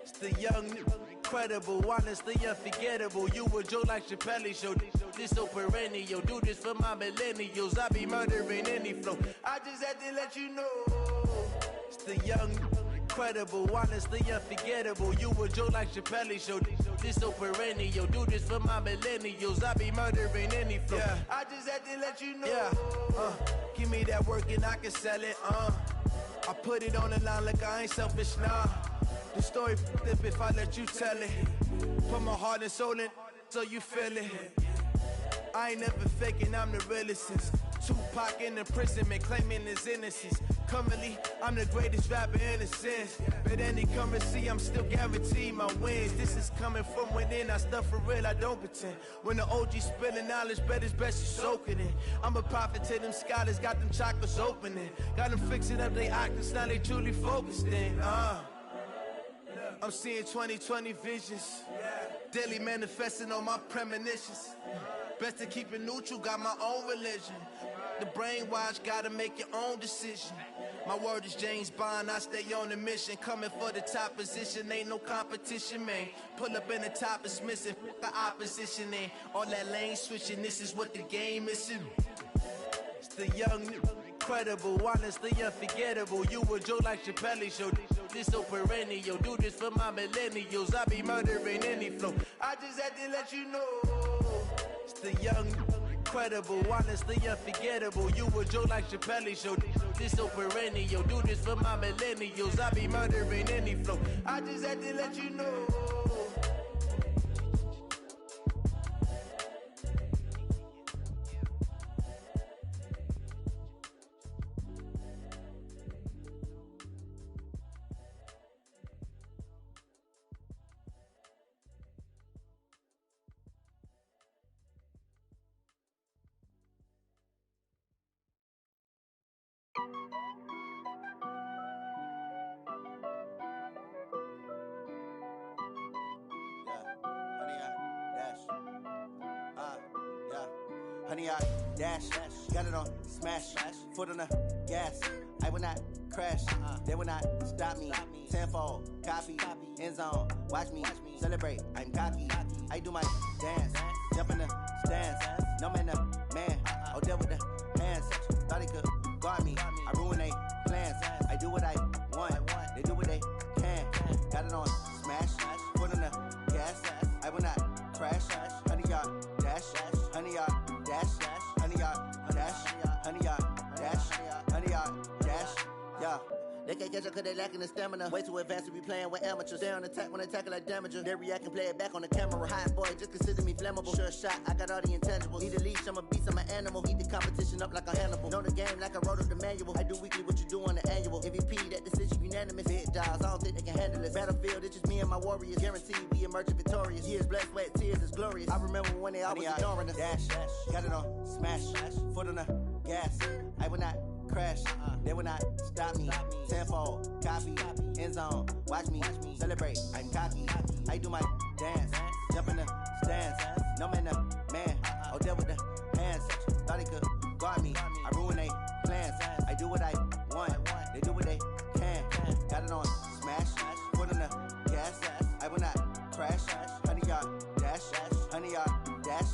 It's the young, incredible, honestly unforgettable. You a joke like Chappelle show. This so perennial. Do this for my millennials. I be murdering any flow. I just had to let you know. It's the young, incredible, honestly unforgettable. You a joke like Chappelle show. This so perennial. Do this for my millennials. I be murdering any flow. Yeah. I just had to let you know. Yeah. Give me that work and I can sell it. I put it on the line like I ain't selfish, nah. The story flip if I let you tell it. Put my heart and soul in so you feel it. I ain't never faking, I'm the realest since Tupac in imprisonment, claiming his innocence. Currently, I'm the greatest rapper in a sense. But any currency, I'm still guaranteed my wins. This is coming from within, I stuff for real, I don't pretend. When the OG spilling knowledge, bet it's best you soak it in. I'm a prophet to them scholars, got them chakras opening. Got them fixing up they octaves, now they truly focused in. I'm seeing 2020 visions. Daily manifesting on my premonitions. Best to keep it neutral, got my own religion. The brainwash, gotta make your own decision. My word is James Bond, I stay on the mission. Coming for the top position, ain't no competition, man. Pull up in the top is missing, the opposition in. All that lane switching, this is what the game is in. It's the young, incredible, honestly unforgettable. You a joke like Chappelle show. This so perennial. Do this for my millennials. I be murdering any flow. I just had to let you know. It's the young, incredible, honestly unforgettable. You a joke like Chappelle show. This so perennial. Do this for my millennials. I be murdering any flow. I just had to let you know. Honey, I dash, got it on smash, foot on the gas. I will not crash, they will not stop me. Tenfold, copy, end zone, watch me celebrate. I'm cocky, I do my dance, jump in the stands. No man, man, oh there with the hands. Thought he could guard me, I ruin they plans. I do what I want, they do what they can. Got it on smash, foot on the gas. I will not crash, honey, y'all dash, honey, y'all dash, honey, y'all dash, honey, y'all dash, honey, y'all dash, yeah. They can't catch up cause they lacking the stamina. Way too advanced to be playing with amateurs. Stay on attack when attack like damager. They react and play it back on the camera. Hot boy, just consider me flammable. Sure shot, I got all the intangibles. Need a leash, I'm a beast, I'm an animal. Eat the competition up like a Hannibal. Know the game like I wrote up the manual. I do weekly what you do on the annual. MVP, that decision unanimous. Big dials, I don't think they can handle it. Battlefield, it's just me and my warriors. Guaranteed we emerge victorious. Years, blood, sweat, tears is glorious. I remember when they always ignoring us. Dash, got it on smash, foot on the gas. I will not crash, they will not stop me. Tenfold, copy, end zone, watch me celebrate. I'm cocky, I do my dance, jump in the stands. No man, man, oh there with the hands. Thought he could guard me, I ruin they plans. I do what I want, they do what they can. Got it on smash, foot on the gas. I will not crash, honey, y'all dash, honey, y'all dash,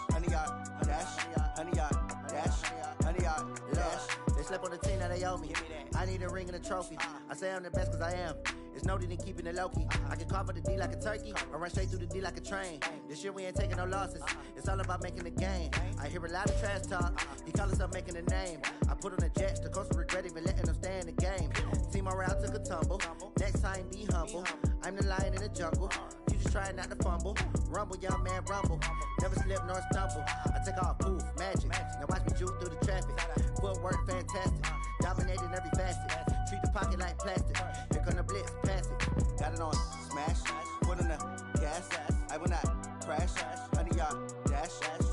honey, y'all dash, honey, y'all dash, honey, y'all dash. They slept on the team that they owe me. I need a ring and a trophy. I say I'm the best cause I am. It's Niggas know that they keeping it low-key. I can carve up the D like a turkey, or run straight through the D like a train. This year we ain't taking no losses. It's all about making the game. I hear a lot of trash talk. He call himself making a name. I put on the Jets, the coast will regret even letting them stay in the game. Team morale took a tumble. Next time, be humble. I'm the lion in the jungle. You just try not to fumble. Rumble, young man, rumble. Never slip nor stumble. I take off, poof, magic. Now watch me juke through the traffic. Footwork, fantastic. Dominating every facet. Treat the pocket like plastic. Here come the blitz, pass it. Got it on smash. Put in the gas. I will not crash. 100-yard dash.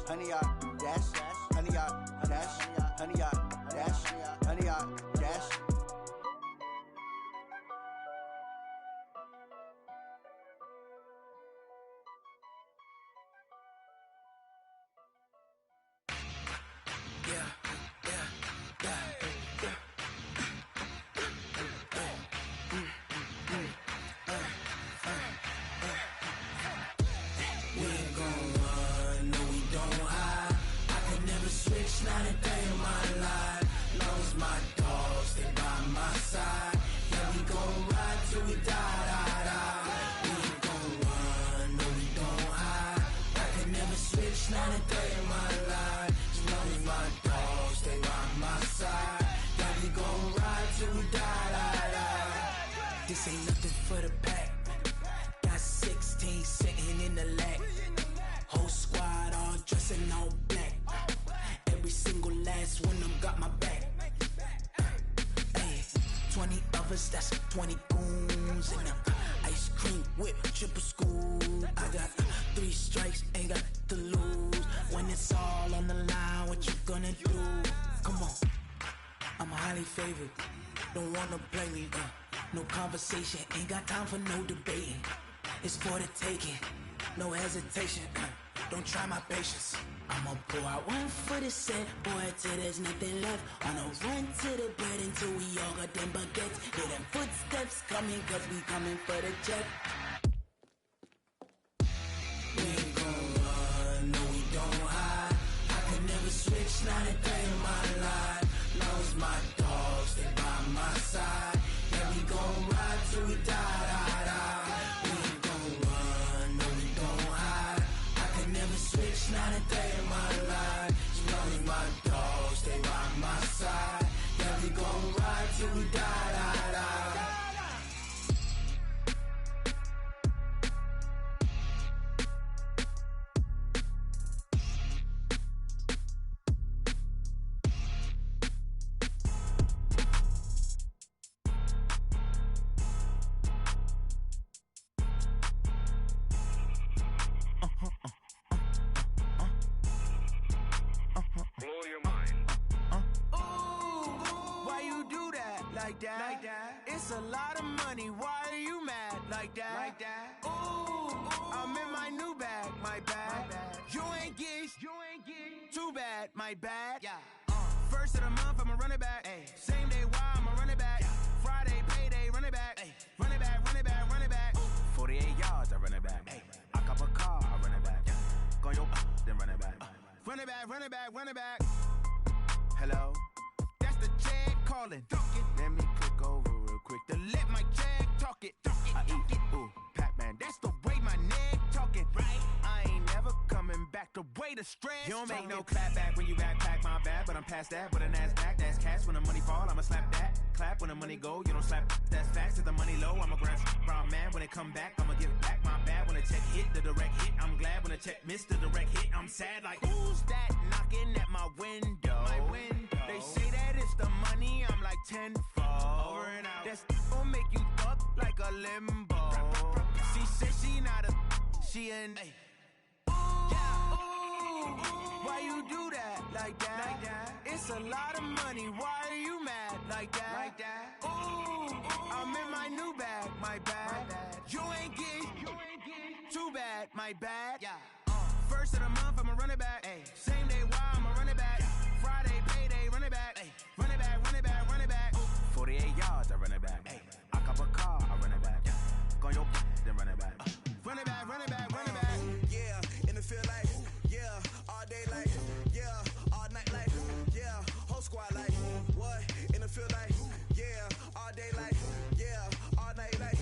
100-yard dash. 100-yard dash. 100-yard dash. 100-yard dash. Not a day in my life. Long as my dogs, they by my side. Yeah, we gon' ride till we die. We ain't gon' run, no, we don't hide. I can never switch, not a day in my life. As long as my dogs, stay by my side. Yeah, we gon' ride till we die. This ain't nothing for the pack. Got 16 sitting in the lap. Whole squad all dressing all black. Every single last one of them got my back. Hey, 20 of us, that's 20 goons. And ice cream whip, triple school. I got 3 strikes, ain't got to lose. When it's all on the line, what you gonna do? Come on, I'm highly favored. Don't wanna play me, no conversation. Ain't got time for no debating. It's for the taking, no hesitation. Don't try my patience. I'ma pour out one for the set, boy, till there's nothing left. On a run to the bread until we all got them baguettes. Hear them footsteps coming, cause we coming for the check. We ain't gon' run, no, we don't hide. I can never switch, not a day in my life. Long as my dogs, they by my side. Yeah, we gon' ride till we die. We ain't gon' run, no, we don't hide. I can never switch, not a day in my life. As long as my dogs stay by my side. Yeah, we gon' ride till we die. Blow your mind. Why you do that? Like that? It's a lot of money. Why are you mad? Like that? Ooh, I'm in my new bag. My bad. You ain't get too bad. My bad. Yeah. First of the month, I'ma run it back. Ay. Same day, why I'ma run it back. Friday, payday, run it back. Ay. Run it back, run it back, run it back. 48 yards, I run it back. Ay. I cop a car, I run it back. Go your then run it back. Run it back, run it back, run it back. Hello? That's the jag calling. Let me click over real quick to let my jag talk it. I eat it, ooh, Pac-Man. That's the way my neck talking. Right? I ain't never coming back the way the stress. You don't make no clap back when you backpack, my bad. But I'm past that with a NASDAQ. That's cash when the money fall, I'ma slap that. Clap when the money go, you don't slap. That's facts. If the money low, I'ma grab brown man. When it come back, I'ma give it back. My bad when the check hit, the direct hit. I'm glad when the check missed the direct hit. I'm sad like, who's that knocking at my window? They say that it's the money, I'm like tenfold. Over and out. That's gon' make you fuck like a limbo. She said she not a, she an. Why you do that? Like that? It's a lot of money. Why are you mad? Like that? Ooh, I'm in my new bag. My bad. You ain't get too bad. My bad. Yeah. First of the month, I'ma run it back. Ay. Same day, why I'ma run it back. Friday, payday, run it back. Ay. Run it back, run it back, run it back. 48 yards, I run it back. Ay. I cop a car, I run it back. Go your then run it back. Run it back, run it back, run it back. Yeah, and it feel like, yeah, all day like, yeah, all night like, yeah, whole squad like, what? And it feel like, yeah, all day like, yeah, all night like,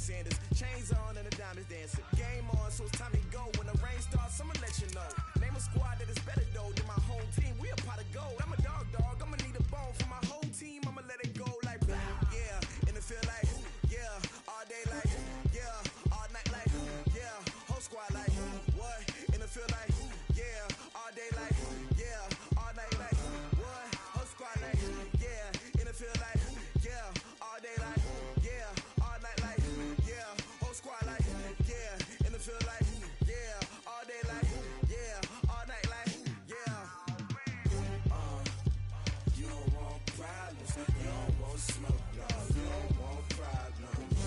Sanders. Chains on and the diamonds dancing. Game on, so it's time to go. When the rain starts, I'ma let you know. Name a squad that is better though than my home team. We a pot of gold. I'm a dog. I'ma need a bone for my whole team. I'ma let it go like blah. Yeah, and it feel like yeah, all day like yeah, all night like yeah, whole squad like what? And it feel like yeah, all day like yeah, all night like what? Whole squad like yeah, and it feel like yeah, all day like yeah, all night like yeah, whole squad like yeah, and it feel like yeah, all day like yeah, all night like yeah. You don't want problems, you don't want smoke, dog. You don't want problems.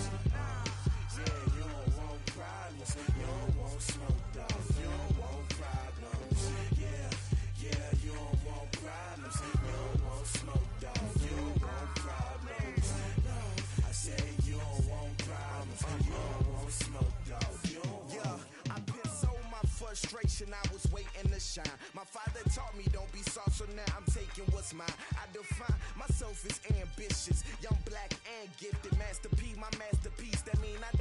Yeah, you don't want problems, you don't want smoke, dog. You don't want problems. Yeah, you don't want problems, you don't want smoke, dog. You don't want problems. No, I say you don't want problems, you don't want smoke, dog. You don't want. Yeah, I been so my frustration, I was waiting to shine. My father taught me don't be soft, so now I'm taking what's mine. I define myself as ambitious, young, black, and gifted. Master P, my masterpiece. That mean I